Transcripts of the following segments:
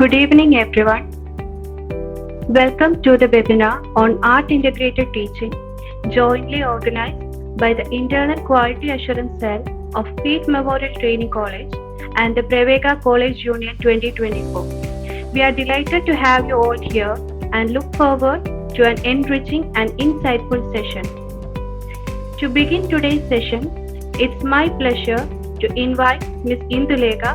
Good evening, everyone. Welcome to the webinar on Art Integrated Teaching, jointly organized by the Internal Quality Assurance Cell of Peet Memorial Training College and the Prevega College Union 2024. We are delighted to have you all here and look forward to an enriching and insightful session. To begin today's session, it's my pleasure to invite Ms. Indulekha,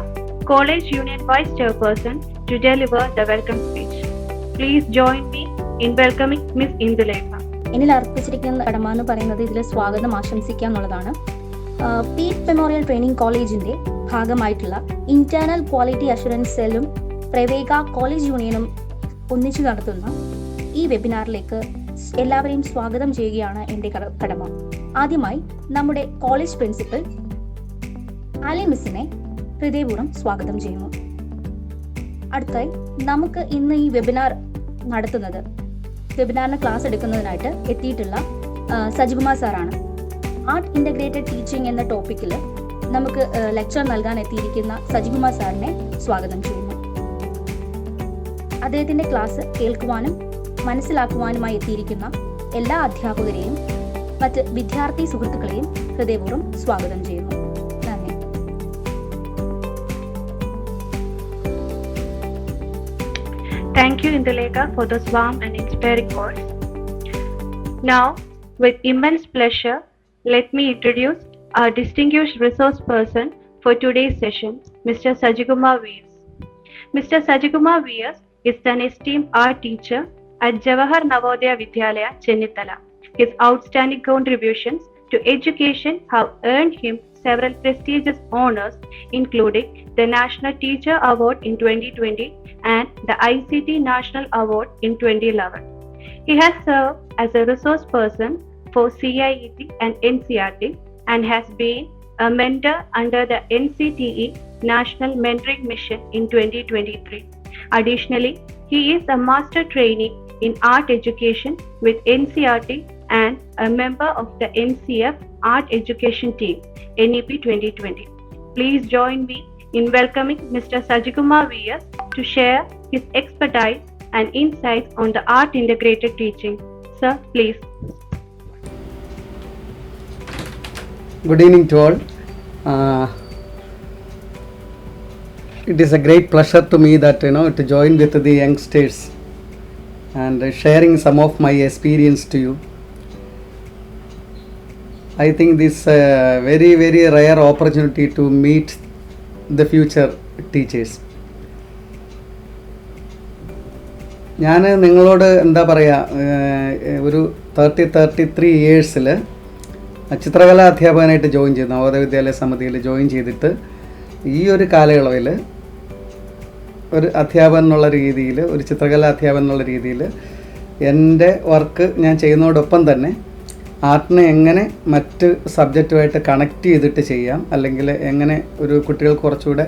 College Union Vice Chairperson, to deliver the welcome speech. Please join me in welcoming Ms. Indulekha. എന്നിൽ അർപ്പിച്ചിരിക്കുന്ന കടമ എന്ന് പറയുന്നത് ഇതിൽ സ്വാഗതം ആശംസിക്കുക എന്നുള്ളതാണ്. Pete memorial training കോളേജിന്റെ ഭാഗമായിട്ടുള്ള internal quality assurance സെല്ലും പ്രവേഗ കോളേജ് യൂണിയനും ഒന്നിച്ചു നടത്തുന്ന ഈ വെബിനാറിലേക്ക് എല്ലാവരെയും സ്വാഗതം ചെയ്യുകയാണ് എൻ്റെ കടമ. ആദ്യമായി നമ്മുടെ കോളേജ് പ്രിൻസിപ്പൽ ആലി മിസ്സിനെ ഹൃദയപൂർവ്വം സ്വാഗതം ചെയ്യുന്നു. അടുത്തായി നമുക്ക് ഇന്ന് ഈ വെബിനാറിന് ക്ലാസ് എടുക്കുന്നതിനായിട്ട് എത്തിയിട്ടുള്ള സജികുമാർ സാറാണ്. ആർട്ട് ഇൻ്റഗ്രേറ്റഡ് ടീച്ചിങ് എന്ന ടോപ്പിക്കിൽ നമുക്ക് ലെക്ചർ നൽകാൻ എത്തിയിരിക്കുന്ന സജികുമാർ സാറിനെ സ്വാഗതം ചെയ്യുന്നു. അദ്ദേഹത്തിൻ്റെ ക്ലാസ് കേൾക്കുവാനും മനസ്സിലാക്കുവാനുമായി എത്തിയിരിക്കുന്ന എല്ലാ അധ്യാപകരെയും മറ്റ് വിദ്യാർത്ഥി സുഹൃത്തുക്കളെയും ഹൃദയപൂർവ്വം സ്വാഗതം ചെയ്യുന്നു. നന്ദി. Thank you, Indulekha, for this warm and inspiring words. Now, with immense pleasure, let me introduce our distinguished resource person for today's session, Mr. Sajikumar V.S. Mr. Sajikumar V.S. is an esteemed art teacher at Jawahar Navodaya Vidyalaya, Chennithala. His outstanding contributions to education have earned him several prestigious honors, including the National Teacher Award in 2020 and the ICT National Award in 2011. He has served as a resource person for CIET and NCERT and has been a mentor under the NCTE National Mentoring Mission in 2023. Additionally, he is a master trainee in art education with NCERT and a member of the NCF Art Education Team, NEP 2020. Please join me in welcoming Mr. Sajikumar V.S. to share his expertise and insights on the art integrated teaching. Sir, please. Good evening to all. It is a great pleasure to me that to join with the youngsters and sharing some of my experience to you. I think this is a very rare opportunity to meet the future teachers. ഞാൻ നിങ്ങളോട് എന്താ പറയുക, ഒരു 33 ഇയേഴ്സിൽ ചിത്രകലാ അധ്യാപകനായിട്ട് join ചെയ്തു. നവോദയ വിദ്യാലയ സമിതിയിൽ join ചെയ്തിട്ട് ഈ ഒരു കാലയളവിൽ ഒരു അധ്യാപകൻ എന്നുള്ള രീതിയിൽ, ഒരു ചിത്രകലാ അധ്യാപകൻ എന്നുള്ള രീതിയിൽ എൻ്റെ വർക്ക് ഞാൻ ചെയ്യുന്നതോടൊപ്പം തന്നെ ആർട്ടിനെ എങ്ങനെ മറ്റ് സബ്ജക്റ്റുമായിട്ട് കണക്ട് ചെയ്തിട്ട് ചെയ്യാം, അല്ലെങ്കിൽ എങ്ങനെ ഒരു കുട്ടികൾക്ക് കുറച്ചുകൂടെ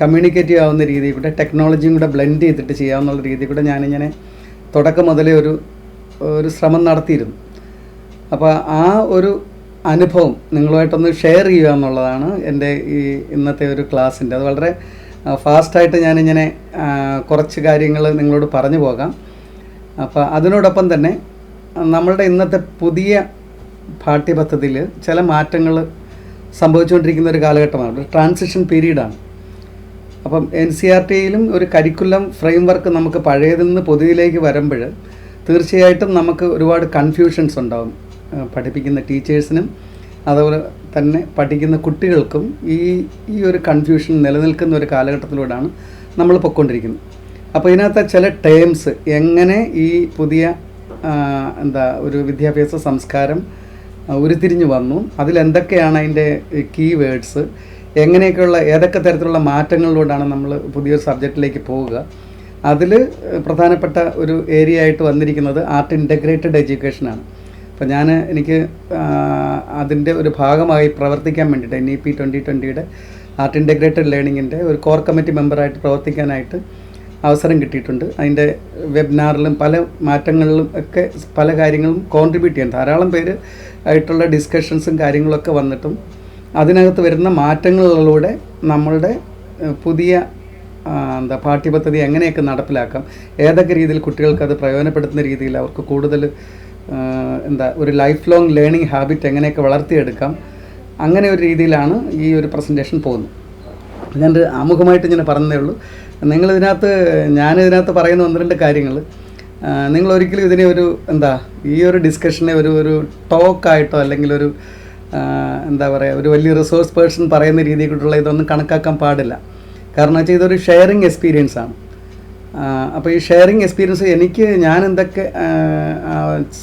കമ്മ്യൂണിക്കേറ്റീവ് ആവുന്ന രീതിയിൽ കൂടെ ടെക്നോളജിയും കൂടെ ബ്ലെൻഡ് ചെയ്തിട്ട് ചെയ്യാവുന്നുള്ള രീതിയിൽ കൂടെ ഞാനിങ്ങനെ തുടക്കം മുതലേ ഒരു ശ്രമം നടത്തിയിരുന്നു. അപ്പോൾ ആ ഒരു അനുഭവം നിങ്ങളുമായിട്ടൊന്ന് ഷെയർ ചെയ്യുക എന്നുള്ളതാണ് എൻ്റെ ഈ ഇന്നത്തെ ഒരു ക്ലാസ്സിൻ്റെ. അത് വളരെ ഫാസ്റ്റായിട്ട് ഞാനിങ്ങനെ കുറച്ച് കാര്യങ്ങൾ നിങ്ങളോട് പറഞ്ഞു പോകാം. അപ്പോൾ അതിനോടൊപ്പം തന്നെ നമ്മളുടെ ഇന്നത്തെ പുതിയ പാഠ്യപദ്ധതിയിൽ ചില മാറ്റങ്ങൾ സംഭവിച്ചുകൊണ്ടിരിക്കുന്ന ഒരു കാലഘട്ടമാണ്, ഒരു ട്രാൻസിഷൻ പീരീഡാണ്. അപ്പം NCERTയിലും ഒരു കരിക്കുലം ഫ്രെയിം വർക്ക് നമുക്ക് പഴയതിൽ നിന്ന് പൊതുവിലേക്ക് വരുമ്പോൾ തീർച്ചയായിട്ടും നമുക്ക് ഒരുപാട് കൺഫ്യൂഷൻസ് ഉണ്ടാകും. പഠിപ്പിക്കുന്ന ടീച്ചേഴ്സിനും അതുപോലെ തന്നെ പഠിക്കുന്ന കുട്ടികൾക്കും ഈ ഒരു കൺഫ്യൂഷൻ നിലനിൽക്കുന്ന ഒരു കാലഘട്ടത്തിലൂടെയാണ് നമ്മൾ പൊയ്ക്കൊണ്ടിരിക്കുന്നത്. അപ്പോൾ ഇതിനകത്ത് ചില ടേംസ് എങ്ങനെ ഈ പുതിയ ഒരു വിദ്യാഭ്യാസ സംസ്കാരം ഉരുത്തിരിഞ്ഞു വന്നു, അതിലെന്തൊക്കെയാണ് അതിൻ്റെ കീ വേഡ്സ്, എങ്ങനെയൊക്കെയുള്ള ഏതൊക്കെ തരത്തിലുള്ള മാറ്റങ്ങളിലൂടെയാണ് നമ്മൾ പുതിയൊരു സബ്ജക്റ്റിലേക്ക് പോവുക. അതിൽ പ്രധാനപ്പെട്ട ഒരു ഏരിയ ആയിട്ട് വന്നിരിക്കുന്നത് ആർട്ട് ഇൻ്റഗ്രേറ്റഡ് എഡ്യൂക്കേഷനാണ്. അപ്പോൾ എനിക്ക് അതിൻ്റെ ഒരു ഭാഗമായി പ്രവർത്തിക്കാൻ വേണ്ടിയിട്ട് NEP 2020യുടെ ആർട്ട് ഇൻ്റഗ്രേറ്റഡ് ലേണിങ്ങിൻ്റെ ഒരു കോർ കമ്മിറ്റി മെമ്പറായിട്ട് പ്രവർത്തിക്കാനായിട്ട് അവസരം കിട്ടിയിട്ടുണ്ട്. അതിൻ്റെ വെബിനാറിലും പല മാറ്റങ്ങളിലും ഒക്കെ പല കാര്യങ്ങളും കോൺട്രിബ്യൂട്ട് ചെയ്യാൻ ധാരാളം പേര് ആയിട്ടുള്ള ഡിസ്കഷൻസും കാര്യങ്ങളൊക്കെ വന്നിട്ടും അതിനകത്ത് വരുന്ന മാറ്റങ്ങളിലൂടെ നമ്മളുടെ പുതിയ പാഠ്യപദ്ധതി എങ്ങനെയൊക്കെ നടപ്പിലാക്കാം, ഏതൊക്കെ രീതിയിൽ കുട്ടികൾക്ക് അത് പ്രയോജനപ്പെടുത്തുന്ന രീതിയിൽ അവർക്ക് കൂടുതൽ ഒരു ലൈഫ് ലോങ് ലേണിംഗ് ഹാബിറ്റ് എങ്ങനെയൊക്കെ വളർത്തിയെടുക്കാം, അങ്ങനെ ഒരു രീതിയിലാണ് ഈ ഒരു പ്രസൻറ്റേഷൻ പോകുന്നത്. ഞാൻ ആമുഖമായിട്ട് ഇങ്ങനെ പറഞ്ഞതേ ഉള്ളൂ. ഞാനിതിനകത്ത് പറയുന്ന 1-2 കാര്യങ്ങൾ നിങ്ങളൊരിക്കലും ഇതിനെ ഈ ഒരു ഡിസ്കഷനെ ഒരു ടോക്കായിട്ടോ അല്ലെങ്കിൽ ഒരു ഒരു വലിയ റിസോഴ്സ് പേഴ്സൺ പറയുന്ന രീതിയിലുള്ള ഇതൊന്നും കണക്കാക്കാൻ പാടില്ല. കാരണം വെച്ചാൽ ഇതൊരു ഷെയറിങ് എക്സ്പീരിയൻസ് ആണ്. അപ്പോൾ ഈ ഷെയറിങ് എക്സ്പീരിയൻസ് ഞാൻ എന്തൊക്കെ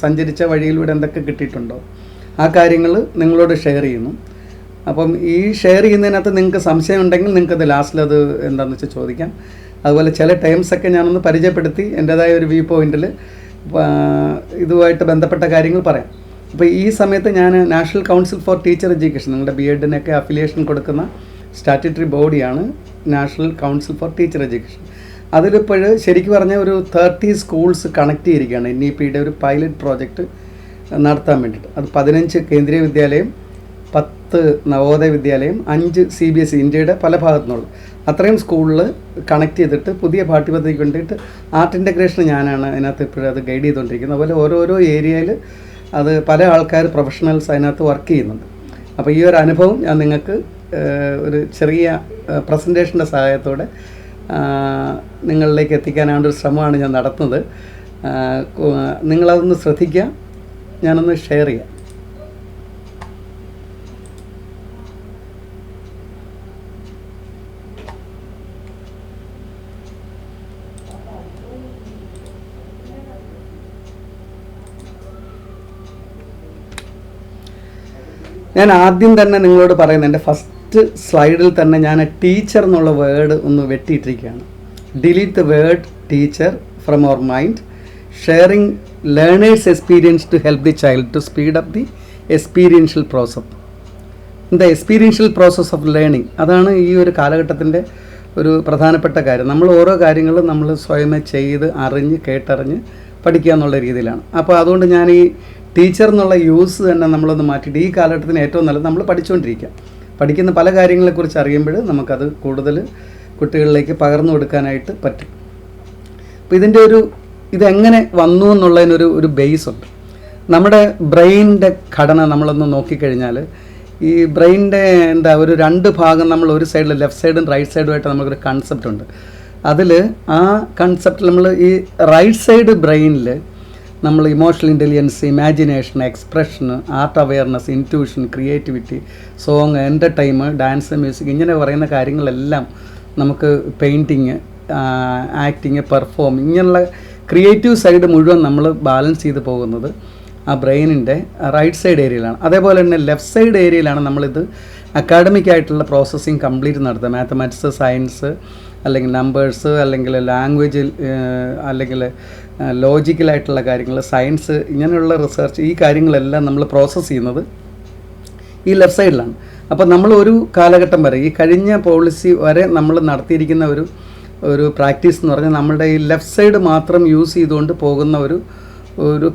സഞ്ചരിച്ച വഴിയിലൂടെ എന്തൊക്കെ കിട്ടിയിട്ടുണ്ടോ ആ കാര്യങ്ങൾ നിങ്ങളോട് ഷെയർ ചെയ്യുന്നു. അപ്പം ഈ ഷെയർ ചെയ്യുന്നതിനകത്ത് നിങ്ങൾക്ക് സംശയം ഉണ്ടെങ്കിൽ നിങ്ങൾക്കത് ലാസ്റ്റിലത് എന്താണെന്ന് വെച്ചാൽ ചോദിക്കാം. അതുപോലെ ചില ടൈംസൊക്കെ ഞാനൊന്ന് പരിചയപ്പെടുത്തി എൻ്റേതായ ഒരു വ്യൂ പോയിൻറ്റിൽ ഇതുമായിട്ട് ബന്ധപ്പെട്ട കാര്യങ്ങൾ പറയാം. അപ്പോൾ ഈ സമയത്ത് ഞാൻ national council for teacher education, നിങ്ങളുടെ BEdനൊക്കെ അഫിലിയേഷൻ കൊടുക്കുന്ന സ്റ്റാറ്റ്യൂട്ടറി ബോഡിയാണ് national council for teacher education. അതിലിപ്പോൾ ശരിക്കും പറഞ്ഞാൽ ഒരു 30 സ്കൂൾസ് കണക്ട് ചെയ്തിരിക്കുകയാണ് NEPയുടെ ഒരു പൈലറ്റ് പ്രോജക്റ്റ് നടത്താൻ വേണ്ടിയിട്ട്. അത് 15 കേന്ദ്രീയ വിദ്യാലയം, 10 നവോദയ വിദ്യാലയം, 5 CBSE, ഇന്ത്യയുടെ പല ഭാഗത്തു നിന്നുള്ള അത്രയും സ്കൂളിൽ കണക്ട് ചെയ്തിട്ട് പുതിയ പാഠ്യപദ്ധതിക്ക് വേണ്ടിയിട്ട് ആർട്ട് ഇൻ്റഗ്രേഷൻ ഞാനാണ് അതിനകത്ത് ഇപ്പോഴും അത് ഗൈഡ് ചെയ്തുകൊണ്ടിരിക്കുന്നത്. അതുപോലെ ഓരോരോ ഏരിയയിൽ അത് പല ആൾക്കാർ പ്രൊഫഷണൽസ് അതിനകത്ത് വർക്ക് ചെയ്യുന്നുണ്ട്. അപ്പോൾ ഈ ഒരു അനുഭവം ഞാൻ നിങ്ങൾക്ക് ഒരു ചെറിയ പ്രസൻറ്റേഷൻ്റെ സഹായത്തോടെ നിങ്ങളിലേക്ക് എത്തിക്കാനാണ് ശ്രമമാണ് ഞാൻ നടത്തുന്നത്. നിങ്ങളതൊന്ന് ശ്രദ്ധിക്കുക, ഞാനൊന്ന് ഷെയർ ചെയ്യാം. ഞാൻ ആദ്യം തന്നെ നിങ്ങളോട് പറയുന്നത്, എൻ്റെ ഫസ്റ്റ് സ്ലൈഡിൽ തന്നെ ഞാൻ ടീച്ചർ എന്നുള്ള വേർഡ് ഒന്ന് വെട്ടിയിട്ടിരിക്കുകയാണ്. Delete the word teacher from our mind, sharing learners experience to help the child to speed up the experiential process. Experiential process of learning, അതാണ് ഈ ഒരു കാലഘട്ടത്തിൻ്റെ ഒരു പ്രധാനപ്പെട്ട കാര്യം. നമ്മൾ ഓരോ കാര്യങ്ങളും നമ്മൾ സ്വയമേ ചെയ്ത് കേട്ടറിഞ്ഞ് പഠിക്കുക എന്നുള്ള രീതിയിലാണ്. അപ്പോൾ അതുകൊണ്ട് ഞാൻ ഈ ടീച്ചർ എന്നുള്ള യൂസ് തന്നെ നമ്മളൊന്ന് മാറ്റിയിട്ട് ഈ കാലഘട്ടത്തിന് ഏറ്റവും നല്ലത് നമ്മൾ പഠിക്കുന്ന പല കാര്യങ്ങളെക്കുറിച്ച് അറിയുമ്പോൾ നമുക്കത് കൂടുതൽ കുട്ടികളിലേക്ക് പകർന്നു കൊടുക്കാനായിട്ട് പറ്റും. അപ്പോൾ ഇതെങ്ങനെ വന്നു എന്നുള്ളതിനൊരു ബേസ് ഉണ്ട്. നമ്മുടെ ബ്രെയിനിൻ്റെ ഘടന നമ്മളൊന്ന് നോക്കിക്കഴിഞ്ഞാൽ ഈ ബ്രെയിനിൻ്റെ ഒരു 2 ഭാഗം, നമ്മൾ ഒരു സൈഡിൽ ലെഫ്റ്റ് സൈഡും റൈറ്റ് സൈഡുമായിട്ട് നമുക്കൊരു കൺസെപ്റ്റ് ഉണ്ട്. അതിൽ ആ കൺസെപ്റ്റിൽ നമ്മൾ ഈ റൈറ്റ് സൈഡ് ബ്രെയിനിൽ നമ്മൾ emotional intelligence, imagination, expression, art awareness, intuition, creativity, song, entertainment, dance, music, ഇങ്ങനെ പറയുന്ന കാര്യങ്ങളെല്ലാം നമുക്ക് പെയിൻറ്റിങ്, ആക്ടിങ്, പെർഫോമിങ്, ഇങ്ങനെയുള്ള ക്രിയേറ്റീവ് സൈഡ് മുഴുവൻ നമ്മൾ ബാലൻസ് ചെയ്ത് പോകുന്നത് ആ ബ്രെയിനിൻ്റെ റൈറ്റ് സൈഡ് ഏരിയയിലാണ്. അതേപോലെ തന്നെ ലെഫ്റ്റ് സൈഡ് ഏരിയയിലാണ് നമ്മളിത് അക്കാഡമിക് ആയിട്ടുള്ള പ്രോസസ്സിങ് കംപ്ലീറ്റ് നടത്തുക. മാത്തമാറ്റിക്സ്, സയൻസ്, അല്ലെങ്കിൽ നമ്പേഴ്സ്, അല്ലെങ്കിൽ ലാംഗ്വേജ്, അല്ലെങ്കിൽ ലോജിക്കലായിട്ടുള്ള കാര്യങ്ങൾ, സയൻസ്, ഇങ്ങനെയുള്ള റിസർച്ച്, ഈ കാര്യങ്ങളെല്ലാം നമ്മൾ പ്രോസസ്സ് ചെയ്യുന്നത് ഈ ലെഫ്റ്റ് സൈഡിലാണ്. അപ്പോൾ നമ്മൾ ഒരു കാലഘട്ടം വരെ, ഈ കഴിഞ്ഞ പോളിസി വരെ നമ്മൾ നടത്തിയിരിക്കുന്ന ഒരു പ്രാക്ടീസ് എന്ന് പറഞ്ഞാൽ നമ്മളുടെ ഈ ലെഫ്റ്റ് സൈഡ് മാത്രം യൂസ് ചെയ്തുകൊണ്ട് പോകുന്ന ഒരു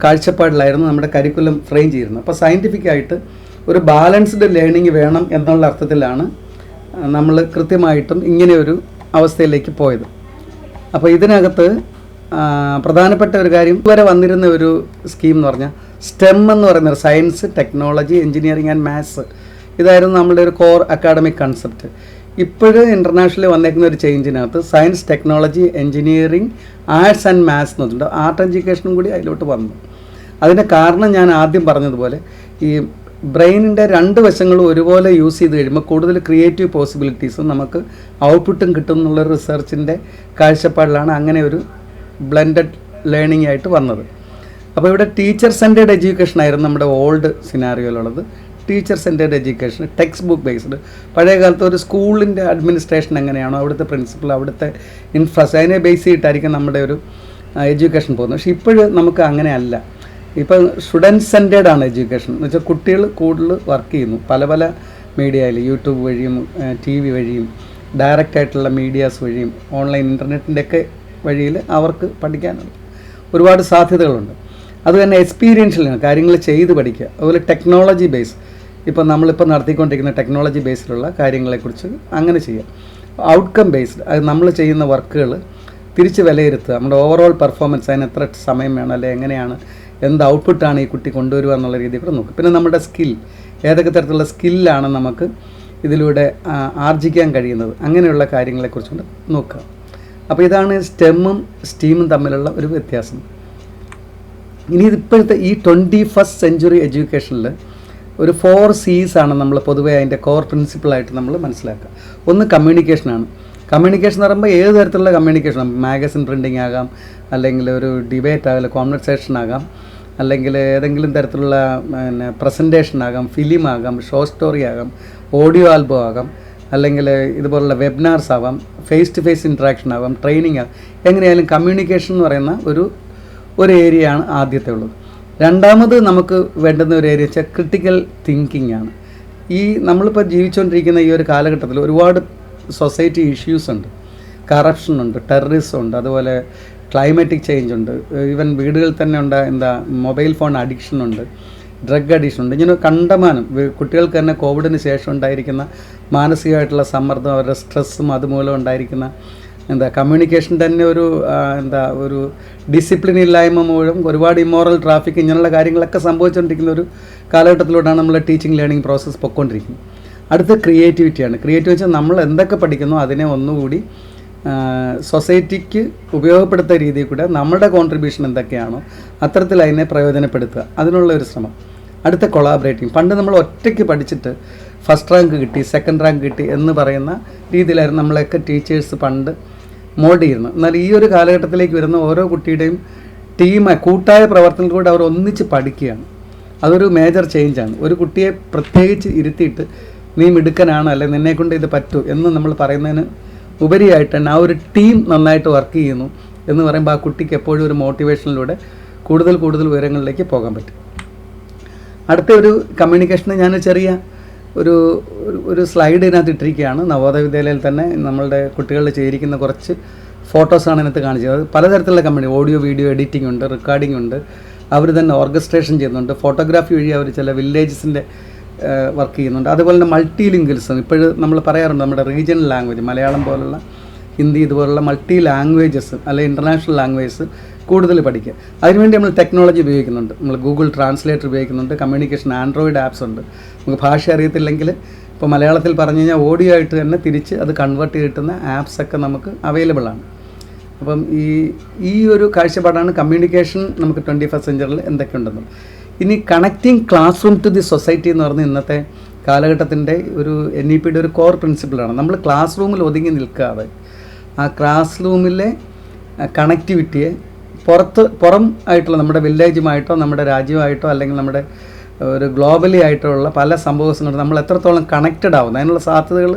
കാഴ്ചപ്പാടിലായിരുന്നു നമ്മുടെ കരിക്കുലം ഫ്രെയിം ചെയ്യുന്നത്. അപ്പോൾ സയൻറ്റിഫിക്കായിട്ട് ഒരു ബാലൻസ്ഡ് ലേണിംഗ് വേണം എന്നുള്ള അർത്ഥത്തിലാണ് നമ്മൾ കൃത്യമായിട്ടും ഇങ്ങനെയൊരു അവസ്ഥയിലേക്ക് പോയത്. അപ്പോൾ ഇതിനകത്ത് പ്രധാനപ്പെട്ട ഒരു കാര്യം ഇതുവരെ വന്നിരുന്ന ഒരു സ്കീം എന്ന് പറഞ്ഞാൽ STEM എന്ന് പറയുന്നത് science, technology, engineering and maths, ഇതായിരുന്നു നമ്മളുടെ ഒരു കോർ അക്കാഡമിക് കൺസെപ്റ്റ്. ഇപ്പോഴും ഇൻ്റർനാഷണലി വന്നേക്കുന്ന ഒരു ചേഞ്ചിനകത്ത് science, technology, engineering, arts and maths എന്നുണ്ട്. ആർട്ട് എഡ്യൂക്കേഷനും കൂടി അതിലോട്ട് വന്നു. അതിൻ്റെ കാരണം ഞാൻ ആദ്യം പറഞ്ഞതുപോലെ ഈ ബ്രെയിനിൻ്റെ 2 വശങ്ങളും ഒരുപോലെ യൂസ് ചെയ്ത് കഴിയുമ്പോൾ കൂടുതൽ ക്രിയേറ്റീവ് പോസിബിലിറ്റീസും നമുക്ക് ഔട്ട്പുട്ടും കിട്ടും എന്നുള്ളൊരു റിസർച്ചിൻ്റെ കാഴ്ചപ്പാടിലാണ് അങ്ങനെ ഒരു ബ്ലെൻഡഡ് ലേണിംഗ് ആയിട്ട് വന്നത്. അപ്പോൾ ഇവിടെ ടീച്ചർ സെൻറ്റേഡ് എഡ്യൂക്കേഷൻ ആയിരുന്നു നമ്മുടെ ഓൾഡ് സിനാറിയോയിലുള്ളത്. Teacher centred education, text book based. പഴയ കാലത്ത് ഒരു സ്കൂളിൻ്റെ അഡ്മിനിസ്ട്രേഷൻ എങ്ങനെയാണോ, അവിടുത്തെ പ്രിൻസിപ്പൽ, അവിടുത്തെ അതിനെ ബേസ് ചെയ്തിട്ടായിരിക്കും നമ്മുടെ ഒരു എഡ്യൂക്കേഷൻ പോകുന്നത്. പക്ഷേ ഇപ്പോഴും നമുക്ക് അങ്ങനെയല്ല. ഇപ്പോൾ സ്റ്റുഡൻറ്റ് സെൻറ്റേഡ് ആണ് എഡ്യൂക്കേഷൻ എന്ന് വെച്ചാൽ കുട്ടികൾ കൂടുതൽ വർക്ക് ചെയ്യുന്നു പല മീഡിയയിൽ, യൂട്യൂബ് വഴിയും TV വഴിയും ഡയറക്റ്റായിട്ടുള്ള മീഡിയാസ് വഴിയും ഓൺലൈൻ ഇൻ്റർനെറ്റിൻ്റെയൊക്കെ വഴിയിൽ അവർക്ക് പഠിക്കാനുള്ള ഒരുപാട് സാധ്യതകളുണ്ട്. അത് തന്നെ എക്സ്പീരിയൻഷ്യലാണ്, കാര്യങ്ങൾ ചെയ്ത് പഠിക്കുക. അതുപോലെ ടെക്നോളജി ബേസ്, ഇപ്പോൾ നമ്മളിപ്പോൾ നടത്തിക്കൊണ്ടിരിക്കുന്ന ടെക്നോളജി ബേസിലുള്ള കാര്യങ്ങളെക്കുറിച്ച് അങ്ങനെ ചെയ്യുക. ഔട്ട്കം ബേസ്ഡ്, അത് നമ്മൾ ചെയ്യുന്ന വർക്കുകൾ തിരിച്ച് വിലയിരുത്തുക. നമ്മുടെ ഓവറോൾ പെർഫോമൻസ്, അതിന് എത്ര സമയം വേണം, അല്ലെങ്കിൽ എങ്ങനെയാണ്, എന്ത് ഔട്ട്പുട്ടാണ് ഈ കുട്ടി കൊണ്ടുവരിക എന്നുള്ള രീതിയിൽ കൂടെ നോക്കുക. പിന്നെ നമ്മുടെ സ്കിൽ, ഏതൊക്കെ തരത്തിലുള്ള സ്കില്ലാണ് നമുക്ക് ഇതിലൂടെ ആർജിക്കാൻ കഴിയുന്നത്, അങ്ങനെയുള്ള കാര്യങ്ങളെക്കുറിച്ചുകൊണ്ട് നോക്കുക. അപ്പോൾ ഇതാണ് സ്റ്റെമ്മും സ്റ്റീമും തമ്മിലുള്ള ഒരു വ്യത്യാസം. ഇനി ഇപ്പോഴത്തെ ഈ 21st സെഞ്ച്വറി എഡ്യൂക്കേഷനിൽ ഒരു 4 C's ആണ് നമ്മൾ പൊതുവേ അതിൻ്റെ കോർ പ്രിൻസിപ്പിളായിട്ട് നമ്മൾ മനസ്സിലാക്കുക. ഒന്ന് കമ്മ്യൂണിക്കേഷനാണ്. കമ്മ്യൂണിക്കേഷൻ എന്ന് പറയുമ്പോൾ ഏത് തരത്തിലുള്ള കമ്മ്യൂണിക്കേഷൻ, മാഗസിൻ പ്രിൻറ്റിങ് ആകാം, അല്ലെങ്കിൽ ഒരു ഡിബേറ്റ് ആകാം, കോൺവെർസേഷൻ ആകാം, അല്ലെങ്കിൽ ഏതെങ്കിലും തരത്തിലുള്ള പിന്നെ പ്രസൻറ്റേഷൻ ആകാം, ഫിലിം ആകാം, ഷോർട്ട് സ്റ്റോറി ആകാം, ഓഡിയോ ആൽബം ആകാം, അല്ലെങ്കിൽ ഇതുപോലുള്ള വെബിനാർസ് ആവാം, ഫേസ് ടു ഫേസ് ഇൻട്രാക്ഷൻ ആവാം, ട്രെയിനിങ് ആകാം. എങ്ങനെയായാലും കമ്മ്യൂണിക്കേഷൻ എന്ന് പറയുന്ന ഒരു ഏരിയയാണ് ആദ്യത്തെ ഉള്ളത്. രണ്ടാമത് നമുക്ക് വേണ്ടുന്ന ഒരു ഏരിയ വെച്ചാൽ ക്രിട്ടിക്കൽ തിങ്കിങ് ആണ്. ഈ നമ്മളിപ്പോൾ ജീവിച്ചുകൊണ്ടിരിക്കുന്ന ഈ ഒരു കാലഘട്ടത്തിൽ ഒരുപാട് സൊസൈറ്റി ഇഷ്യൂസ് ഉണ്ട്. കറപ്ഷൻ ഉണ്ട്, ടെററിസം ഉണ്ട്, അതുപോലെ ക്ലൈമാറ്റിക് ചേഞ്ച് ഉണ്ട്, ഈവൻ വീടുകളിൽ തന്നെ മൊബൈൽ ഫോൺ അഡിക്ഷൻ ഉണ്ട്, ഡ്രഗ് അഡിക്ഷൻ ഉണ്ട്. ഇങ്ങനെ കണ്ടമാനം കുട്ടികൾക്ക് തന്നെ കോവിഡിന് ശേഷം ഉണ്ടായിരിക്കുന്ന മാനസികമായിട്ടുള്ള സമ്മർദ്ദം, അവരുടെ സ്ട്രെസ്സും അതുമൂലം ഉണ്ടായിരിക്കുന്ന കമ്മ്യൂണിക്കേഷൻ തന്നെ ഒരു ഡിസിപ്ലിൻ ഇല്ലായ്മ മൂലം ഒരുപാട് ഇമ്മോറൽ ട്രാഫിക്, ഇങ്ങനെയുള്ള കാര്യങ്ങളൊക്കെ സംഭവിച്ചുകൊണ്ടിരിക്കുന്ന ഒരു കാലഘട്ടത്തിലൂടെയാണ് നമ്മൾ ടീച്ചിങ് ലേണിംഗ് പ്രോസസ്സ് പൊയ്ക്കൊണ്ടിരിക്കുന്നത്. അടുത്ത ക്രിയേറ്റിവിറ്റിയാണ്. ക്രിയേറ്റിവിറ്റി വെച്ചാൽ നമ്മൾ എന്തൊക്കെ പഠിക്കുന്നോ അതിനെ ഒന്നുകൂടി സൊസൈറ്റിക്ക് ഉപയോഗപ്പെടുത്തുന്ന രീതിയിൽ കൂടെ നമ്മുടെ കോൺട്രിബ്യൂഷൻ എന്തൊക്കെയാണോ അത്തരത്തിൽ അതിനെ പ്രയോജനപ്പെടുത്തുക, അതിനുള്ള ഒരു ശ്രമം. അടുത്ത കൊളാബറേറ്റിംഗ്. പണ്ട് നമ്മൾ ഒറ്റയ്ക്ക് പഠിച്ചിട്ട് ഫസ്റ്റ് റാങ്ക് കിട്ടി, സെക്കൻഡ് റാങ്ക് കിട്ടി എന്ന് പറയുന്ന രീതിയിലായിരുന്നു നമ്മളെയൊക്കെ ടീച്ചേഴ്സ് പണ്ട് മോൾഡ് ചെയ്യുന്നത്. എന്നാൽ ഈ ഒരു കാലഘട്ടത്തിലേക്ക് വരുന്ന ഓരോ കുട്ടിയുടെയും കൂട്ടായ പ്രവർത്തനത്തിലൂടെ അവർ ഒന്നിച്ച് പഠിക്കുകയാണ്. അതൊരു മേജർ ചേഞ്ചാണ്. ഒരു കുട്ടിയെ പ്രത്യേകിച്ച് ഇരുത്തിയിട്ട് നീ മിടുക്കനാണ്, അല്ലെ നിന്നെക്കൊണ്ട് ഇത് പറ്റൂ എന്ന് നമ്മൾ പറയുന്നതിന് ഉപരിയായിട്ട് തന്നെ ആ ഒരു ടീം നന്നായിട്ട് വർക്ക് ചെയ്യുന്നു എന്ന് പറയുമ്പോൾ ആ കുട്ടിക്ക് എപ്പോഴും ഒരു മോട്ടിവേഷനിലൂടെ കൂടുതൽ ഉയരങ്ങളിലേക്ക് പോകാൻ പറ്റും. അടുത്ത ഒരു കമ്മ്യൂണിക്കേഷന് ഞാൻ ചെറിയ ഒരു സ്ലൈഡ് ഇതിനകത്ത് ഇട്ടിരിക്കുകയാണ്. നവോദയ വിദ്യാലയത്തിൽ തന്നെ നമ്മളുടെ കുട്ടികളിൽ ചെയ്തിരിക്കുന്ന കുറച്ച് ഫോട്ടോസാണ് ഇതിനകത്ത് കാണിച്ചത്. അത് പലതരത്തിലുള്ള ഓഡിയോ വീഡിയോ എഡിറ്റിംഗ് ഉണ്ട്, റെക്കോർഡിംഗ് ഉണ്ട്, അവർ തന്നെ ഓർക്കസ്ട്രേഷൻ ചെയ്യുന്നുണ്ട്, ഫോട്ടോഗ്രാഫി വഴി അവർ ചില വില്ലേജസിൻ്റെ വർക്ക് ചെയ്യുന്നുണ്ട്. അതുപോലെ തന്നെ മൾട്ടി ലിംഗ്വൽസും ഇപ്പോഴും നമ്മൾ പറയാറുണ്ട്, നമ്മുടെ റീജിയണൽ ലാംഗ്വേജ് മലയാളം പോലുള്ള ഹിന്ദി ഇതുപോലുള്ള മൾട്ടി ലാംഗ്വേജസ് അല്ലെങ്കിൽ ഇൻ്റർനാഷണൽ ലാംഗ്വേജസ് കൂടുതൽ പഠിക്കുക. അതിനുവേണ്ടി നമ്മൾ ടെക്നോളജി ഉപയോഗിക്കുന്നുണ്ട്. നമ്മൾ ഗൂഗിൾ ട്രാൻസ്ലേറ്റർ ഉപയോഗിക്കുന്നുണ്ട്, കമ്മ്യൂണിക്കേഷൻ ആൻഡ്രോയിഡ് ആപ്സ് ഉണ്ട്. നമുക്ക് ഭാഷ അറിയത്തില്ലെങ്കിൽ ഇപ്പോൾ മലയാളത്തിൽ പറഞ്ഞു കഴിഞ്ഞാൽ ഓഡിയോ ആയിട്ട് തന്നെ തിരിച്ച് അത് കൺവേർട്ട് ചെയ്തിട്ടുന്ന ആപ്സൊക്കെ നമുക്ക് അവൈലബിൾ ആണ്. അപ്പം ഈ ഒരു കാഴ്ചപ്പാടാണ് കമ്മ്യൂണിക്കേഷൻ നമുക്ക് 21st സെഞ്ച്വറിയിൽ എന്തൊക്കെയുണ്ടെന്ന്. ഇനി connecting class room to the society എന്ന് പറഞ്ഞ് ഇന്നത്തെ കാലഘട്ടത്തിൻ്റെ ഒരു NEPയുടെ ഒരു കോർ പ്രിൻസിപ്പിളാണ്. നമ്മൾ ക്ലാസ് റൂമിൽ ഒതുങ്ങി നിൽക്കാതെ ആ ക്ലാസ് റൂമിലെ കണക്ടിവിറ്റിയെ പുറം ആയിട്ടുള്ള നമ്മുടെ വില്ലേജുമായിട്ടോ നമ്മുടെ രാജ്യമായിട്ടോ അല്ലെങ്കിൽ നമ്മുടെ ഒരു ഗ്ലോബലി ആയിട്ടുള്ള പല സംഭവങ്ങളും നമ്മൾ എത്രത്തോളം കണക്റ്റഡ് ആവുന്നു അതിനുള്ള സാധ്യതകൾ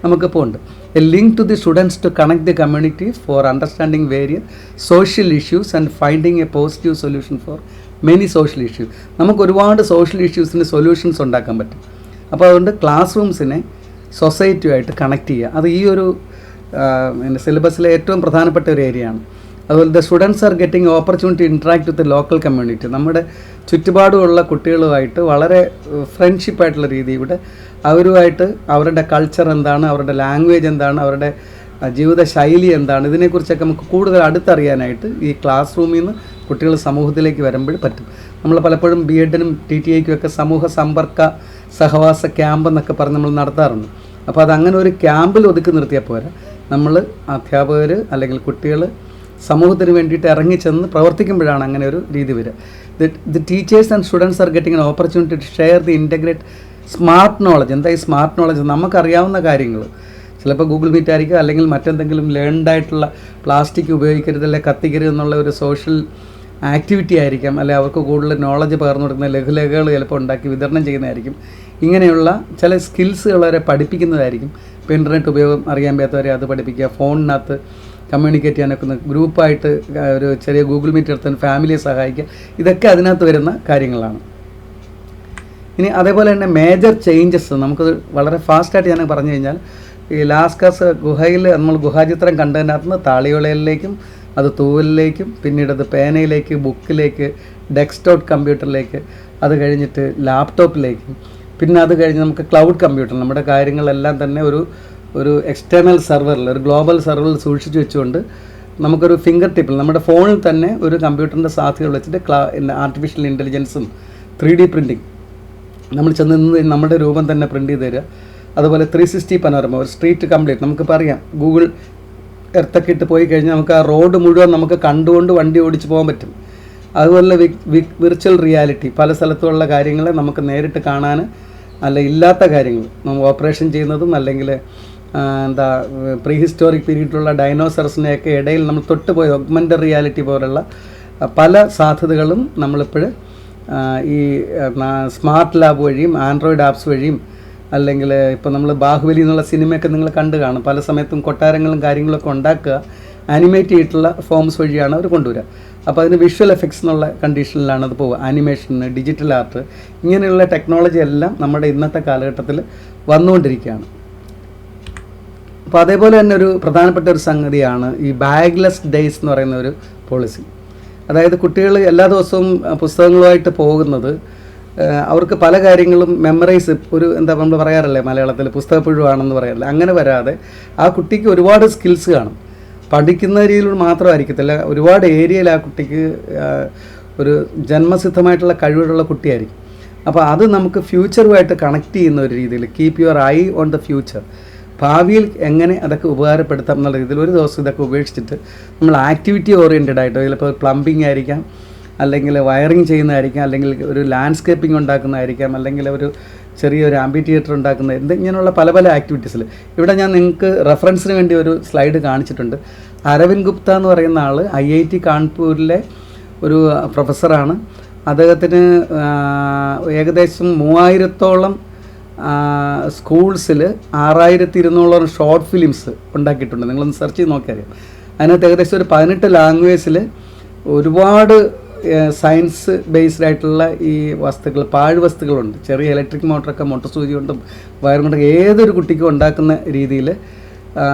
നമുക്കിപ്പോൾ ഉണ്ട്. A link to the students to connect the community for understanding various social issues and finding a positive solution for many social issues. നമുക്ക് ഒരുപാട് സോഷ്യൽ ഇഷ്യൂസിന് സൊല്യൂഷൻസ് ഉണ്ടാക്കാൻ പറ്റും. അപ്പോൾ അതുകൊണ്ട് ക്ലാസ് റൂംസിനെ സൊസൈറ്റിയുമായിട്ട് കണക്ട് ചെയ്യുക, അത് ഈ ഒരു സിലബസിലെ ഏറ്റവും പ്രധാനപ്പെട്ട ഒരു ഏരിയയാണ്. അതുപോലെ the students are getting opportunity interact with local community. നമ്മുടെ ചുറ്റുപാടുമുള്ള കുട്ടികളുമായിട്ട് വളരെ ഫ്രണ്ട്ഷിപ്പായിട്ടുള്ള രീതിയിലൂടെ അവരുമായിട്ട് അവരുടെ കൾച്ചർ എന്താണ്, അവരുടെ ലാംഗ്വേജ് എന്താണ്, അവരുടെ ജീവിത ശൈലി എന്താണ്, ഇതിനെക്കുറിച്ചൊക്കെ നമുക്ക് കൂടുതൽ അടുത്തറിയാനായിട്ട് ഈ ക്ലാസ് റൂമിൽ നിന്ന് കുട്ടികൾ സമൂഹത്തിലേക്ക് വരുമ്പോൾ പറ്റും. നമ്മൾ പലപ്പോഴും BEdനും TTIക്കും ഒക്കെ സമൂഹ സമ്പർക്ക സഹവാസ ക്യാമ്പ് എന്നൊക്കെ പറഞ്ഞ് നമ്മൾ നടത്താറുണ്ട്. അപ്പോൾ അതങ്ങനെ ഒരു ക്യാമ്പിൽ ഒതുക്കി നിർത്തിയാൽ പോരാ, നമ്മൾ അധ്യാപകർ അല്ലെങ്കിൽ കുട്ടികൾ സമൂഹത്തിന് വേണ്ടിയിട്ട് ഇറങ്ങിച്ചെന്ന് പ്രവർത്തിക്കുമ്പോഴാണ് അങ്ങനെ ഒരു രീതി വരിക. The teachers and students are getting an opportunity to share the integrate smart knowledge. എന്താ ഈ സ്മാർട്ട് നോളജ്? നമുക്കറിയാവുന്ന കാര്യങ്ങൾ, ചിലപ്പോൾ ഗൂഗിൾ മീറ്റ് ആയിരിക്കും, അല്ലെങ്കിൽ മറ്റെന്തെങ്കിലും ലേൺഡായിട്ടുള്ള പ്ലാസ്റ്റിക് ഉപയോഗിക്കരുത് അല്ലെങ്കിൽ കത്തിക്കരുത് എന്നുള്ള ഒരു സോഷ്യൽ ആക്ടിവിറ്റി ആയിരിക്കാം, അല്ലെങ്കിൽ അവർക്ക് കൂടുതൽ നോളജ് പകർന്നു കൊടുക്കുന്ന ലഘുലേഖകൾ ചിലപ്പോൾ ഉണ്ടാക്കി വിതരണം ചെയ്യുന്നതായിരിക്കും. ഇങ്ങനെയുള്ള ചില സ്കിൽസുകൾ വരെ പഠിപ്പിക്കുന്നതായിരിക്കും. ഇപ്പോൾ ഇൻ്റർനെറ്റ് ഉപയോഗം അറിയാൻ പറ്റാത്തവരെ അത് പഠിപ്പിക്കുക, ഫോണിനകത്ത് കമ്മ്യൂണിക്കേറ്റ് ചെയ്യാനൊക്കെ ഗ്രൂപ്പായിട്ട് ഒരു ചെറിയ ഗൂഗിൾ മീറ്റ് എടുത്ത് ഫാമിലിയെ സഹായിക്കുക, ഇതൊക്കെ അതിനകത്ത് വരുന്ന കാര്യങ്ങളാണ്. ഇനി അതേപോലെ തന്നെ മേജർ ചേഞ്ചസ് നമുക്ക് വളരെ ഫാസ്റ്റായിട്ട് ഞാൻ പറഞ്ഞു കഴിഞ്ഞാൽ, ഈ ലാസ്കാസ് ഗുഹയിൽ നമ്മൾ ഗുഹാചിത്രം കണ്ടതിനകത്ത് നിന്ന് താളിയോളയിലേക്കും അത് തൂവലിലേക്കും പിന്നീട് അത് പേനയിലേക്ക്, ബുക്കിലേക്ക്, ഡെസ്ക്ടോപ്പ് കമ്പ്യൂട്ടറിലേക്ക്, അത് കഴിഞ്ഞിട്ട് ലാപ്ടോപ്പിലേക്കും, പിന്നെ അത് കഴിഞ്ഞ് നമുക്ക് ക്ലൗഡ് കമ്പ്യൂട്ടർ, നമ്മുടെ കാര്യങ്ങളെല്ലാം തന്നെ ഒരു എക്സ്റ്റേണൽ സെർവറിൽ, ഒരു ഗ്ലോബൽ സെർവറിൽ സൂക്ഷിച്ചു വെച്ചുകൊണ്ട് നമുക്കൊരു ഫിംഗർ ടിപ്പിൽ നമ്മുടെ ഫോണിൽ തന്നെ ഒരു കമ്പ്യൂട്ടറിൻ്റെ സാധ്യതകൾ വെച്ചിട്ട് ആർട്ടിഫിഷ്യൽ ഇൻ്റലിജൻസും 3D പ്രിൻറ്റിങ് നമ്മൾ ചെന്ന് നിന്ന് നമ്മുടെ രൂപം തന്നെ പ്രിൻറ്റ് ചെയ്ത് തരിക. അതുപോലെ 360 പനോരമ, ഒരു സ്ട്രീറ്റ് കംപ്ലീറ്റ് നമുക്കിപ്പോൾ അറിയാം, ഗൂഗിൾ എർത്തൊക്കെ ഇട്ട് പോയി കഴിഞ്ഞാൽ നമുക്ക് ആ റോഡ് മുഴുവൻ നമുക്ക് കണ്ടുകൊണ്ട് വണ്ടി ഓടിച്ച് പോകാൻ പറ്റും. അതുപോലെ വിർച്വൽ റിയാലിറ്റി, പല സ്ഥലത്തുള്ള കാര്യങ്ങളെ നമുക്ക് നേരിട്ട് കാണാൻ, അല്ല ഇല്ലാത്ത കാര്യങ്ങൾ നമ്മൾ ഓപ്പറേഷൻ ചെയ്യുന്നതും അല്ലെങ്കിൽ പ്രീ ഹിസ്റ്റോറിക് പീരീഡിലുള്ള ഡൈനോസറസിനെയൊക്കെ ഇടയിൽ നമ്മൾ തൊട്ടുപോയി ഓഗ്മെൻ്റഡ് റിയാലിറ്റി പോലുള്ള പല സാധ്യതകളും നമ്മളിപ്പോൾ ഈ സ്മാർട്ട് ലാബ് വഴിയും ആൻഡ്രോയിഡ് ആപ്സ് വഴിയും, അല്ലെങ്കിൽ ഇപ്പോൾ നമ്മൾ ബാഹുബലി എന്നുള്ള സിനിമയൊക്കെ നിങ്ങൾ കണ്ടു കാണും, പല സമയത്തും കൊട്ടാരങ്ങളും കാര്യങ്ങളൊക്കെ ഉണ്ടാക്കുക ആനിമേറ്റ് ചെയ്തിട്ടുള്ള ഫോംസ് വഴിയാണ് അവർ കൊണ്ടുവരിക. അപ്പോൾ അതിന് വിഷ്വൽ എഫക്ട്സ് എന്നുള്ള കണ്ടീഷനിലാണ് അത് പോവുക. ആനിമേഷൻ, ഡിജിറ്റൽ ആർട്ട്, ഇങ്ങനെയുള്ള ടെക്നോളജി എല്ലാം നമ്മുടെ ഇന്നത്തെ കാലഘട്ടത്തിൽ വന്നുകൊണ്ടിരിക്കുകയാണ്. അപ്പോൾ അതേപോലെ തന്നെ ഒരു പ്രധാനപ്പെട്ട ഒരു സംഗതിയാണ് ഈ ബാഗ്ലെസ് ഡേയ്സ് എന്ന് പറയുന്ന ഒരു പോളിസി. അതായത് കുട്ടികൾ എല്ലാ ദിവസവും പുസ്തകങ്ങളുമായിട്ട് പോകുന്നത് അവർക്ക് പല കാര്യങ്ങളും മെമ്മറൈസ്, ഒരു നമ്മൾ പറയാറില്ലേ മലയാളത്തിൽ പുസ്തകപ്പുഴുവാണെന്ന് പറയാറില്ല, അങ്ങനെ വരാതെ ആ കുട്ടിക്ക് ഒരുപാട് സ്കിൽസ് കാണും. പഠിക്കുന്ന രീതിയിൽ മാത്രമായിരിക്കത്തില്ല, ഒരുപാട് ഏരിയയിൽ ആ കുട്ടിക്ക് ഒരു ജന്മസിദ്ധമായിട്ടുള്ള കഴിവുള്ള കുട്ടിയായിരിക്കും. അപ്പോൾ അത് നമുക്ക് ഫ്യൂച്ചറുമായിട്ട് കണക്ട് ചെയ്യുന്ന ഒരു രീതിയിൽ, keep your I on the future, ഭാവിയിൽ എങ്ങനെ അതൊക്കെ ഉപകാരപ്പെടുത്താം എന്നുള്ള രീതിയിൽ ഒരു ദിവസം ഇതൊക്കെ ഉപേക്ഷിച്ചിട്ട് നമ്മൾ ആക്ടിവിറ്റി ഓറിയൻറ്റഡ് ആയിട്ട്, ചിലപ്പോൾ പ്ലംബിംഗ് ആയിരിക്കാം, അല്ലെങ്കിൽ വയറിങ് ചെയ്യുന്നതായിരിക്കാം, അല്ലെങ്കിൽ ഒരു ലാൻഡ്സ്കേപ്പിംഗ് ഉണ്ടാക്കുന്നതായിരിക്കാം, അല്ലെങ്കിൽ ഒരു ചെറിയൊരു ആംബി തിയേറ്റർ ഉണ്ടാക്കുന്ന ഇങ്ങനെയുള്ള പല പല ആക്ടിവിറ്റീസിൽ. ഇവിടെ ഞാൻ നിങ്ങൾക്ക് റെഫറൻസിന് വേണ്ടി ഒരു സ്ലൈഡ് കാണിച്ചിട്ടുണ്ട്. അരവിന്ദ് ഗുപ്ത എന്ന് പറയുന്ന ആൾ IIT കാൺപൂരിലെ ഒരു പ്രൊഫസറാണ്. അദ്ദേഹത്തിന് ഏകദേശം 3000-ഓളം സ്കൂൾസിൽ 6200-ഓളം ഷോർട്ട് ഫിലിംസ് ഉണ്ടാക്കിയിട്ടുണ്ട്. നിങ്ങളൊന്ന് സെർച്ച് ചെയ്ത് നോക്കിയറിയാം. അതിനകത്ത് ഏകദേശം ഒരു 18 ലാംഗ്വേജിൽ ഒരുപാട് സയൻസ് ബേസ്ഡ് ആയിട്ടുള്ള ഈ വസ്തുക്കൾ, പാഴ്വസ്തുക്കളുണ്ട്. ചെറിയ ഇലക്ട്രിക് മോട്ടറൊക്കെ മുട്ടസൂചി കൊണ്ടും വയറും കൊണ്ടൊക്കെ ഏതൊരു കുട്ടിക്കും ഉണ്ടാക്കുന്ന രീതിയിൽ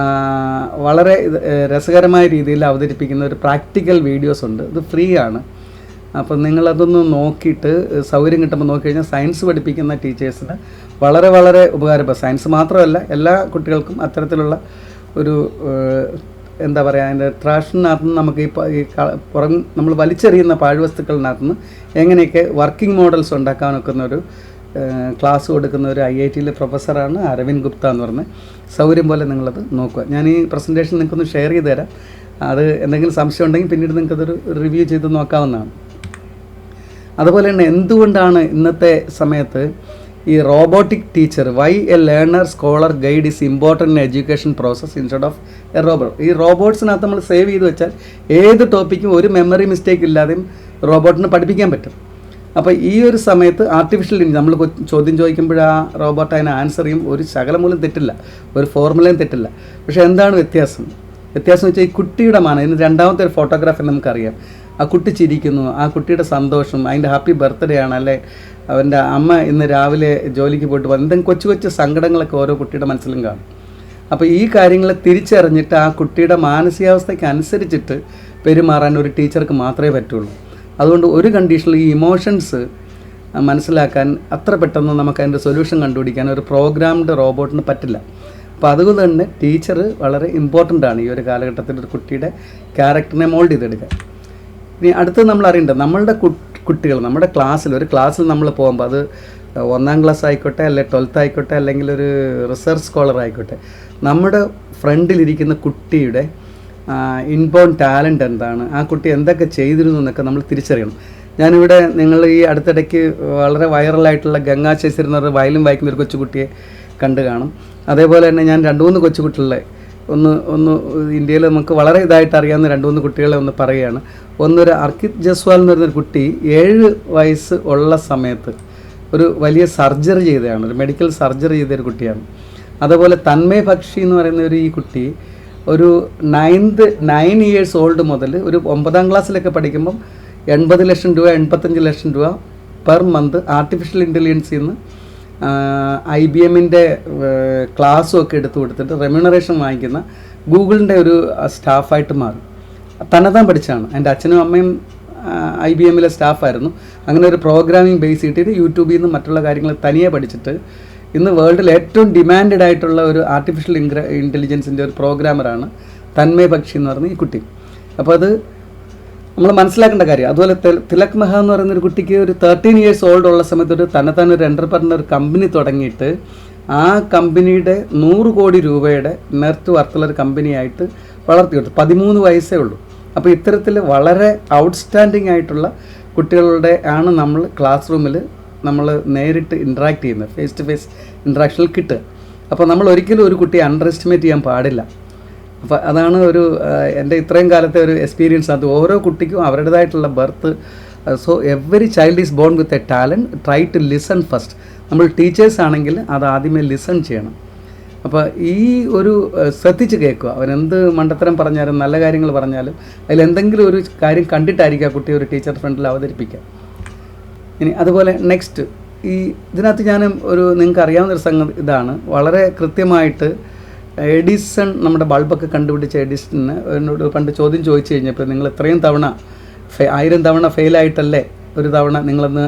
വളരെ രസകരമായ രീതിയിൽ അവതരിപ്പിക്കുന്ന ഒരു പ്രാക്ടിക്കൽ വീഡിയോസ് ഉണ്ട്. ഇത് ഫ്രീ ആണ്. അപ്പം നിങ്ങളതൊന്ന് നോക്കിയിട്ട് സൗകര്യം കിട്ടുമ്പോൾ നോക്കിക്കഴിഞ്ഞാൽ സയൻസ് പഠിപ്പിക്കുന്ന ടീച്ചേഴ്സിന് വളരെ വളരെ ഉപകാരപ്പെടും. സയൻസ് മാത്രമല്ല, എല്ലാ കുട്ടികൾക്കും അത്തരത്തിലുള്ള ഒരു അതിൻ്റെ ട്രാഷിനകത്ത് നിന്ന് നമുക്ക് ഈ നമ്മൾ വലിച്ചെറിയുന്ന പാഴ്വസ്തുക്കളിനകത്ത് നിന്ന് എങ്ങനെയൊക്കെ വർക്കിംഗ് മോഡൽസ് ഉണ്ടാക്കാനൊക്കുന്ന ഒരു ക്ലാസ് കൊടുക്കുന്ന ഒരു IIT-യിലെ പ്രൊഫസറാണ് അരവിന്ദ് ഗുപ്ത എന്ന് പറഞ്ഞ്. സൗകര്യം പോലെ നിങ്ങളത് നോക്കുക. ഞാൻ ഈ പ്രസൻറ്റേഷൻ നിങ്ങൾക്കൊന്ന് ഷെയർ ചെയ്ത് തരാം. അത് എന്തെങ്കിലും സംശയം ഉണ്ടെങ്കിൽ പിന്നീട് നിങ്ങൾക്കതൊരു റിവ്യൂ ചെയ്ത് നോക്കാവുന്നതാണ്. അതുപോലെ തന്നെ എന്തുകൊണ്ടാണ് ഇന്നത്തെ സമയത്ത് ഈ robotic teacher, why a learner scholar guide is important in education process instead of a robot. ഈ റോബോട്ട്സിനകത്ത് നമ്മൾ സേവ് ചെയ്ത് വെച്ചാൽ ഏത് ടോപ്പിക്കും ഒരു മെമ്മറി മിസ്റ്റേക്ക് ഇല്ലാതെയും റോബോട്ടിന് പഠിപ്പിക്കാൻ പറ്റും. അപ്പോൾ ഈ ഒരു സമയത്ത് ആർട്ടിഫിഷ്യൽ നമ്മൾ ചോദ്യം ചോദിക്കുമ്പോൾ ആ റോബോട്ട് അതിന് ആൻസർ ചെയ്യും. ഒരു ശകലം പോലും തെറ്റില്ല, ഒരു ഫോർമുലയും തെറ്റില്ല. പക്ഷേ എന്താണ് വ്യത്യാസം വെച്ചാൽ ഈ കുട്ടിയുടെ മാനം. ഇതിന് രണ്ടാമത്തെ ഒരു ഫോട്ടോഗ്രാഫി നമുക്കറിയാം. ആ കുട്ടി ചിരിക്കുന്നു, ആ കുട്ടിയുടെ സന്തോഷം, അതിൻ്റെ ഹാപ്പി ബർത്ത്ഡേ ആണ്, അല്ലെ അവൻ്റെ അമ്മ ഇന്ന് രാവിലെ ജോലിക്ക് പോയിട്ട് എന്തെങ്കിലും കൊച്ചു കൊച്ചു സങ്കടങ്ങളൊക്കെ ഓരോ കുട്ടിയുടെ മനസ്സിലും കാണും. അപ്പോൾ ഈ കാര്യങ്ങൾ തിരിച്ചറിഞ്ഞിട്ട് ആ കുട്ടിയുടെ മാനസികാവസ്ഥയ്ക്ക് അനുസരിച്ചിട്ട് പെരുമാറാൻ ഒരു ടീച്ചർക്ക് മാത്രമേ പറ്റുള്ളൂ. അതുകൊണ്ട് ഒരു കണ്ടീഷനിൽ ഈ ഇമോഷൻസ് മനസ്സിലാക്കാൻ അത്ര പെട്ടെന്ന് നമുക്ക് അതിൻ്റെ സൊല്യൂഷൻ കണ്ടുപിടിക്കാൻ ഒരു പ്രോഗ്രാംഡ് റോബോട്ടിന് പറ്റില്ല. അപ്പോൾ അതുകൊണ്ട് തന്നെ ടീച്ചർ വളരെ ഇമ്പോർട്ടൻ്റ് ആണ് ഈ ഒരു കാലഘട്ടത്തിൽ ഒരു കുട്ടിയുടെ ക്യാരക്ടറിനെ മോൾഡ് ചെയ്തെടുക്കാൻ. ഇനി അടുത്ത് നമ്മൾ അറിയേണ്ടത് നമ്മളുടെ കുട്ടികൾ നമ്മുടെ ഒരു ക്ലാസ്സിൽ നമ്മൾ പോകുമ്പോൾ അത് 1ാം ക്ലാസ് ആയിക്കോട്ടെ, അല്ലെങ്കിൽ 12th ആയിക്കോട്ടെ, അല്ലെങ്കിൽ ഒരു റിസർച്ച് സ്കോളർ ആയിക്കോട്ടെ, നമ്മുടെ ഫ്രണ്ടിലിരിക്കുന്ന കുട്ടിയുടെ ഇൻബോൺ ടാലൻ്റ് എന്താണ്, ആ കുട്ടി എന്തൊക്കെ ചെയ്തിരുന്നു എന്നൊക്കെ നമ്മൾ തിരിച്ചറിയണം. ഞാനിവിടെ നിങ്ങൾ ഈ അടുത്തിടയ്ക്ക് വളരെ വൈറലായിട്ടുള്ള ഗംഗാ ശശിധരൻ എന്ന് പറഞ്ഞ വയലിൻ വായിക്കുന്ന ഒരു കൊച്ചുകുട്ടിയെ കണ്ടു കാണും. അതേപോലെ തന്നെ ഞാൻ 2-3 കൊച്ചുകുട്ടികളെ ഒന്ന് ഇന്ത്യയിൽ നമുക്ക് വളരെ ഇതായിട്ട് അറിയാവുന്ന 2-3 കുട്ടികളെ ഒന്ന് പറയുകയാണ്. ഒന്നൊരു അർക്കിത് ജസ്വാൽ എന്ന് പറയുന്നൊരു കുട്ടി 7 വയസ്സ് ഉള്ള സമയത്ത് ഒരു വലിയ സർജറി ചെയ്തതാണ്, ഒരു മെഡിക്കൽ സർജറി ചെയ്തൊരു കുട്ടിയാണ്. അതുപോലെ തന്മയ് ബക്ഷി എന്ന് പറയുന്ന ഈ കുട്ടി ഒരു 9 years old മുതൽ ഒരു 9ാം ക്ലാസ്സിലൊക്കെ പഠിക്കുമ്പം 80 ലക്ഷം രൂപ 85 ലക്ഷം രൂപ പെർ മന്ത് ആർട്ടിഫിഷ്യൽ ഇൻ്റലിജൻസിൽ നിന്ന് IBM-ൻ്റെ ക്ലാസ്സും ഒക്കെ എടുത്തു കൊടുത്തിട്ട് റെമ്യൂണറേഷൻ വാങ്ങിക്കുന്ന ഗൂഗിളിൻ്റെ ഒരു സ്റ്റാഫായിട്ട് മാറി. തന്നെത്താൻ പഠിച്ചാണ്. എൻ്റെ അച്ഛനും അമ്മയും IBM സ്റ്റാഫായിരുന്നു. അങ്ങനെ ഒരു പ്രോഗ്രാമിംഗ് ബേസ് കിട്ടിയിട്ട് യൂട്യൂബിൽ നിന്നും മറ്റുള്ള കാര്യങ്ങൾ തനിയെ പഠിച്ചിട്ട് ഇന്ന് വേൾഡിൽ ഏറ്റവും ഡിമാൻഡഡ് ആയിട്ടുള്ള ഒരു ആർട്ടിഫിഷ്യൽ ഇൻ്റലിജൻസിൻ്റെ ഒരു പ്രോഗ്രാമറാണ് തന്മയ് ബക്ഷി എന്ന് പറഞ്ഞ ഈ കുട്ടി. അപ്പോൾ അത് നമ്മൾ മനസ്സിലാക്കേണ്ട കാര്യം. അതുപോലെ തിലക് മെഹ എന്ന് പറയുന്ന ഒരു കുട്ടിക്ക് ഒരു 13 years old ഉള്ള സമയത്ത് ഒരു തന്നെത്താൻ ഒരു എൻ്റർപ്രനർ കമ്പനി തുടങ്ങിയിട്ട് ആ കമ്പനിയുടെ 100 കോടി രൂപയുടെ നെറ്റ് വർത്തുള്ള ഒരു കമ്പനിയായിട്ട് വളർത്തിയെടുത്തു. 13 വയസ്സേ ഉള്ളൂ. അപ്പോൾ ഇത്തരത്തിൽ വളരെ ഔട്ട്സ്റ്റാൻഡിങ് ആയിട്ടുള്ള കുട്ടികളുടെ ആണ് നമ്മൾ ക്ലാസ് റൂമിൽ നമ്മൾ നേരിട്ട് ഇൻട്രാക്ട് ചെയ്യുന്നത്, ഫേസ് ടു ഫേസ് ഇൻട്രാക്ഷനിൽ കിട്ടുക. അപ്പോൾ നമ്മൾ ഒരിക്കലും ഒരു കുട്ടിയെ അണ്ടർ എസ്റ്റിമേറ്റ് ചെയ്യാൻ പാടില്ല. അപ്പോൾ അതാണ് ഒരു എൻ്റെ ഇത്രയും കാലത്തെ ഒരു എക്സ്പീരിയൻസ്. അത് ഓരോ കുട്ടിക്കും അവരുടേതായിട്ടുള്ള birth. So every child is born with a talent. Try to listen first. നമ്മൾ ടീച്ചേഴ്സ് ആണെങ്കിൽ അത് ആദ്യമേ ലിസൺ ചെയ്യണം. അപ്പോൾ ഈ ഒരു ശ്രദ്ധിച്ച് കേൾക്കുക. അവനെന്ത് മണ്ടത്തരം പറഞ്ഞാലും നല്ല കാര്യങ്ങൾ പറഞ്ഞാലും അതിലെന്തെങ്കിലും ഒരു കാര്യം കണ്ടിട്ടായിരിക്കും ആ കുട്ടി ഒരു ടീച്ചർ ഫ്രണ്ടിൽ അവതരിപ്പിക്കുക. ഇനി അതുപോലെ നെക്സ്റ്റ് ഇതിനകത്ത് ഞാൻ നിങ്ങൾക്ക് അറിയാവുന്നൊരു സംഗതി ഇതാണ്. വളരെ കൃത്യമായിട്ട് എഡിസൺ നമ്മുടെ ബൾബൊക്കെ കണ്ടുപിടിച്ച എഡിസണ് എന്നോട് പണ്ട് ചോദ്യം ചോദിച്ചു കഴിഞ്ഞപ്പോൾ നിങ്ങൾ ഇത്രയും തവണ 1000 തവണ ഫെയിലായിട്ടല്ലേ ഒരു തവണ നിങ്ങളൊന്ന്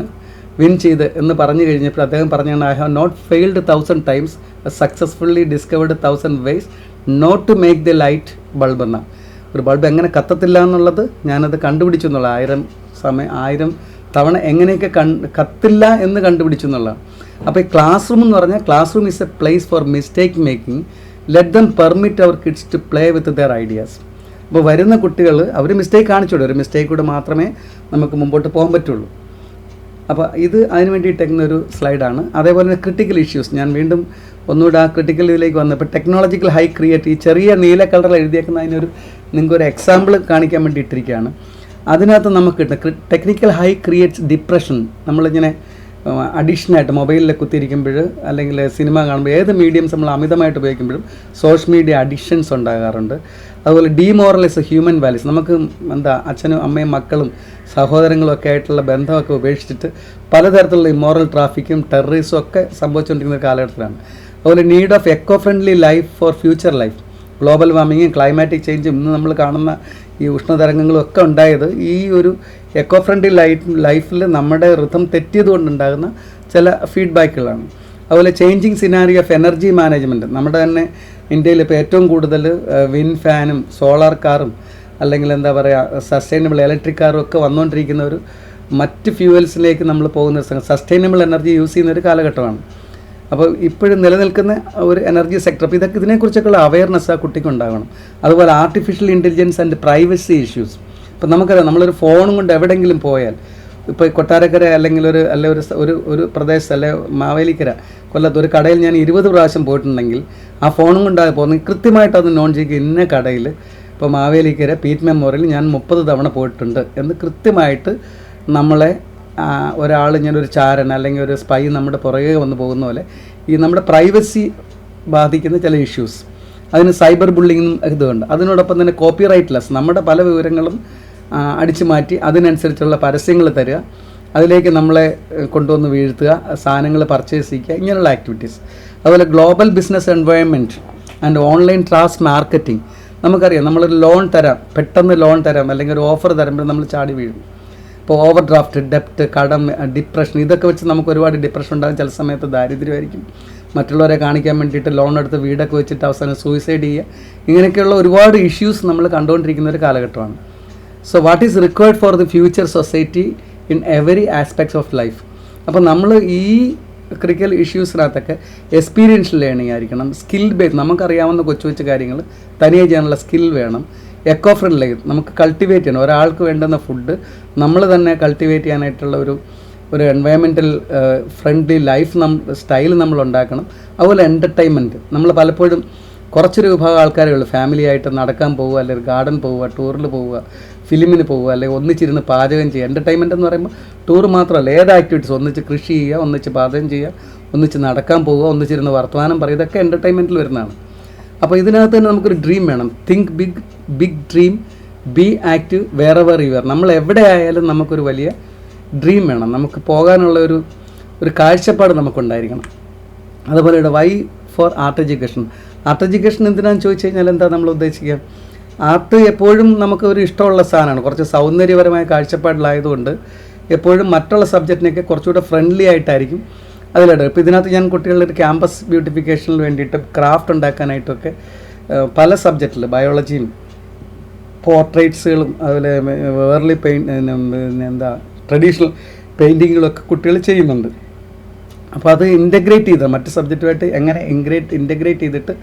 വിൻ ചെയ്ത് എന്ന് പറഞ്ഞു കഴിഞ്ഞപ്പോൾ അദ്ദേഹം പറഞ്ഞാണ്, I have not failed 1000 times, successfully discovered 1000 ways not to make the light bulb എന്ന. ഒരു ബൾബ് എങ്ങനെ കത്തത്തില്ല എന്നുള്ളത് ഞാനത് കണ്ടുപിടിച്ചു എന്നുള്ള 1000 തവണ എങ്ങനെയൊക്കെ കത്തില്ല എന്ന് കണ്ടുപിടിച്ചു എന്നുള്ളതാണ്. അപ്പോൾ ഈ ക്ലാസ് റൂം എന്ന് പറഞ്ഞാൽ class room is a place for mistake making. Let them permit our kids to play with their ideas. അപ്പോൾ വരുന്ന കുട്ടികൾ അവർ മിസ്റ്റേക്ക് കാണിച്ചോളൂ. ഒരു മിസ്റ്റേക്കൂടെ മാത്രമേ നമുക്ക് മുമ്പോട്ട് പോകാൻ പറ്റുള്ളൂ. അപ്പോൾ ഇത് അതിന് വേണ്ടിയിട്ടേക്കുന്ന ഒരു സ്ലൈഡാണ്. അതേപോലെ തന്നെ ക്രിട്ടിക്കൽ ഇഷ്യൂസ്. ഞാൻ വീണ്ടും ഒന്നുകൂടെ ആ ക്രിട്ടിക്കൽ ഇതിലേക്ക് വന്നപ്പോൾ ടെക്നോളജിക്കൽ ഹൈ ക്രിയേറ്റ്, ഈ ചെറിയ നീല കളറിൽ എഴുതിയേക്കുന്ന അതിനൊരു നിങ്ങൾക്കൊരു എക്സാമ്പിൾ കാണിക്കാൻ വേണ്ടി ഇട്ടിരിക്കുകയാണ്. അതിനകത്ത് നമുക്ക് ടെക്നിക്കൽ ഹൈ ക്രിയേറ്റ്സ് ഡിപ്രഷൻ. നമ്മളിങ്ങനെ അഡിക്ഷനായിട്ട് മൊബൈലിൽ കുത്തിയിരിക്കുമ്പോൾ അല്ലെങ്കിൽ സിനിമ കാണുമ്പോൾ ഏത് മീഡിയംസ് നമ്മൾ അമിതമായിട്ട് ഉപയോഗിക്കുമ്പോഴും സോഷ്യൽ മീഡിയ അഡിക്ഷൻസ് ഉണ്ടാകാറുണ്ട്. അതുപോലെ ഡീമോറലൈസ് ഹ്യൂമൻ വാല്യൂസ്. നമുക്ക് അച്ഛനും അമ്മയും മക്കളും സഹോദരങ്ങളും ഒക്കെ ആയിട്ടുള്ള ബന്ധമൊക്കെ ഉപേക്ഷിച്ചിട്ട് പലതരത്തിലുള്ള ഇമ്മോറൽ ട്രാഫിക്കും ടെററിസും ഒക്കെ സംഭവിച്ചുകൊണ്ടിരിക്കുന്ന കാലഘട്ടത്തിലാണ്. അതുപോലെ need of eco friendly life for future life. Global വാർമിങ്ങും ക്ലൈമാറ്റിക് ചേഞ്ചും ഇന്ന് നമ്മൾ കാണുന്ന ഈ ഉഷ്ണതരംഗങ്ങളും ഒക്കെ ഉണ്ടായത് ഈ ഒരു എക്കോ ഫ്രണ്ട്ലി ലൈഫിൽ നമ്മുടെ ഋതം തെറ്റിയതുകൊണ്ടുണ്ടാകുന്ന ചില ഫീഡ്ബാക്കുകളാണ്. അതുപോലെ changing scenario of energy management. നമ്മുടെ തന്നെ ഇന്ത്യയിൽ ഇപ്പോൾ ഏറ്റവും കൂടുതൽ വിൻഡ് ഫാനും സോളാർ കാറും അല്ലെങ്കിൽ സസ്റ്റൈനബിൾ ഇലക്ട്രിക് കാറും ഒക്കെ വന്നുകൊണ്ടിരിക്കുന്ന ഒരു മറ്റ് ഫ്യൂവൽസിലേക്ക് നമ്മൾ പോകുന്ന സസ്റ്റൈനബിൾ എനർജി യൂസ് ചെയ്യുന്ന ഒരു കാലഘട്ടമാണ്. അപ്പോൾ ഇപ്പോഴും നിലനിൽക്കുന്ന ഒരു എനർജി സെക്ടർ. അപ്പോൾ ഇതിനെക്കുറിച്ചൊക്കെയുള്ള അവയർനെസ് ആ കുട്ടിക്ക് ഉണ്ടാകണം. അതുപോലെ artificial intelligence and privacy issues. ഇപ്പോൾ നമുക്കറിയാം, നമ്മളൊരു ഫോണും കൊണ്ട് എവിടെയെങ്കിലും പോയാൽ, ഇപ്പോൾ കൊട്ടാരക്കര അല്ലെങ്കിൽ ഒരു പ്രദേശത്ത് അല്ലെ മാവേലിക്കര കൊല്ലത്ത് ഒരു കടയിൽ ഞാൻ 20 പ്രാവശ്യം പോയിട്ടുണ്ടെങ്കിൽ ആ ഫോണും കൊണ്ടാണ് പോകുന്നത്. കൃത്യമായിട്ട് അത് നോൺ ചെയ്യുക. ഇന്ന കടയിൽ ഇപ്പോൾ മാവേലിക്കര പീറ്റ് മെമ്മോറിയൽ ഞാൻ 30 തവണ പോയിട്ടുണ്ട് എന്ന് കൃത്യമായിട്ട് നമ്മളെ ഒരാൾ ഇങ്ങനൊരു ചാരൻ അല്ലെങ്കിൽ ഒരു സ്പൈ നമ്മുടെ പുറകെ വന്ന് പോകുന്ന പോലെ ഈ നമ്മുടെ പ്രൈവസി ബാധിക്കുന്ന ചില ഇഷ്യൂസ്. അതിന് സൈബർ ബുള്ളിങ്ങും ഇതുണ്ട്. അതിനോടൊപ്പം തന്നെ കോപ്പിറൈറ്റ്ലെസ്. നമ്മുടെ പല വിവരങ്ങളും അടിച്ചു മാറ്റി അതിനനുസരിച്ചുള്ള പരസ്യങ്ങൾ തരിക, അതിലേക്ക് നമ്മളെ കൊണ്ടുവന്ന് വീഴ്ത്തുക, സാധനങ്ങൾ പർച്ചേസ് ചെയ്യുക, ഇങ്ങനെയുള്ള ആക്ടിവിറ്റീസ്. അതുപോലെ global business environment and online trans marketing. നമുക്കറിയാം, നമ്മളൊരു ലോൺ തരാം, പെട്ടെന്ന് ലോൺ തരാം അല്ലെങ്കിൽ ഒരു ഓഫർ തരുമ്പോൾ നമ്മൾ ചാടി വീഴും. ഇപ്പോൾ ഓവർ ഡ്രാഫ്റ്റ്, ഡെപ്റ്റ്, കടം, ഡിപ്രഷൻ, ഇതൊക്കെ വെച്ച് നമുക്ക് ഒരുപാട് ഡിപ്രഷൻ ഉണ്ടാകും. ചില സമയത്ത് ദാരിദ്ര്യമായിരിക്കും. മറ്റുള്ളവരെ കാണിക്കാൻ വേണ്ടിയിട്ട് ലോൺ എടുത്ത് വീടൊക്കെ വെച്ചിട്ട് അവസാനം സൂയിസൈഡ് ചെയ്യുക. ഇങ്ങനെയൊക്കെയുള്ള ഒരുപാട് ഇഷ്യൂസ് നമ്മൾ കണ്ടുകൊണ്ടിരിക്കുന്ന ഒരു കാലഘട്ടമാണ്. So what is required for the future society in every aspects of life. അപ്പോൾ നമ്മൾ ഈ ക്രിട്ടിക്കൽ ഇഷ്യൂസിനകത്തൊക്കെ എക്സ്പീരിയൻഷ്യൽ ലേണിംഗ് ആയിരിക്കണം. സ്കിൽ ബേസ്, നമുക്കറിയാവുന്ന കൊച്ചു കാര്യങ്ങൾ തനിയെ ചെയ്യാനുള്ള സ്കിൽ വേണം. എക്കോ ഫ്രണ്ട്ലി, നമുക്ക് കൾട്ടിവേറ്റ് ചെയ്യണം. ഒരാൾക്ക് വേണ്ടുന്ന ഫുഡ് നമ്മൾ തന്നെ കൾട്ടിവേറ്റ് ചെയ്യാനായിട്ടുള്ള ഒരു എൻവയോൺമെൻറ്റൽ ഫ്രണ്ട്ലി ലൈഫ് സ്റ്റൈൽ നമ്മൾ ഉണ്ടാക്കണം. അതുപോലെ എൻ്റർടൈൻമെൻറ്റ്. നമ്മൾ പലപ്പോഴും കുറച്ചൊരു വിഭാഗം ആൾക്കാരേ ഉള്ളൂ ഫാമിലി ആയിട്ട് നടക്കാൻ പോവുക, അല്ലെങ്കിൽ ഗാർഡൻ പോവുക, ടൂറിൽ പോവുക, ഫിലിമിന് പോവുക, അല്ലെങ്കിൽ ഒന്നിച്ചിരുന്ന് പാചകം ചെയ്യുക. എൻ്റർടൈൻമെൻറ്റ് എന്ന് പറയുമ്പോൾ ടൂർ മാത്രമല്ല, ഏത് ആക്ടിവിറ്റീസ്, ഒന്നിച്ച് കൃഷി ചെയ്യുക, ഒന്നിച്ച് പാചകം ചെയ്യുക, ഒന്നിച്ച് നടക്കാൻ പോവുക, ഒന്നിച്ചിരുന്ന് വർത്തമാനം പറയുക, ഇതൊക്കെ എൻ്റർടൈൻമെൻറ്റിൽ വരുന്നതാണ്. അപ്പോൾ ഇതിനകത്ത് തന്നെ നമുക്കൊരു ഡ്രീം വേണം. Think big dream, be active wherever you are. നമ്മൾ എവിടെ ആയാലും നമുക്കൊരു വലിയ ഡ്രീം വേണം. നമുക്ക് പോകാനുള്ള ഒരു കാഴ്ചപ്പാട് നമുക്കുണ്ടായിരിക്കണം. അതുപോലെ why for art education. Art education എന്തിനാണെന്ന് ചോദിച്ചു കഴിഞ്ഞാൽ എന്താ നമ്മൾ ഉദ്ദേശിക്കുക? ആർട്ട് എപ്പോഴും നമുക്ക് ഒരു ഇഷ്ടമുള്ള സാധനമാണ്. കുറച്ച് സൗന്ദര്യപരമായ കാഴ്ചപ്പാടിലായതുകൊണ്ട് എപ്പോഴും മറ്റുള്ള സബ്ജക്റ്റിനൊക്കെ കുറച്ചുകൂടെ ഫ്രണ്ട്ലി ആയിട്ടായിരിക്കും അതിലിടുക. ഇപ്പോൾ ഇതിനകത്ത് ഞാൻ കുട്ടികളുടെ ഒരു ക്യാമ്പസ് ബ്യൂട്ടിഫിക്കേഷനിൽ വേണ്ടിയിട്ട് ക്രാഫ്റ്റ് ഉണ്ടാക്കാനായിട്ടൊക്കെ പല സബ്ജക്റ്റിൽ ബയോളജിയും പോർട്രേറ്റ്സുകളും അതുപോലെ വേർലി എന്താ ട്രഡീഷണൽ പെയിൻറ്റിങ്ങുകളൊക്കെ കുട്ടികൾ ചെയ്യുന്നുണ്ട്. അപ്പോൾ അത് ഇൻ്റഗ്രേറ്റ് ചെയ്ത് മറ്റ് സബ്ജക്റ്റുമായിട്ട് എങ്ങനെ ഇൻ്റഗ്രേറ്റ് ചെയ്തിട്ട്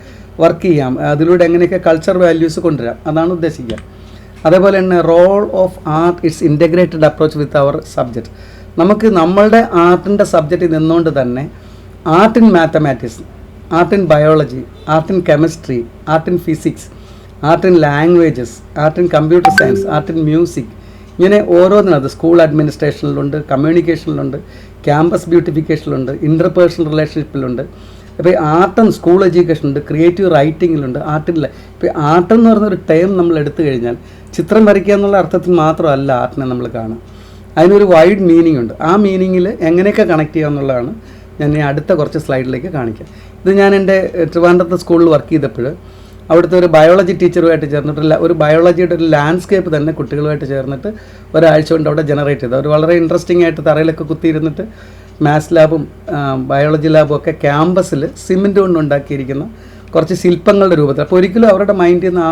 വർക്ക് ചെയ്യാം, അതിലൂടെ എങ്ങനെയൊക്കെ കൾച്ചർ വാല്യൂസ് കൊണ്ടുവരാം, അതാണ് ഉദ്ദേശിക്കുക. അതേപോലെ തന്നെ role of art it's integrated approach with our subject. നമുക്ക് നമ്മളുടെ ആർട്ടിൻ്റെ സബ്ജക്റ്റിൽ നിന്നുകൊണ്ട് തന്നെ art in mathematics, art in biology, art in chemistry, art in physics, art in languages, art in computer science, art in music, ഇങ്ങനെ ഓരോന്നിനകത്ത് school അഡ്മിനിസ്ട്രേഷനിലുണ്ട്, കമ്മ്യൂണിക്കേഷനിലുണ്ട്, ക്യാമ്പസ് ബ്യൂട്ടിഫിക്കേഷനിലുണ്ട്, ഇൻ്റർപേഴ്സണൽ റിലേഷൻഷിപ്പിലുണ്ട്. ഇപ്പോൾ ആർട്ടും സ്കൂൾ എഡ്യൂക്കേഷനുണ്ട്, ക്രിയേറ്റീവ് റൈറ്റിങ്ങിലുണ്ട്, ആർട്ടില്ല. ഇപ്പോൾ ആർട്ടെന്ന് പറഞ്ഞൊരു ടേം നമ്മൾ എടുത്തു കഴിഞ്ഞാൽ ചിത്രം വരയ്ക്കുക എന്നുള്ള അർത്ഥത്തിൽ മാത്രമല്ല ആർട്ടിനെ നമ്മൾ കാണുക. അതിനൊരു വൈഡ് മീനിങ് ഉണ്ട്. ആ മീനിങ്ങിൽ എങ്ങനെയൊക്കെ കണക്ട് ചെയ്യുക എന്നുള്ളതാണ് ഞാൻ ഈ അടുത്ത കുറച്ച് സ്ലൈഡിലേക്ക് കാണിക്കാം. ഇത് ഞാൻ എൻ്റെ ട്രിവാൻഡ്രത്തെ സ്കൂളിൽ വർക്ക് ചെയ്തപ്പോൾ അവിടുത്തെ ഒരു ബയോളജി ടീച്ചറുമായിട്ട് ചേർന്നിട്ടില്ല, ഒരു ബയോളജിയുടെ ഒരു ലാൻഡ്സ്കേപ്പ് തന്നെ കുട്ടികളുമായിട്ട് ചേർന്നിട്ട് ഒരാഴ്ച കൊണ്ട് അവിടെ ജനറേറ്റ് ചെയ്തു. അവർ വളരെ ഇൻട്രസ്റ്റിംഗ് ആയിട്ട് തറയിലൊക്കെ കുത്തിയിരുന്നിട്ട് മാത്സ് ലാബും ബയോളജി ലാബും ഒക്കെ ക്യാമ്പസിൽ സിമെൻറ്റ് കൊണ്ട് ഉണ്ടാക്കിയിരിക്കുന്ന കുറച്ച് ശില്പങ്ങളുടെ രൂപത്തിൽ. അപ്പോൾ ഒരിക്കലും അവരുടെ മൈൻഡിൽ നിന്ന്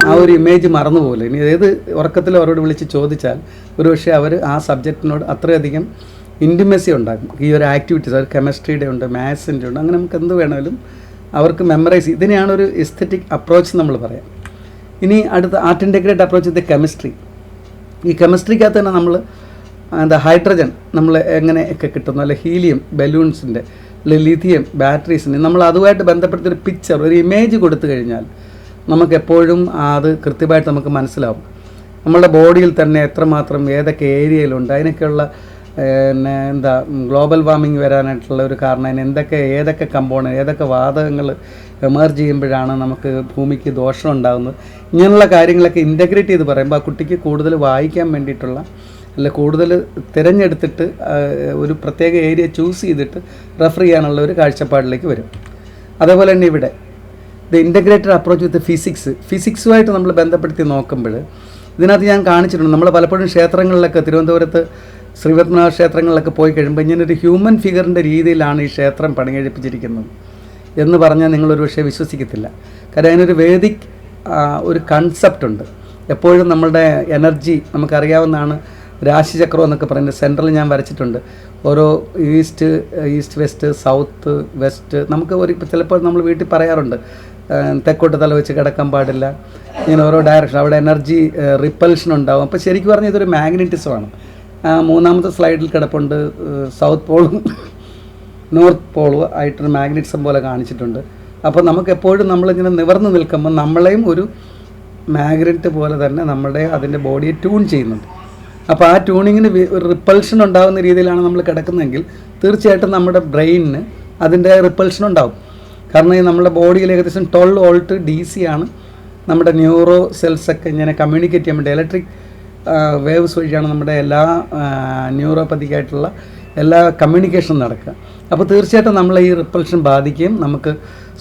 ആ ഒരു ഇമേജ് മറന്നുപോകില്ല. ഇനി ഏത് ഉറക്കത്തിലും അവരോട് വിളിച്ച് ചോദിച്ചാൽ ഒരുപക്ഷെ അവർ ആ സബ്ജക്റ്റിനോട് അത്രയധികം ഇൻറ്റിമസി ഉണ്ടാക്കും. ഈ ഒരു ആക്ടിവിറ്റീസ് അത് കെമിസ്ട്രിയുടെ ഉണ്ട്, മാത്സിൻ്റെ ഉണ്ട്, അങ്ങനെ നമുക്ക് എന്ത് വേണമെങ്കിലും അവർക്ക് മെമ്മറൈസ്. ഇതിനെയാണ് ഒരു എസ്തെറ്റിക് അപ്രോച്ച് നമ്മൾ പറയാം. ഇനി അടുത്ത ആർട്ട് ഇൻ്റഗ്രേറ്റ് അപ്രോച്ച് ഇത് കെമിസ്ട്രി. ഈ കെമിസ്ട്രിക്കകത്ത് തന്നെ നമ്മൾ ഹൈഡ്രജൻ നമ്മൾ എങ്ങനെയൊക്കെ കിട്ടുന്നു, അല്ലെ ഹീലിയം ബലൂൺസിൻ്റെ, അല്ലെ ലിഥിയം ബാറ്ററീസിൻ്റെ, നമ്മൾ അതുമായിട്ട് ബന്ധപ്പെടുത്തിയൊരു പിക്ചർ, ഒരു ഇമേജ് കൊടുത്തു കഴിഞ്ഞാൽ നമുക്കെപ്പോഴും അത് കൃത്യമായിട്ട് നമുക്ക് മനസ്സിലാവും. നമ്മളുടെ ബോഡിയിൽ തന്നെ എത്രമാത്രം ഏതൊക്കെ ഏരിയയിലുണ്ട്, അതിനൊക്കെയുള്ള ഗ്ലോബൽ വാർമിംഗ് വരാനായിട്ടുള്ള ഒരു കാരണം, അതിന് ഏതൊക്കെ കമ്പോണൻറ്റ്, ഏതൊക്കെ വാതകങ്ങൾ എമർജ് ചെയ്യുമ്പോഴാണ് നമുക്ക് ഭൂമിക്ക് ദോഷം ഉണ്ടാകുന്നത്, ഇങ്ങനെയുള്ള കാര്യങ്ങളൊക്കെ ഇൻ്റഗ്രേറ്റ് ചെയ്ത് പറയുമ്പോൾ ആ കുട്ടിക്ക് കൂടുതൽ വായിക്കാൻ വേണ്ടിയിട്ടുള്ള, അല്ല കൂടുതൽ തിരഞ്ഞെടുത്തിട്ട് ഒരു പ്രത്യേക ഏരിയ ചൂസ് ചെയ്തിട്ട് റെഫർ ചെയ്യാനുള്ള ഒരു കാഴ്ചപ്പാടിലേക്ക് വരും. അതേപോലെ തന്നെ ഇവിടെ ദ ഇൻ്റഗ്രേറ്റഡ് അപ്രോച്ച് വിത്ത് ഫിസിക്സുമായിട്ട് നമ്മൾ ബന്ധപ്പെടുത്തി നോക്കുമ്പോൾ ഇതിനകത്ത് ഞാൻ കാണിച്ചിട്ടുണ്ട്. നമ്മൾ പലപ്പോഴും ക്ഷേത്രങ്ങളിലൊക്കെ തിരുവനന്തപുരത്ത് ശ്രീപത്മനാഭ ക്ഷേത്രങ്ങളിലൊക്കെ പോയി കഴിയുമ്പോൾ ഇങ്ങനൊരു ഹ്യൂമൻ ഫിഗറിൻ്റെ രീതിയിലാണ് ഈ ക്ഷേത്രം പണികഴിപ്പിച്ചിരിക്കുന്നത് എന്ന് പറഞ്ഞാൽ നിങ്ങളൊരു പക്ഷേ വിശ്വസിക്കത്തില്ല. കാരണം അതിനൊരു വേദിക് ഒരു കൺസെപ്റ്റ് ഉണ്ട്. എപ്പോഴും നമ്മളുടെ എനർജി നമുക്കറിയാവുന്നതാണ്. രാശിചക്രം എന്നൊക്കെ പറയുന്നത് സെൻട്രൽ ഞാൻ വരച്ചിട്ടുണ്ട്. ഓരോ ഈസ്റ്റ് വെസ്റ്റ് സൗത്ത് വെസ്റ്റ്, നമുക്ക് ചിലപ്പോൾ നമ്മൾ വീട്ടിൽ പറയാറുണ്ട് തെക്കോട്ട് തല വെച്ച് കിടക്കാൻ പാടില്ല, ഇങ്ങനെ ഓരോ ഡയറക്ഷൻ, അവിടെ എനർജി റിപ്പൽഷൻ ഉണ്ടാകും. അപ്പോൾ ശരിക്കും പറഞ്ഞാൽ ഇതൊരു മാഗ്നറ്റിസമാണ്. മൂന്നാമത്തെ സ്ലൈഡിൽ കിടപ്പുണ്ട് സൗത്ത് പോളും നോർത്ത് പോളും ആയിട്ടൊരു മാഗ്നറ്റിസം പോലെ കാണിച്ചിട്ടുണ്ട്. അപ്പോൾ നമുക്ക് എപ്പോഴും നമ്മളിങ്ങനെ നിവർന്ന് നിൽക്കുമ്പോൾ നമ്മളെയും ഒരു മാഗ്നറ്റ് പോലെ തന്നെ നമ്മുടെ അതിൻ്റെ ബോഡിയെ ട്യൂൺ ചെയ്യുന്നുണ്ട്. അപ്പോൾ ആ ട്യൂണിങ്ങിന് ഒരു റിപ്പൾഷൻ ഉണ്ടാകുന്ന രീതിയിലാണ് നമ്മൾ കിടക്കുന്നതെങ്കിൽ തീർച്ചയായിട്ടും നമ്മുടെ ബ്രെയിനിന് അതിൻ്റെ റിപ്പൾഷൻ ഉണ്ടാകും. കാരണം ഈ നമ്മുടെ ബോഡിയിൽ ഏകദേശം 12 വോൾട്ട് DC ആണ് നമ്മുടെ ന്യൂറോ സെൽസൊക്കെ ഇങ്ങനെ കമ്മ്യൂണിക്കേറ്റ് ചെയ്യാൻ വേണ്ടി ഇലക്ട്രിക് വേവ്സ് വഴിയാണ് നമ്മുടെ എല്ലാ ന്യൂറോപ്പതിക്കായിട്ടുള്ള എല്ലാ കമ്മ്യൂണിക്കേഷനും നടക്കുക. അപ്പോൾ തീർച്ചയായിട്ടും നമ്മളെ ഈ റിപ്പൾഷൻ ബാധിക്കുകയും നമുക്ക്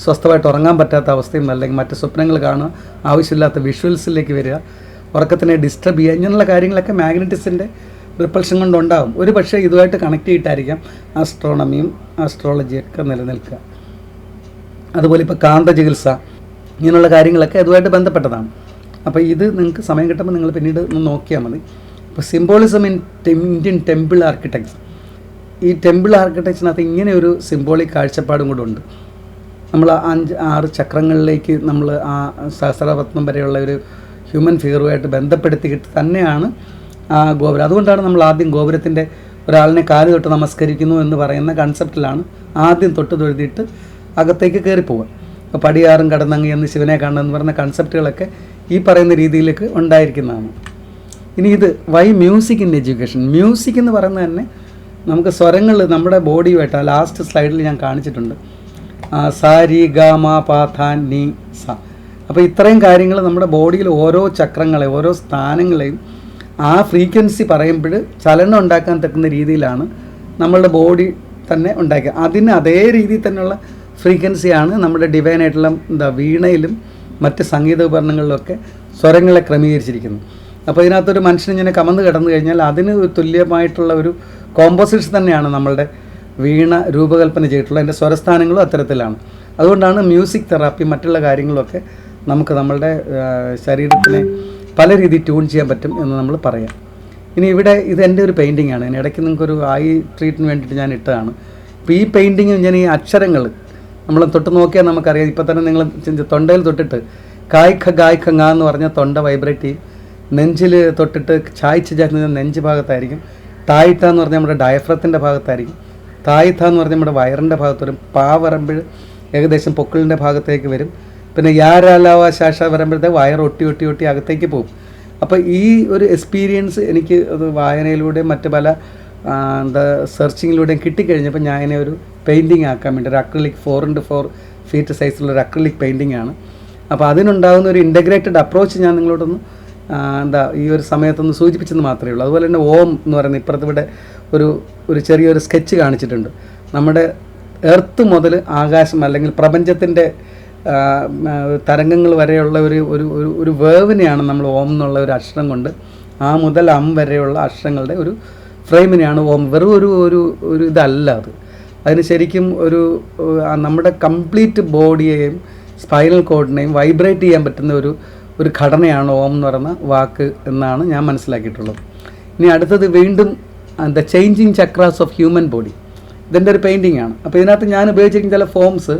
സ്വസ്ഥമായിട്ട് ഉറങ്ങാൻ പറ്റാത്ത അവസ്ഥയും അല്ലെങ്കിൽ മറ്റ് സ്വപ്നങ്ങൾ കാണുക, ആവശ്യമില്ലാത്ത വിഷ്വൽസിലേക്ക് വരിക, ഉറക്കത്തിനെ ഡിസ്റ്റർബ് ചെയ്യുക, ഇങ്ങനെയുള്ള കാര്യങ്ങളൊക്കെ മാഗ്നറ്റിക്സിൻ്റെ റിപ്പൾഷൻ കൊണ്ടുണ്ടാകും. ഒരു പക്ഷേ ഇതുമായിട്ട് കണക്ട് ചെയ്തിട്ടായിരിക്കാം ആസ്ട്രോണമിയും ആസ്ട്രോളജിയൊക്കെ നിലനിൽക്കുക. അതുപോലെ ഇപ്പോൾ കാന്തചികിത്സ ഇങ്ങനെയുള്ള കാര്യങ്ങളൊക്കെ അതുമായിട്ട് ബന്ധപ്പെട്ടതാണ്. അപ്പോൾ ഇത് നിങ്ങൾക്ക് സമയം കിട്ടുമ്പോൾ നിങ്ങൾ പിന്നീട് ഒന്ന് നോക്കിയാൽ മതി. ഇപ്പോൾ symbolism in Indian temple architecture, ഈ ടെമ്പിൾ ആർക്കിടെക്ചറിനകത്ത് ഇങ്ങനെ ഒരു സിംബോളിക് കാഴ്ചപ്പാടും കൂടെ ഉണ്ട്. നമ്മൾ 5-6 ചക്രങ്ങളിലേക്ക് നമ്മൾ ആ സഹസ്രപത്മം വരെയുള്ള ഒരു ഹ്യൂമൻ ഫിഗറുമായിട്ട് ബന്ധപ്പെടുത്തിയിട്ട് തന്നെയാണ് ആ ഗോപുരം. അതുകൊണ്ടാണ് നമ്മൾ ആദ്യം ഗോപുരത്തിൻ്റെ ഒരാളിനെ കാല് തൊട്ട് നമസ്കരിക്കുന്നു എന്ന് പറയുന്ന കൺസെപ്റ്റിലാണ് ആദ്യം തൊട്ട് തൊഴുതിയിട്ട് അകത്തേക്ക് കയറിപ്പോവുക. അപ്പോൾ പടിയാറും കടന്നങ്ങി എന്ന് ശിവനെ കാണുമെന്ന് പറയുന്ന കൺസെപ്റ്റുകളൊക്കെ ഈ പറയുന്ന രീതിയിലേക്ക് ഉണ്ടായിരിക്കുന്നതാണ്. ഇനി ഇത് why music in education. Music എന്ന് പറയുന്നത് തന്നെ നമുക്ക് സ്വരങ്ങൾ നമ്മുടെ ബോഡിയുമായിട്ട് ആ ലാസ്റ്റ് സ്ലൈഡിൽ ഞാൻ കാണിച്ചിട്ടുണ്ട്. സ രി ഗ മ പ ധ നി സ. അപ്പോൾ ഇത്രയും കാര്യങ്ങൾ നമ്മുടെ ബോഡിയിൽ ഓരോ ചക്രങ്ങളെ ഓരോ സ്ഥാനങ്ങളെയും ആ ഫ്രീക്വൻസി പറയുമ്പോൾ ചലനം ഉണ്ടാക്കാൻ തക്കുന്ന രീതിയിലാണ് നമ്മളുടെ ബോഡി തന്നെ ഉണ്ടാക്കുക. അതിന് അതേ രീതിയിൽ തന്നെയുള്ള ഫ്രീക്വൻസിയാണ് നമ്മുടെ ഡിവൈനായിട്ടുള്ള വീണയിലും മറ്റ് സംഗീത ഉപകരണങ്ങളിലൊക്കെ സ്വരങ്ങളെ ക്രമീകരിച്ചിരിക്കുന്നു. അപ്പോൾ ഇതിനകത്തൊരു മനുഷ്യനിങ്ങനെ കമന്ന് കിടന്നു കഴിഞ്ഞാൽ അതിന് തുല്യമായിട്ടുള്ള ഒരു കോമ്പോസിഷൻ തന്നെയാണ് നമ്മളുടെ വീണ രൂപകൽപ്പന ചെയ്തിട്ടുള്ള അതിൻ്റെ സ്വരസ്ഥാനങ്ങളും അത്തരത്തിലാണ്. അതുകൊണ്ടാണ് മ്യൂസിക് തെറാപ്പി മറ്റുള്ള കാര്യങ്ങളൊക്കെ നമുക്ക് നമ്മളുടെ ശരീരത്തിനെ പല രീതിയിൽ ട്യൂൺ ചെയ്യാൻ പറ്റും എന്ന് നമ്മൾ പറയാം. ഇനി ഇവിടെ ഇത് എൻ്റെ ഒരു പെയിൻറ്റിംഗ് ആണ്. ഇടയ്ക്ക് നിങ്ങൾക്കൊരു ഐ ട്രീറ്റിന് വേണ്ടിയിട്ട് ഞാൻ ഇട്ടതാണ്. ഇപ്പോൾ ഈ പെയിൻറ്റിങ് ഞാൻ ഈ അക്ഷരങ്ങൾ നമ്മൾ തൊട്ട് നോക്കിയാൽ നമുക്കറിയാം. ഇപ്പോൾ തന്നെ നിങ്ങൾ തൊണ്ടയിൽ തൊട്ടിട്ട് ഗായ് ഖ എന്ന് പറഞ്ഞാൽ തൊണ്ട വൈബ്രേറ്റ് ചെയ്യും. നെഞ്ചിൽ തൊട്ടിട്ട് ചായ്ച്ച് ചായ്ച്ച നെഞ്ച് ഭാഗത്തായിരിക്കും. തായ്ത്ത എന്ന് പറഞ്ഞാൽ നമ്മുടെ ഡയഫ്രത്തിൻ്റെ ഭാഗത്തായിരിക്കും. തായ്ത്ത എന്ന് പറഞ്ഞാൽ നമ്മുടെ വയറിൻ്റെ ഭാഗത്ത് വരും. പാ വരുമ്പോൾ ഏകദേശം പൊക്കിളിൻ്റെ ഭാഗത്തേക്ക് വരും. പിന്നെ യാരാലാവ ശാഷ വരുമ്പോഴത്തേക്ക് വയർ ഒട്ടി അകത്തേക്ക് പോകും. അപ്പോൾ ഈ ഒരു എക്സ്പീരിയൻസ് എനിക്ക് അത് വായനയിലൂടെയും മറ്റ് പല സെർച്ചിങ്ങിലൂടെയും കിട്ടിക്കഴിഞ്ഞപ്പോൾ ഞാൻ അതിനെ ഒരു പെയിൻറ്റിങ് ആക്കാൻ വേണ്ടി ഒരു അക്രിലിക് 4x4 ഫീറ്റ് സൈസിലുള്ള ഒരു അക്രിലിക് പെയിൻറ്റിംഗ് ആണ്. അപ്പോൾ അതിനുണ്ടാകുന്ന ഒരു ഇൻ്റഗ്രേറ്റഡ് അപ്രോച്ച് ഞാൻ നിങ്ങളോടൊന്ന് ഈ ഒരു സമയത്തൊന്ന് സൂചിപ്പിച്ചെന്ന് മാത്രമേ ഉള്ളൂ. അതുപോലെ തന്നെ ഓം എന്ന് പറയുന്ന ഇപ്പുറത്തിവിടെ ഒരു ചെറിയൊരു സ്കെച്ച് കാണിച്ചിട്ടുണ്ട്. നമ്മുടെ എർത്ത് മുതൽ ആകാശം അല്ലെങ്കിൽ പ്രപഞ്ചത്തിൻ്റെ തരംഗങ്ങൾ വരെയുള്ള ഒരു വേവിനെയാണ് നമ്മൾ ഓം എന്നുള്ള ഒരു അക്ഷരം കൊണ്ട് ആ മുതൽ അം വരെയുള്ള അക്ഷരങ്ങളുടെ ഒരു ഫ്രെയിമിനെയാണ് ഓം. വെറും ഒരു ഇതല്ല അത്. അതിന് ശരിക്കും നമ്മുടെ കംപ്ലീറ്റ് ബോഡിയെയും സ്പൈനൽ കോഡിനെയും വൈബ്രേറ്റ് ചെയ്യാൻ പറ്റുന്ന ഒരു ഘടനയാണ് ഓം എന്ന് പറയുന്ന വാക്ക് എന്നാണ് ഞാൻ മനസ്സിലാക്കിയിട്ടുള്ളത്. ഇനി അടുത്തത് വീണ്ടും the changing chakras of human body. ഇതിൻ്റെ ഒരു പെയിൻറ്റിംഗ് ആണ്. അപ്പോൾ ഇതിനകത്ത് ഞാൻ ഉപയോഗിച്ചിരിക്കുന്ന ചില ഫോംസ്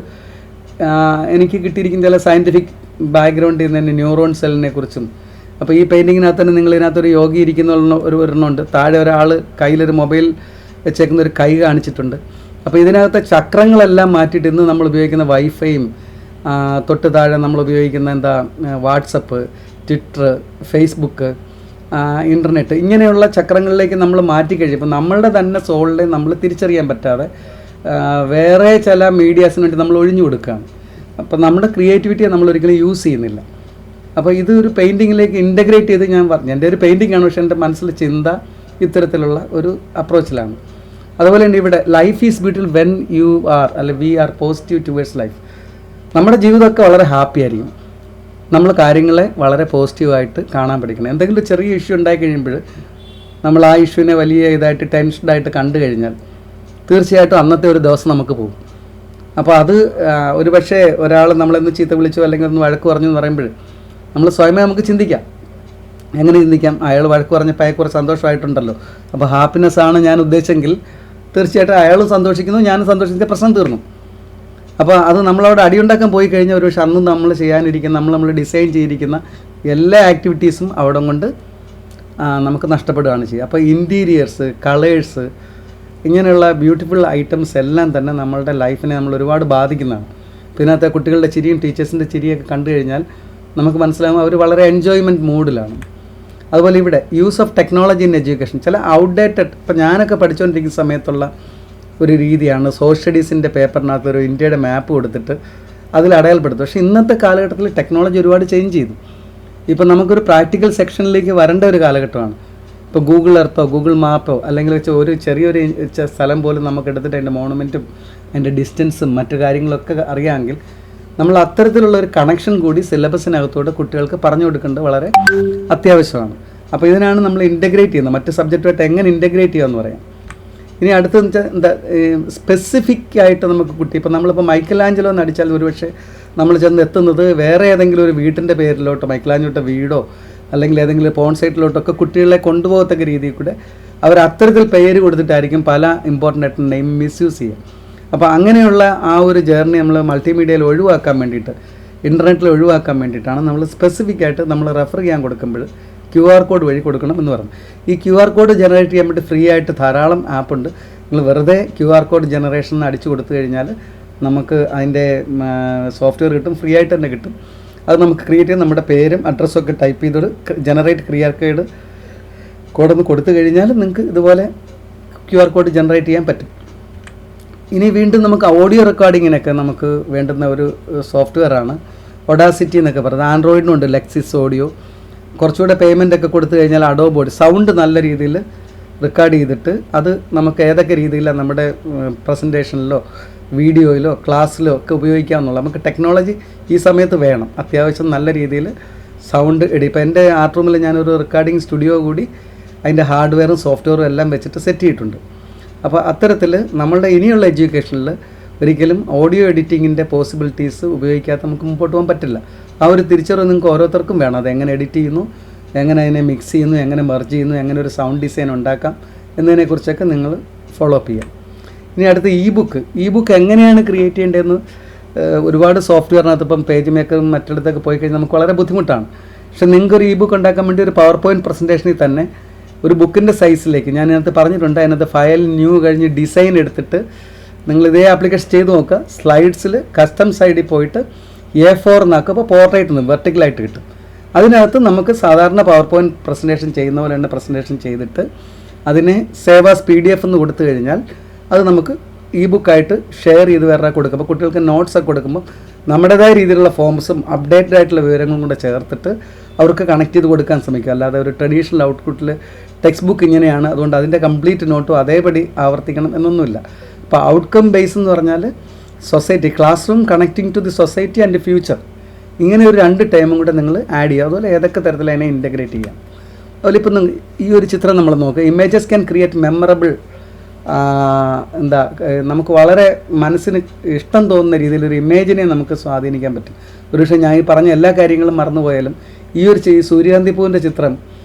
എനിക്ക് കിട്ടിയിരിക്കുന്ന ചില സയൻറ്റിഫിക് ബാക്ക്ഗ്രൗണ്ടിൽ നിന്ന് തന്നെ ന്യൂറോൺ സെല്ലിനെ കുറിച്ചും. അപ്പോൾ ഈ പെയിൻറ്റിങ്ങിനകത്ത് തന്നെ നിങ്ങൾ ഇതിനകത്തൊരു യോഗി ഇരിക്കുന്ന ഒരെണ്ണമുണ്ട്. താഴെ ഒരാൾ കയ്യിലൊരു മൊബൈൽ വെച്ചേക്കുന്ന ഒരു കൈ കാണിച്ചിട്ടുണ്ട്. അപ്പോൾ ഇതിനകത്തെ ചക്രങ്ങളെല്ലാം മാറ്റിയിട്ട് ഇന്ന് നമ്മൾ ഉപയോഗിക്കുന്ന വൈഫൈയും തൊട്ട് താഴെ നമ്മൾ ഉപയോഗിക്കുന്ന വാട്സപ്പ്, ട്വിറ്റർ, ഫേസ്ബുക്ക്, ഇൻ്റർനെറ്റ് ഇങ്ങനെയുള്ള ചക്രങ്ങളിലേക്ക് നമ്മൾ മാറ്റിക്കഴിഞ്ഞപ്പോൾ നമ്മളുടെ തന്നെ സോളിനെ നമ്മൾ തിരിച്ചറിയാൻ പറ്റാതെ വേറെ ചില മീഡിയാസിന് വേണ്ടി നമ്മൾ ഒഴിഞ്ഞു കൊടുക്കുകയാണ്. അപ്പോൾ നമ്മുടെ ക്രിയേറ്റിവിറ്റിയെ നമ്മൾ ഒരിക്കലും യൂസ് ചെയ്യുന്നില്ല. അപ്പോൾ ഇത് ഒരു പെയിൻറ്റിങ്ങിലേക്ക് ഇൻ്റഗ്രേറ്റ് ചെയ്ത് ഞാൻ പറഞ്ഞു. എൻ്റെ ഒരു പെയിൻറ്റിംഗ് ആണ്, പക്ഷേ എൻ്റെ മനസ്സിൽ ചിന്ത ഇത്തരത്തിലുള്ള ഒരു അപ്രോച്ചിലാണ്. അതുപോലെ തന്നെ ഇവിടെ life is beautiful when you are we are positive towards life. നമ്മുടെ ജീവിതമൊക്കെ വളരെ ഹാപ്പി ആയിരിക്കും നമ്മൾ കാര്യങ്ങളെ വളരെ പോസിറ്റീവായിട്ട് കാണാൻ പഠിക്കണം. എന്തെങ്കിലും ചെറിയ ഇഷ്യൂ ഉണ്ടായി കഴിയുമ്പോൾ നമ്മൾ ആ ഇഷ്യൂവിനെ വലിയ ഇതായിട്ട് ടെൻഷനായിട്ട് കണ്ടു കഴിഞ്ഞാൽ തീർച്ചയായിട്ടും അന്നത്തെ ഒരു ദിവസം നമുക്ക് പോകും. അപ്പോൾ അത് ഒരു പക്ഷേ ഒരാൾ നമ്മളെന്ന് ചീത്ത വിളിച്ചോ അല്ലെങ്കിൽ ഒന്ന് വഴക്ക് പറഞ്ഞു എന്ന് പറയുമ്പോൾ നമ്മൾ സ്വയമേ നമുക്ക് ചിന്തിക്കാം. എങ്ങനെ ചിന്തിക്കാം? അയാൾ വഴക്ക് പറഞ്ഞപ്പോൾ അയാൾക്കുറച്ച് സന്തോഷമായിട്ടുണ്ടല്ലോ, അപ്പോൾ ഹാപ്പിനെസ്സാണ് ഞാൻ ഉദ്ദേശിച്ചെങ്കിൽ തീർച്ചയായിട്ടും അയാളും സന്തോഷിക്കുന്നു, ഞാനും സന്തോഷിച്ച പ്രശ്നം തീർന്നു. അപ്പോൾ അത് നമ്മളവിടെ അടിയുണ്ടാക്കാൻ പോയി കഴിഞ്ഞാൽ ഒരു പക്ഷേ അന്നും നമ്മൾ ചെയ്യാനിരിക്കുന്ന നമ്മൾ ഡിസൈൻ ചെയ്തിരിക്കുന്ന എല്ലാ ആക്ടിവിറ്റീസും അവിടെ കൊണ്ട് നമുക്ക് നഷ്ടപ്പെടുകയാണ് ചെയ്യുക. അപ്പോൾ ഇൻറ്റീരിയേഴ്സ്, കളേഴ്സ്, ഇങ്ങനെയുള്ള ബ്യൂട്ടിഫുൾ ഐറ്റംസ് എല്ലാം തന്നെ നമ്മളുടെ ലൈഫിനെ നമ്മൾ ഒരുപാട് ബാധിക്കുന്നതാണ്. ഇതിനകത്തെ കുട്ടികളുടെ ചിരിയും ടീച്ചേഴ്സിൻ്റെ ചിരിയൊക്കെ കണ്ടു കഴിഞ്ഞാൽ നമുക്ക് മനസ്സിലാകും അവർ വളരെ എൻജോയ്മെൻറ്റ് മൂഡിലാണ്. അതുപോലെ ഇവിടെ use of technology in education. ചില ഔട്ട്ഡേറ്റഡ്, ഇപ്പോൾ ഞാനൊക്കെ പഠിച്ചുകൊണ്ടിരിക്കുന്ന സമയത്തുള്ള ഒരു രീതിയാണ് സോഷ്യൽ സ്റ്റഡീസിൻ്റെ പേപ്പറിനകത്ത് ഒരു ഇന്ത്യയുടെ മാപ്പ് കൊടുത്തിട്ട് അതിൽ അടയാളപ്പെടുത്തും. പക്ഷേ ഇന്നത്തെ കാലഘട്ടത്തിൽ ടെക്നോളജി ഒരുപാട് ചേഞ്ച് ചെയ്തു. ഇപ്പോൾ നമുക്കൊരു പ്രാക്ടിക്കൽ സെക്ഷനിലേക്ക് വരേണ്ട ഒരു കാലഘട്ടമാണ്. ഇപ്പോൾ ഗൂഗിൾ എർത്തോ ഗൂഗിൾ മാപ്പോ അല്ലെങ്കിൽ ഒരു ചെറിയൊരു സ്ഥലം പോലും നമുക്ക് എടുത്തിട്ട് അതിൻ്റെ മോണമെൻറ്റും അതിൻ്റെ ഡിസ്റ്റൻസും മറ്റു കാര്യങ്ങളൊക്കെ അറിയാമെങ്കിൽ നമ്മൾ അത്തരത്തിലുള്ള ഒരു കണക്ഷൻ കൂടി സിലബസിനകത്തോടെ കുട്ടികൾക്ക് പറഞ്ഞു കൊടുക്കേണ്ടത് വളരെ അത്യാവശ്യമാണ്. അപ്പോൾ ഇതിനാണ് നമ്മൾ ഇൻ്റഗ്രേറ്റ് ചെയ്യുന്നത്. മറ്റ് സബ്ജക്റ്റുമായിട്ട് എങ്ങനെ ഇൻ്റഗ്രേറ്റ് ചെയ്യുക എന്ന് പറയാം. ഇനി അടുത്തെന്ന് വെച്ചാൽ സ്പെസിഫിക് ആയിട്ട് നമുക്ക് കുട്ടി, ഇപ്പോൾ നമ്മളിപ്പോൾ മൈക്കലാഞ്ചലോ എന്ന് അടിച്ചാൽ ഒരുപക്ഷെ നമ്മൾ ചെന്ന് എത്തുന്നത് വേറെ ഏതെങ്കിലും ഒരു വീട്ടിൻ്റെ പേരിലോട്ടോ മൈക്കലാഞ്ചലോട്ടോ വീടോ അല്ലെങ്കിൽ ഏതെങ്കിലും പോൺ സൈറ്റിലോട്ടൊക്കെ കുട്ടികളെ കൊണ്ടുപോകത്തക്ക രീതിയിൽ കൂടെ അവർ അത്തരത്തിൽ പേര് കൊടുത്തിട്ടായിരിക്കും പല ഇമ്പോർട്ടൻ്റ് ആയിട്ട് നെയിം മിസ്യൂസ് ചെയ്യുക. അപ്പോൾ അങ്ങനെയുള്ള ആ ഒരു ജേർണി നമ്മൾ മൾട്ടിമീഡിയയിൽ ഒഴിവാക്കാൻ വേണ്ടിയിട്ട്, ഇൻ്റർനെറ്റിൽ ഒഴിവാക്കാൻ വേണ്ടിയിട്ടാണ് നമ്മൾ സ്പെസിഫിക് ആയിട്ട് നമ്മൾ റെഫർ ചെയ്യാൻ കൊടുക്കുമ്പോൾ QR കോഡ് വഴി കൊടുക്കണം എന്ന് പറഞ്ഞു. ഈ QR കോഡ് ജനറേറ്റ് ചെയ്യാൻ വേണ്ടി ഫ്രീ ആയിട്ട് ധാരാളം ആപ്പുണ്ട്. നിങ്ങൾ വെറുതെ QR കോഡ് ജനറേഷൻ അടിച്ചു കൊടുത്തു കഴിഞ്ഞാൽ നമുക്ക് അതിൻ്റെ സോഫ്റ്റ്വെയർ കിട്ടും, ഫ്രീ ആയിട്ട് തന്നെ കിട്ടും. അത് നമുക്ക് ക്രിയേറ്റ് ചെയ്യാൻ നമ്മുടെ പേരും അഡ്രസ്സൊക്കെ ടൈപ്പ് ചെയ്തോട് ജനറേറ്റ് QR കോഡൊന്ന് കൊടുത്തു കഴിഞ്ഞാൽ നിങ്ങൾക്ക് ഇതുപോലെ QR കോഡ് ജനറേറ്റ് ചെയ്യാൻ പറ്റും. ഇനി വീണ്ടും നമുക്ക് ഓഡിയോ റെക്കോർഡിങ്ങിനൊക്കെ നമുക്ക് വേണ്ടുന്ന ഒരു സോഫ്റ്റ്വെയറാണ് ഒഡാസിറ്റി എന്നൊക്കെ പറയുന്നത്. ആൻഡ്രോയിഡിനുണ്ട് ലെക്സിസ് ഓഡിയോ. കുറച്ചുകൂടെ പേയ്മെൻ്റ് ഒക്കെ കൊടുത്തു കഴിഞ്ഞാൽ അഡോബ് സൗണ്ട് നല്ല രീതിയിൽ റെക്കോർഡ് ചെയ്തിട്ട് അത് നമുക്ക് ഏതൊക്കെ രീതിയിലാണ് നമ്മുടെ പ്രസൻറ്റേഷനിലോ വീഡിയോയിലോ ക്ലാസ്സിലോ ഒക്കെ ഉപയോഗിക്കാമെന്നുള്ള. നമുക്ക് ടെക്നോളജി ഈ സമയത്ത് വേണം, അത്യാവശ്യം നല്ല രീതിയിൽ സൗണ്ട് ഇപ്പോൾ എൻ്റെ ആർട്ട് റൂമിൽ ഞാനൊരു റെക്കോർഡിംഗ് സ്റ്റുഡിയോ കൂടി അതിൻ്റെ ഹാർഡ്വെയറും സോഫ്റ്റ്വെയറും എല്ലാം വെച്ചിട്ട് സെറ്റ് ചെയ്തിട്ടുണ്ട്. അപ്പോൾ അത്തരത്തിൽ നമ്മളുടെ ഇനിയുള്ള എഡ്യൂക്കേഷനിൽ ഒരിക്കലും ഓഡിയോ എഡിറ്റിങ്ങിൻ്റെ പോസിബിലിറ്റീസ് ഉപയോഗിക്കാതെ നമുക്ക് മുമ്പോട്ട് പോകാൻ പറ്റില്ല. ആ ഒരു തിരിച്ചറിവ് നിങ്ങൾക്ക് ഓരോരുത്തർക്കും വേണം. അത് എങ്ങനെ എഡിറ്റ് ചെയ്യുന്നു, എങ്ങനെ അതിനെ മിക്സ് ചെയ്യുന്നു, എങ്ങനെ മെർജ് ചെയ്യുന്നു, എങ്ങനെ ഒരു സൗണ്ട് ഡിസൈൻ ഉണ്ടാക്കാം എന്നതിനെക്കുറിച്ചൊക്കെ നിങ്ങൾ ഫോളോ അപ്പ് ചെയ്യാം. ഇനി അടുത്ത് ഇ ബുക്ക് എങ്ങനെയാണ് ക്രിയേറ്റ് ചെയ്യേണ്ടതെന്ന് ഒരുപാട് സോഫ്റ്റ്വെയറിനകത്ത് ഇപ്പം പേജ് മേക്കറും മറ്റിടത്തൊക്കെ പോയി കഴിഞ്ഞാൽ നമുക്ക് വളരെ ബുദ്ധിമുട്ടാണ്. പക്ഷേ നിങ്ങൾക്കൊരു ഇ ബുക്ക് ഉണ്ടാക്കാൻ വേണ്ടി ഒരു പവർ പോയിൻറ്റ് പ്രസൻറ്റേഷനിൽ തന്നെ ഒരു ബുക്കിൻ്റെ സൈസിലേക്ക് ഞാൻ ഇതിനകത്ത് പറഞ്ഞിട്ടുണ്ട്. അതിനകത്ത് ഫയൽ ന്യൂ കഴിഞ്ഞ് ഡിസൈൻ എടുത്തിട്ട് നിങ്ങൾ ഇതേ ആപ്ലിക്കേഷൻ ചെയ്ത് നോക്കുക. സ്ലൈഡ്സിൽ കസ്റ്റം സൈഡിൽ പോയിട്ട് A4 എന്നാക്കും. അപ്പോൾ പോർട്രേറ്റ് നിന്ന് വെർട്ടിക്കലായിട്ട് കിട്ടും. അതിനകത്ത് നമുക്ക് സാധാരണ പവർ പോയിൻറ്റ് പ്രസൻറ്റേഷൻ ചെയ്യുന്ന പോലെ തന്നെ പ്രസൻറ്റേഷൻ ചെയ്തിട്ട് അതിനെ സേവ് ആസ് PDF എന്ന് കൊടുത്തു കഴിഞ്ഞാൽ അത് നമുക്ക് ഇ ബുക്കായിട്ട് ഷെയർ ചെയ്ത് വേറെ കൊടുക്കും. അപ്പോൾ കുട്ടികൾക്ക് നോട്ട്സൊക്കെ കൊടുക്കുമ്പോൾ നമ്മുടേതായ രീതിയിലുള്ള ഫോംസും അപ്ഡേറ്റഡ് ആയിട്ടുള്ള വിവരങ്ങളും കൂടെ ചേർത്തിട്ട് അവർക്ക് കണക്ട് ചെയ്ത് കൊടുക്കാൻ ശ്രമിക്കുക. അല്ലാതെ ഒരു ട്രഡീഷണൽ ഔട്ട്പുട്ടിൽ ടെക്സ്റ്റ് ബുക്ക് ഇങ്ങനെയാണ്, അതുകൊണ്ട് അതിൻ്റെ കംപ്ലീറ്റ് നോട്ടും അതേപടി ആവർത്തിക്കണം എന്നൊന്നുമില്ല. അപ്പോൾ ഔട്ട്കം ബേസ് എന്ന് പറഞ്ഞാൽ society, class room connecting to the society and future, ഇങ്ങനെ ഒരു 2 ടൈമും കൂടെ നിങ്ങൾ ആഡ് ചെയ്യുക. അതുപോലെ ഏതൊക്കെ തരത്തിൽ അതിനെ ഇൻറ്റഗ്രേറ്റ് ചെയ്യാം. അതുപോലെ ഇപ്പം ഈ ഒരു ചിത്രം നമ്മൾ നോക്കുക. ഇമേജസ് ക്യാൻ ക്രിയേറ്റ് മെമ്മറബിൾ, നമുക്ക് വളരെ മനസ്സിന് ഇഷ്ടം തോന്നുന്ന രീതിയിലൊരു ഇമേജിനെ നമുക്ക് സ്വാധീനിക്കാൻ പറ്റും. ഒരുപക്ഷെ ഞാൻ ഈ പറഞ്ഞ എല്ലാ കാര്യങ്ങളും മറന്നുപോയാലും ഈ ഒരു സൂര്യകാന്തി പൂവിൻ്റെ ചിത്രം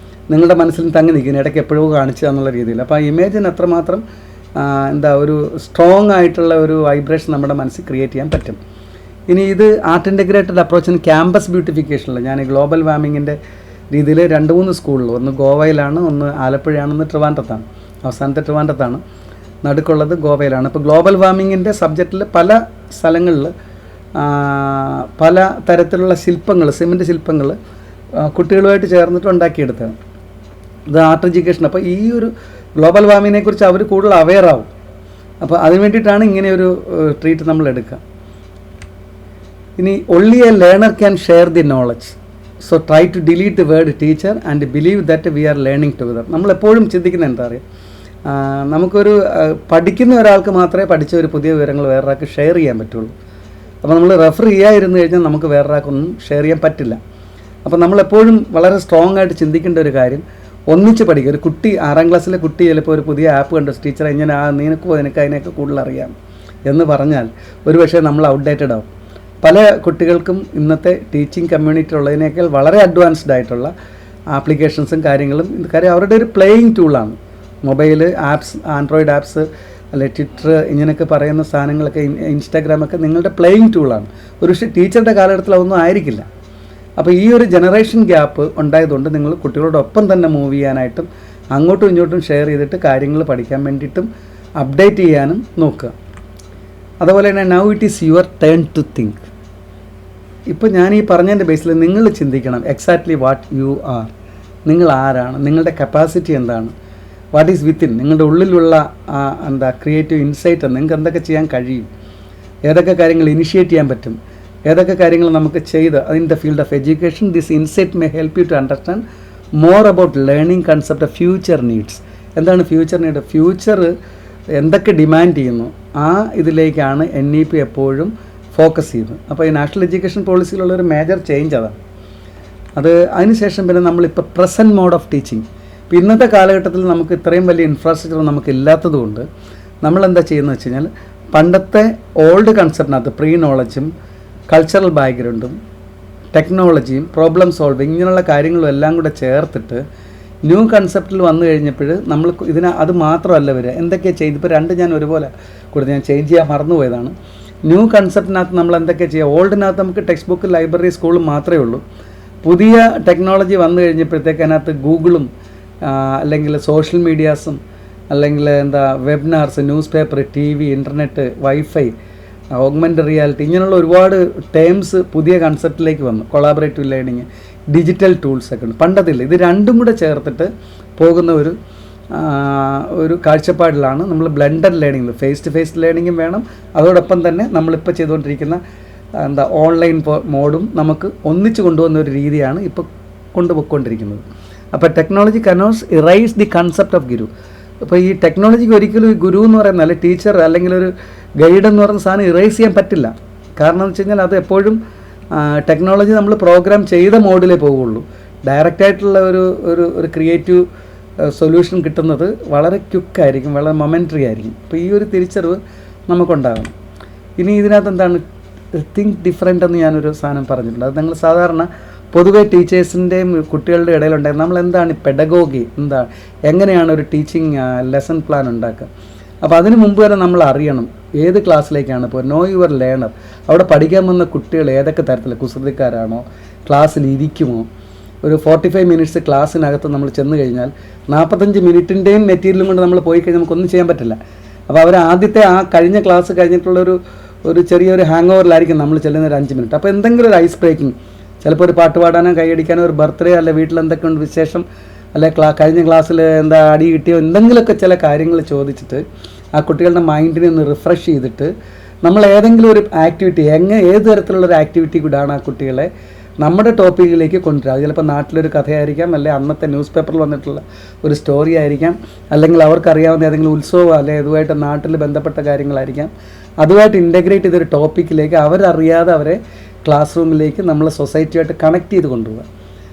നിങ്ങളുടെ മനസ്സിൽ തങ്ങി നിൽക്കുന്നു, ഇടയ്ക്ക് എപ്പോഴോ കാണിക്കുക എന്നുള്ള രീതിയിൽ. അപ്പോൾ ആ ഇമേജിന് അത്രമാത്രം ഒരു സ്ട്രോങ് ആയിട്ടുള്ള ഒരു വൈബ്രേഷൻ നമ്മുടെ മനസ്സിൽ ക്രിയേറ്റ് ചെയ്യാൻ പറ്റും. ഇനി ഇത് ആർട്ട് ഇൻ്റഗ്രേറ്റഡ് അപ്രോച്ചിന് ക്യാമ്പസ് ബ്യൂട്ടിഫിക്കേഷനിൽ ഞാൻ ഗ്ലോബൽ വാർമിങ്ങിൻ്റെ രീതിയിൽ 2-3 സ്കൂളിൽ, ഒന്ന് ഗോവയിലാണ്, ഒന്ന് ആലപ്പുഴയാണ്, ഒന്ന് ട്രിവാൻഡ്രത്താണ്. അവസാനത്തെ ട്രിവാൻഡ്രത്താണ്, നടുക്കുള്ളത് ഗോവയിലാണ്. അപ്പോൾ ഗ്ലോബൽ വാർമിങ്ങിൻ്റെ സബ്ജക്റ്റിൽ പല സ്ഥലങ്ങളിൽ പല തരത്തിലുള്ള ശില്പങ്ങൾ, സിമൻറ്റ് ശില്പങ്ങൾ കുട്ടികളുമായിട്ട് ചേർന്നിട്ട് ഉണ്ടാക്കിയെടുത്തതാണ്. ഇത് ആർട്ട് എഡ്യൂക്കേഷൻ. അപ്പോൾ ഈ ഒരു ഗ്ലോബൽ വാർമിങ്ങിനെ കുറിച്ച് അവർ കൂടുതൽ അവെയർ ആവും. അപ്പോൾ അതിന് വേണ്ടിയിട്ടാണ് ഇങ്ങനെയൊരു ട്രീറ്റ് നമ്മൾ എടുക്കുക. ഇനി only a learner can share the knowledge, so try to delete the word teacher and believe that we are learning together. നമ്മളെപ്പോഴും ചിന്തിക്കുന്നത് എന്താ പറയുക, നമുക്കൊരു പഠിക്കുന്ന ഒരാൾക്ക് മാത്രമേ പഠിച്ച ഒരു പുതിയ വിവരങ്ങൾ വേറൊരാൾക്ക് ഷെയർ ചെയ്യാൻ പറ്റുള്ളൂ. അപ്പോൾ നമ്മൾ റെഫർ ചെയ്യാതിരുന്നു കഴിഞ്ഞാൽ നമുക്ക് വേറൊരാൾക്കൊന്നും ഷെയർ ചെയ്യാൻ പറ്റില്ല. അപ്പോൾ നമ്മളെപ്പോഴും വളരെ സ്ട്രോങ് ആയിട്ട് ചിന്തിക്കേണ്ട ഒരു കാര്യം, ഒന്നിച്ച് പഠിക്കുക. ഒരു കുട്ടി 6ാം ക്ലാസ്സിലെ കുട്ടി ചിലപ്പോൾ ഒരു പുതിയ ആപ്പ് കണ്ടു, ടീച്ചർ ഇങ്ങനെ നിനക്ക് അതിനെയൊക്കെ കൂടുതൽ അറിയാം എന്ന് പറഞ്ഞാൽ ഒരുപക്ഷെ നമ്മൾ ഔട്ട്ഡേറ്റഡ് ആവും. പല കുട്ടികൾക്കും ഇന്നത്തെ ടീച്ചിങ് കമ്മ്യൂണിറ്റി ഉള്ളതിനേക്കാൾ വളരെ അഡ്വാൻസ്ഡ് ആയിട്ടുള്ള ആപ്ലിക്കേഷൻസും കാര്യങ്ങളും, കാര്യം അവരുടെ ഒരു പ്ലേയിങ് ടൂളാണ്. മൊബൈൽ ആപ്സ്, ആൻഡ്രോയിഡ് ആപ്സ്, അല്ലെ ട്വിറ്റർ, ഇങ്ങനെയൊക്കെ പറയുന്ന സാധനങ്ങളൊക്കെ, ഇൻസ്റ്റാഗ്രാമൊക്കെ നിങ്ങളുടെ പ്ലേയിങ് ടൂളാണ്. ഒരു ടീച്ചറുടെ കാലഘട്ടത്തിൽ അതൊന്നും ആയിരിക്കില്ല. അപ്പോൾ ഈ ഒരു ജനറേഷൻ ഗ്യാപ്പ് ഉണ്ടായതുകൊണ്ട് നിങ്ങൾ കുട്ടികളോടൊപ്പം തന്നെ മൂവ് ചെയ്യാനായിട്ടും അങ്ങോട്ടും ഇങ്ങോട്ടും ഷെയർ ചെയ്തിട്ട് കാര്യങ്ങൾ പഠിക്കാൻ വേണ്ടിയിട്ടും അപ്ഡേറ്റ് ചെയ്യാനും നോക്കുക. അതുപോലെ തന്നെ now it is your turn to think. ഇപ്പോൾ ഞാൻ ഈ പറഞ്ഞതിൻ്റെ ബേസിൽ നിങ്ങൾ ചിന്തിക്കണം എക്സാക്ട്ലി വാട്ട് യു ആർ. നിങ്ങൾ ആരാണ്, നിങ്ങളുടെ കപ്പാസിറ്റി എന്താണ്, വാട്ട് ഈസ് വിത്തിൻ, നിങ്ങളുടെ ഉള്ളിലുള്ള ക്രിയേറ്റീവ് ഇൻസൈറ്റ്, നിങ്ങൾക്ക് എന്തൊക്കെ ചെയ്യാൻ കഴിയും, ഏതൊക്കെ കാര്യങ്ങൾ ഇനിഷ്യേറ്റ് ചെയ്യാൻ പറ്റും, ഏതൊക്കെ കാര്യങ്ങൾ നമുക്ക് ചെയ്ത് in the field of education this insight may help you to understand more about learning concept of future needs. എന്താണ് ഫ്യൂച്ചർ നീഡ്, ഫ്യൂച്ചർ എന്തൊക്കെ ഡിമാൻഡ് ചെയ്യുന്നു, ആ ഇതിലേക്കാണ് NEP എപ്പോഴും ഫോക്കസ് ചെയ്യുന്നത്. അപ്പോൾ ഈ നാഷണൽ എഡ്യൂക്കേഷൻ പോളിസിയിലുള്ളൊരു മേജർ ചേഞ്ച് അതാണ്. അതിനുശേഷം പിന്നെ നമ്മളിപ്പോൾ പ്രസൻറ്റ് മോഡ് ഓഫ് ടീച്ചിങ്. ഇപ്പോൾ ഇന്നത്തെ കാലഘട്ടത്തിൽ നമുക്ക് ഇത്രയും വലിയ ഇൻഫ്രാസ്ട്രക്ചർ നമുക്ക് ഇല്ലാത്തതുകൊണ്ട് നമ്മളെന്താ ചെയ്യുന്നത് വെച്ച് കഴിഞ്ഞാൽ, പണ്ടത്തെ ഓൾഡ് കൺസെപ്റ്റിനകത്ത് പ്രീ നോളജും കൾച്ചറൽ ബാക്ക്ഗ്രൗണ്ടും ടെക്നോളജിയും പ്രോബ്ലം സോൾവിങ് ഇങ്ങനെയുള്ള കാര്യങ്ങളും എല്ലാം കൂടെ ചേർത്തിട്ട് ന്യൂ കൺസെപ്റ്റിൽ വന്നു കഴിഞ്ഞപ്പോൾ നമ്മൾ അത് മാത്രമല്ല വരിക, എന്തൊക്കെയാണ് ചെയ്ത്, ഇപ്പോൾ 2 ഞാൻ ഒരുപോലെ കൊടുത്ത് ഞാൻ ചേഞ്ച് ചെയ്യാൻ മറന്നുപോയതാണ്. ന്യൂ കൺസെപ്റ്റിനകത്ത് നമ്മൾ എന്തൊക്കെ ചെയ്യുക, ഓൾഡിനകത്ത് നമുക്ക് ടെക്സ്റ്റ് ബുക്ക്, ലൈബ്രറി, സ്കൂളും മാത്രമേ ഉള്ളൂ. പുതിയ ടെക്നോളജി വന്നു കഴിഞ്ഞപ്പോഴത്തേക്ക് അതിനകത്ത് ഗൂഗിളും അല്ലെങ്കിൽ സോഷ്യൽ മീഡിയാസും അല്ലെങ്കിൽ webinars, news paper, TV, internet, wifi, augmented reality, ഇങ്ങനെയുള്ള ഒരുപാട് ടേംസ് പുതിയ കൺസെപ്റ്റിലേക്ക് വന്നു. കൊളാബറേറ്റീവ് ലേണിംഗ്, ഡിജിറ്റൽ ടൂൾസൊക്കെ ഉണ്ട്. പണ്ടതില്ല. ഇത് രണ്ടും കൂടെ ചേർത്തിട്ട് പോകുന്ന ഒരു കാഴ്ചപ്പാടിലാണ് നമ്മൾ blended learning, face to face ലേണിങ്ങും വേണം, അതോടൊപ്പം തന്നെ നമ്മളിപ്പോൾ ചെയ്തുകൊണ്ടിരിക്കുന്ന ഓൺലൈൻ മോഡും നമുക്ക് ഒന്നിച്ച് കൊണ്ടുവന്ന ഒരു രീതിയാണ് ഇപ്പോൾ കൊണ്ടുപോയിക്കൊണ്ടിരിക്കുന്നത്. അപ്പോൾ technology cannot erase the concept of guru. അപ്പോൾ ഈ ടെക്നോളജിക്ക് ഒരിക്കലും ഗുരു എന്ന് പറയുന്ന അല്ലെങ്കിൽ ടീച്ചർ അല്ലെങ്കിൽ ഒരു ഗൈഡ് എന്ന് പറയുന്ന സാധനം ഇറേസ് ചെയ്യാൻ പറ്റില്ല. കാരണം എന്ന് വെച്ച് കഴിഞ്ഞാൽ അത് എപ്പോഴും ടെക്നോളജി നമ്മൾ പ്രോഗ്രാം ചെയ്ത മോഡിലേ പോവുള്ളൂ. ഡയറക്റ്റായിട്ടുള്ള ഒരു ക്രിയേറ്റീവ് സൊല്യൂഷൻ കിട്ടുന്നത് വളരെ ക്വിക്കായിരിക്കും, വളരെ മൊമെൻ്ററി ആയിരിക്കും. അപ്പോൾ ഈ ഒരു തിരിച്ചറിവ് നമുക്കുണ്ടാകണം. ഇനി ഇതിനകത്ത് എന്താണ് തിങ്ക് ഡിഫറെൻ്റ് എന്ന് ഞാനൊരു സാധനം പറഞ്ഞിട്ടുണ്ട്. അത് നിങ്ങൾ സാധാരണ പൊതുവെ ടീച്ചേഴ്സിൻ്റെയും കുട്ടികളുടെ ഇടയിലുണ്ടായത് നമ്മൾ എന്താണ് പെഡഗോഗി, എങ്ങനെയാണ് ഒരു ടീച്ചിങ് ലെസൺ പ്ലാൻ ഉണ്ടാക്കുക. അപ്പോൾ അതിന് മുമ്പ് വരെ നമ്മൾ അറിയണം ഏത് ക്ലാസ്സിലേക്കാണ് ഇപ്പോൾ നോ യുവർ ലേണർ. അവിടെ പഠിക്കാൻ വന്ന കുട്ടികൾ ഏതൊക്കെ തരത്തിൽ കുസൃതിക്കാരാണോ, ക്ലാസ്സിൽ ഇരിക്കുമോ. ഒരു 45 മിനിറ്റ്സ് ക്ലാസ്സിനകത്ത് നമ്മൾ ചെന്ന് കഴിഞ്ഞാൽ 45 മിനിറ്റിൻ്റെയും മെറ്റീരിയലും കൊണ്ട് നമ്മൾ പോയി കഴിഞ്ഞാൽ നമുക്കൊന്നും ചെയ്യാൻ പറ്റില്ല. അപ്പോൾ അവർ ആദ്യത്തെ ആ കഴിഞ്ഞ ക്ലാസ് കഴിഞ്ഞിട്ടുള്ളൊരു ചെറിയൊരു ഹാങ് ഓവറിലായിരിക്കും നമ്മൾ ചെല്ലുന്ന ഒരു 5 മിനിറ്റ്. അപ്പോൾ എന്തെങ്കിലും ഒരു ഐസ് ബ്രേക്കിംഗ്, ചിലപ്പോൾ ഒരു പാട്ട് പാടാനോ കൈയടിക്കാനോ ഒരു ബർത്ത്ഡേ അല്ലെ വീട്ടിൽ എന്തൊക്കെയുണ്ട് വിശേഷം, അല്ലെ കഴിഞ്ഞ ക്ലാസ്സിൽ എന്താ അടി കിട്ടിയോ, എന്തെങ്കിലുമൊക്കെ ചില കാര്യങ്ങൾ ചോദിച്ചിട്ട് ആ കുട്ടികളുടെ മൈൻഡിനെ ഒന്ന് റിഫ്രഷ് ചെയ്തിട്ട് നമ്മൾ ഏതെങ്കിലും ഒരു ആക്ടിവിറ്റി ഏത് തരത്തിലുള്ളൊരു ആക്ടിവിറ്റി കൂടാണ് ആ കുട്ടികളെ നമ്മുടെ ടോപ്പിക്കിലേക്ക് കൊണ്ടുവരിക. അത് ചിലപ്പോൾ നാട്ടിലൊരു കഥയായിരിക്കാം, അല്ലെങ്കിൽ അന്നത്തെ ന്യൂസ് പേപ്പറിൽ വന്നിട്ടുള്ള ഒരു സ്റ്റോറി ആയിരിക്കാം, അല്ലെങ്കിൽ അവർക്കറിയാവുന്ന ഏതെങ്കിലും ഉത്സവം അല്ലെങ്കിൽ അതുമായിട്ട് നാട്ടിൽ ബന്ധപ്പെട്ട കാര്യങ്ങളായിരിക്കാം. അതുമായിട്ട് ഇൻ്റഗ്രേറ്റ് ചെയ്തൊരു ടോപ്പിക്കിലേക്ക് അവരറിയാതെ അവരെ ക്ലാസ് റൂമിലേക്ക് നമ്മൾ സൊസൈറ്റിയായിട്ട് കണക്ട് ചെയ്ത് കൊണ്ടുപോകുക.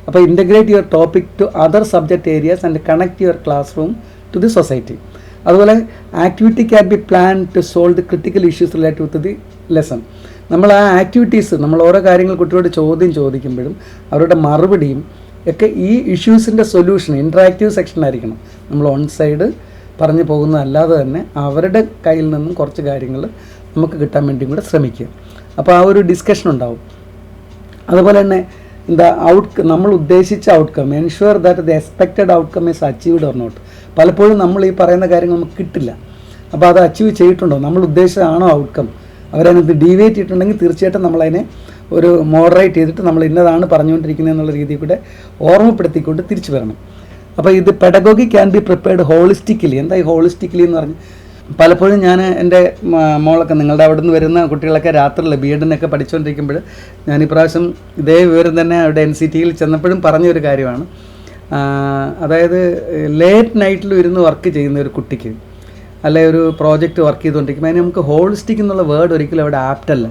അപ്പോൾ integrate your topic to other subject areas and connect your class room to the society. അതുപോലെ activity can be plan to solve the critical issues related with the lesson. നമ്മൾ ആ ആക്ടിവിറ്റീസ് നമ്മൾ ഓരോ കാര്യങ്ങൾ കുട്ടിയോട് ചോദിക്കുമ്പോഴും അവരുടെ മറുപടിയും ഒക്കെ ഈ ഇഷ്യൂസിൻ്റെ സൊല്യൂഷൻ ഇൻട്രാക്റ്റീവ് സെക്ഷൻ ആയിരിക്കണം. നമ്മൾ ഓൺ സൈഡ് പറഞ്ഞു പോകുന്നതല്ലാതെ തന്നെ അവരുടെ കയ്യിൽ നിന്നും കുറച്ച് കാര്യങ്ങൾ നമുക്ക് കിട്ടാൻ വേണ്ടിയും കൂടെ ശ്രമിക്കുക. അപ്പോൾ ആ ഒരു ഡിസ്കഷൻ ഉണ്ടാവും. അതുപോലെ തന്നെ നമ്മൾ ഉദ്ദേശിച്ച outcome, ensure that the expected outcome is achieved or not. പലപ്പോഴും നമ്മൾ ഈ പറയുന്ന കാര്യങ്ങൾ നമുക്ക് കിട്ടില്ല. അപ്പോൾ അത് അച്ചീവ് ചെയ്തിട്ടുണ്ടോ, നമ്മൾ ഉദ്ദേശിച്ചതാണോ ഔട്ട്കം, അവരതിനകത്ത് ഡീവിയേറ്റ് ചെയ്തിട്ടുണ്ടെങ്കിൽ തീർച്ചയായിട്ടും നമ്മളതിനെ ഒരു മോഡറേറ്റ് ചെയ്തിട്ട് നമ്മൾ ഇന്നതാണ് പറഞ്ഞുകൊണ്ടിരിക്കുന്നത് എന്നുള്ള രീതിയിൽ കൂടെ ഓർമ്മപ്പെടുത്തിക്കൊണ്ട് തിരിച്ചു വരണം. അപ്പോൾ ഇത് പെഡഗോഗി ക്യാൻ ബി പ്രിപ്പയർഡ് ഹോളിസ്റ്റിക്കലി. എന്താ ഈ ഹോളിസ്റ്റിക്കലി എന്ന് പറഞ്ഞ് പലപ്പോഴും ഞാൻ എൻ്റെ മോളൊക്കെ നിങ്ങളുടെ അവിടെ നിന്ന് വരുന്ന കുട്ടികളൊക്കെ രാത്രിയിൽ ബി.എഡിനൊക്കെ പഠിച്ചുകൊണ്ടിരിക്കുമ്പോൾ ഞാൻ ഇപ്രാവശ്യം ഇതേ വിവരം തന്നെ അവിടെ NCTയിൽ ചെന്നപ്പോഴും പറഞ്ഞൊരു കാര്യമാണ്. അതായത് ലേറ്റ് നൈറ്റിലും ഇരുന്ന് വർക്ക് ചെയ്യുന്ന ഒരു കുട്ടിക്ക് അല്ലെ ഒരു പ്രോജക്റ്റ് വർക്ക് ചെയ്തുകൊണ്ടിരിക്കുമ്പോൾ അതിന് നമുക്ക് ഹോളിസ്റ്റിക് എന്നുള്ള വേർഡ് ഒരിക്കലും അവിടെ ആപ്റ്റല്ല.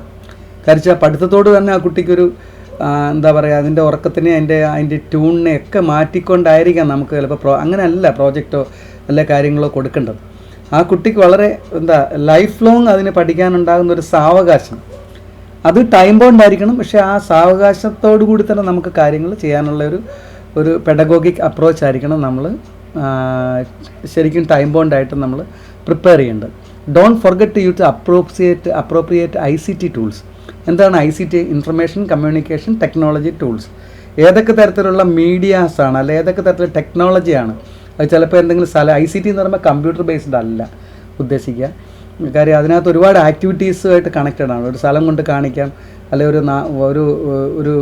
കാരണം പഠിത്തത്തോട് തന്നെ ആ കുട്ടിക്കൊരു എന്താ പറയുക, അതിൻ്റെ ഉറക്കത്തിനെ അതിൻ്റെ ട്യൂണിനെ ഒക്കെ മാറ്റിക്കൊണ്ടായിരിക്കാം നമുക്ക് ചിലപ്പോൾ അങ്ങനെയല്ല പ്രോജക്റ്റോ അല്ലെ കാര്യങ്ങളോ കൊടുക്കേണ്ടത്. ആ കുട്ടിക്ക് വളരെ ലൈഫ് ലോങ് അതിന് പഠിക്കാനുണ്ടാകുന്ന ഒരു സാവകാശം, അത് ടൈം ബൗണ്ടായിരിക്കണം. പക്ഷേ ആ സാവകാശത്തോടു കൂടി തന്നെ നമുക്ക് കാര്യങ്ങൾ ചെയ്യാനുള്ള ഒരു പെഡഗോഗിക് അപ്രോച്ച് ആയിരിക്കണം നമ്മൾ ശരിക്കും ടൈം ബൗണ്ടായിട്ട് നമ്മൾ പ്രിപ്പയർ ചെയ്യേണ്ടത്. Don't forget to use appropriate ICT tools. എന്താണ് ICT? Information communication technology tools. ഏതൊക്കെ തരത്തിലുള്ള മീഡിയാസാണ് അല്ലെ ഏതൊക്കെ തരത്തിലുള്ള ടെക്നോളജിയാണ് അത്. ചിലപ്പോൾ എന്തെങ്കിലും ICT എന്ന് പറയുമ്പോൾ കമ്പ്യൂട്ടർ ബേസ്ഡ് അല്ല ഉദ്ദേശിക്കുക. കാര്യം അതിനകത്ത് ഒരുപാട് ആക്ടിവിറ്റീസുമായിട്ട് കണക്റ്റഡ് ആണ്. ഒരു സ്ഥലം കൊണ്ട് കാണിക്കാം, അല്ലെങ്കിൽ ഒരു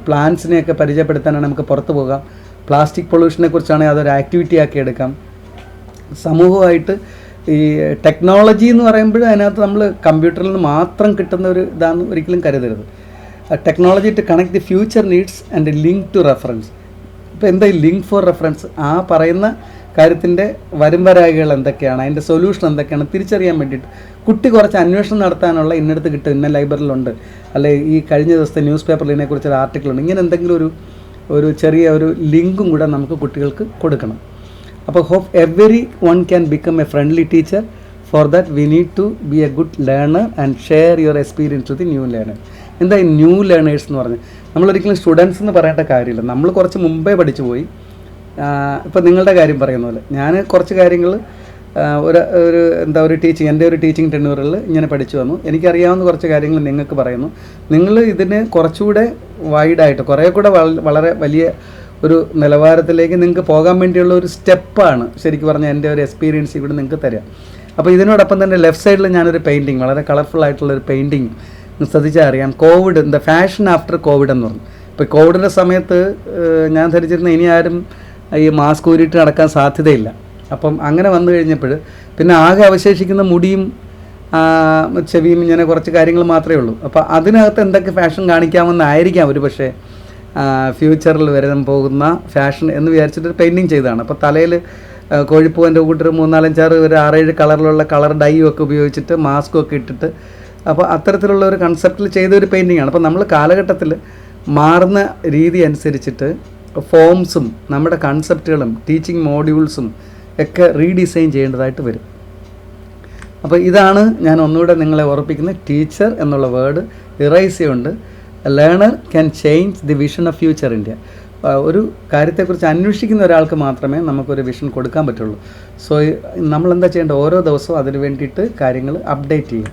പ്ലാന്റ്സിനെയൊക്കെ പരിചയപ്പെടുത്താനാണ് നമുക്ക് പുറത്ത് പോകാം. പ്ലാസ്റ്റിക് പൊല്യൂഷനെ കുറിച്ചാണെങ്കിൽ അതൊരു ആക്ടിവിറ്റി ആക്കി എടുക്കാം. സമൂഹമായിട്ട് ഈ ടെക്നോളജി എന്ന് പറയുമ്പോൾ അതിനകത്ത് നമ്മൾ കമ്പ്യൂട്ടറിൽ നിന്ന് മാത്രം കിട്ടുന്ന ഒരു ഇതാണെന്ന് ഒരിക്കലും കരുതരുത്. Technology to connect the future needs and link to reference. ഇപ്പോൾ എന്താ ഈ ലിങ്ക് ഫോർ റെഫറൻസ്? ആ പറയുന്ന കാര്യത്തിൻ്റെ വരുംവരായികൾ എന്തൊക്കെയാണ്, അതിൻ്റെ സൊല്യൂഷൻ എന്തൊക്കെയാണ് തിരിച്ചറിയാൻ വേണ്ടിയിട്ട് കുട്ടി കുറച്ച് അന്വേഷണം നടത്താനുള്ള ഇന്നടുത്ത് കിട്ടും, ഇന്ന ലൈബ്രറിയിലുണ്ട്, അല്ലെ ഈ കഴിഞ്ഞ ദിവസത്തെ ന്യൂസ് പേപ്പറിൽ ഇതിനെക്കുറിച്ചൊരു ആർട്ടിക്കിളുണ്ട്. ഇങ്ങനെ എന്തെങ്കിലും ഒരു ചെറിയ ഒരു ലിങ്കും കൂടെ നമുക്ക് കുട്ടികൾക്ക് കൊടുക്കണം. അപ്പോൾ hope every one can become a friendly teacher. For that we need to be a good learner and share your experience with new learner. എന്താ ഈ ന്യൂ ലേണേഴ്സ് എന്ന് പറഞ്ഞ് നമ്മളൊരിക്കലും സ്റ്റുഡൻസ് എന്ന് പറയേണ്ട കാര്യമില്ല. നമ്മൾ കുറച്ച് മുമ്പേ പഠിച്ചു പോയി. ഇപ്പോൾ നിങ്ങളുടെ കാര്യം പറയുന്ന പോലെ ഞാൻ കുറച്ച് കാര്യങ്ങൾ ഒരു ടീച്ചിങ്, എൻ്റെ ഒരു ടീച്ചിങ് ടെന്യൂറിൽ ഇങ്ങനെ പഠിച്ചു വന്നു. എനിക്കറിയാവുന്ന കുറച്ച് കാര്യങ്ങൾ നിങ്ങൾക്ക് പറയുന്നു. നിങ്ങൾ ഇതിന് കുറച്ചുകൂടെ വൈഡായിട്ട് കുറേ കൂടെ വളരെ വലിയ ഒരു നിലവാരത്തിലേക്ക് നിങ്ങൾക്ക് പോകാൻ വേണ്ടിയുള്ള ഒരു സ്റ്റെപ്പാണ് ശരിക്കും പറഞ്ഞാൽ എൻ്റെ ഒരു എക്സ്പീരിയൻസ് ഇവിടെ നിങ്ങൾക്ക് തരാം. അപ്പോൾ ഇതിനോടൊപ്പം തന്നെ ലെഫ്റ്റ് സൈഡിൽ ഞാനൊരു പെയിൻറ്റിങ്, വളരെ കളർഫുൾ ആയിട്ടുള്ളൊരു പെയിൻറ്റിങ് ശ്രദ്ധിച്ചാൽ അറിയാം. കോവിഡ് ഫാഷൻ ആഫ്റ്റർ കോവിഡ് എന്ന് പറഞ്ഞു. ഇപ്പോൾ കോവിഡിൻ്റെ സമയത്ത് ഞാൻ ധരിച്ചിരുന്ന ഇനി ആരും ഈ മാസ്ക് ഊരിയിട്ട് നടക്കാൻ സാധ്യതയില്ല. അപ്പം അങ്ങനെ വന്നു കഴിഞ്ഞപ്പോൾ പിന്നെ ആകെ അവശേഷിക്കുന്ന മുടിയും ചെവിയും ഇങ്ങനെ കുറച്ച് കാര്യങ്ങൾ മാത്രമേ ഉള്ളൂ. അപ്പോൾ അതിനകത്ത് എന്തൊക്കെ ഫാഷൻ കാണിക്കാമെന്നായിരിക്കാം ഒരു പക്ഷേ ഫ്യൂച്ചറിൽ വരാൻ പോകുന്ന ഫാഷൻ എന്ന് വിചാരിച്ചിട്ടൊരു പെയിൻറ്റിങ് ചെയ്തതാണ്. അപ്പോൾ തലയിൽ കോഴിപ്പൂവിൻ്റെ കൂട്ടൊരു 3-4-5 ഒരു 6-7 കളറിലുള്ള കളർ ഡൈയും ഒക്കെ ഉപയോഗിച്ചിട്ട് മാസ്കും ഒക്കെ ഇട്ടിട്ട്, അപ്പോൾ അത്തരത്തിലുള്ള ഒരു കൺസെപ്റ്റിൽ ചെയ്തൊരു പെയിൻറ്റിങ്ങാണ്. അപ്പോൾ നമ്മൾ കാലഘട്ടത്തിൽ മാറുന്ന രീതി അനുസരിച്ചിട്ട് ഫോംസും നമ്മുടെ കൺസെപ്റ്റുകളും ടീച്ചിങ് മോഡ്യൂൾസും ഒക്കെ റീഡിസൈൻ ചെയ്യേണ്ടതായിട്ട് വരും. അപ്പോൾ ഇതാണ് ഞാൻ ഒന്നുകൂടെ നിങ്ങളെ ഓർപ്പിക്കുന്നത്. ടീച്ചർ എന്നുള്ള വേർഡ് ഇറൈസ് ചെയ്യുന്നുണ്ട്. Learner can change the vision of future India. ഒരു കാര്യത്തെക്കുറിച്ച് അന്വേഷിക്കുന്ന ഒരാൾക്ക് മാത്രമേ നമുക്കൊരു വിഷൻ കൊടുക്കാൻ പറ്റുള്ളൂ. സോ നമ്മളെന്താ ചെയ്യേണ്ടത്? ഓരോ ദിവസവും അതിന് വേണ്ടിയിട്ട് കാര്യങ്ങൾ അപ്ഡേറ്റ് ചെയ്യുക.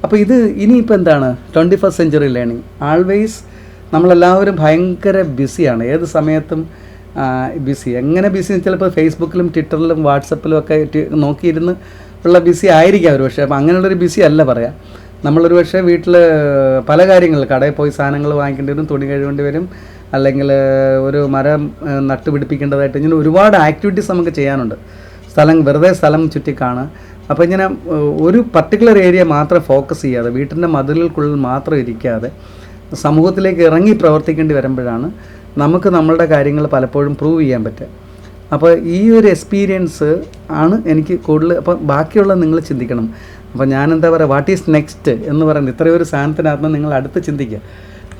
അപ്പോൾ ഇത് ഇനിയിപ്പോൾ എന്താണ് 21st സെഞ്ച്വറി ലേണിംഗ്. ആൾവേസ് നമ്മളെല്ലാവരും ഭയങ്കര ബിസിയാണ്, ഏത് സമയത്തും ബിസി. എങ്ങനെ ബിസി ചിലപ്പോൾ ഫേസ്ബുക്കിലും ട്വിറ്ററിലും വാട്സപ്പിലും ഒക്കെ നോക്കിയിരുന്ന് ഉള്ള ബിസി ആയിരിക്കാം ഒരു പക്ഷേ. അപ്പോൾ അങ്ങനെയുള്ളൊരു ബിസി അല്ല പറയാം. നമ്മളൊരു പക്ഷേ വീട്ടിൽ പല കാര്യങ്ങൾ, കടയിൽ പോയി സാധനങ്ങൾ വാങ്ങിക്കേണ്ടി വരും, തുണി കഴുകേണ്ടി വരും, അല്ലെങ്കിൽ ഒരു മരം നട്ടുപിടിപ്പിക്കേണ്ടതായിട്ട്, ഇങ്ങനെ ഒരുപാട് ആക്ടിവിറ്റീസ് നമുക്ക് ചെയ്യാനുണ്ട്. വെറുതെ സ്ഥലം ചുറ്റിക്കാണ്. അപ്പോൾ ഇങ്ങനെ ഒരു പർട്ടിക്കുലർ ഏരിയ മാത്രം ഫോക്കസ് ചെയ്യാതെ, വീട്ടിൻ്റെ മതിലുകൾക്കുള്ളിൽ മാത്രം ഇരിക്കാതെ സമൂഹത്തിലേക്ക് ഇറങ്ങി പ്രവർത്തിക്കേണ്ടി വരുമ്പോഴാണ് നമുക്ക് നമ്മളുടെ കാര്യങ്ങൾ പലപ്പോഴും പ്രൂവ് ചെയ്യാൻ പറ്റുക. അപ്പോൾ ഈ ഒരു എക്സ്പീരിയൻസ് ആണ് എനിക്ക് കൂടുതൽ. അപ്പോൾ ബാക്കിയുള്ള നിങ്ങൾ ചിന്തിക്കണം. അപ്പോൾ ഞാനെന്താ പറയുക, വാട്ട് ഈസ് നെക്സ്റ്റ് എന്ന് പറയുന്നത് ഇത്രയൊരു സാധനത്തിനകത്ത് നിങ്ങൾ അടുത്ത് ചിന്തിക്കുക.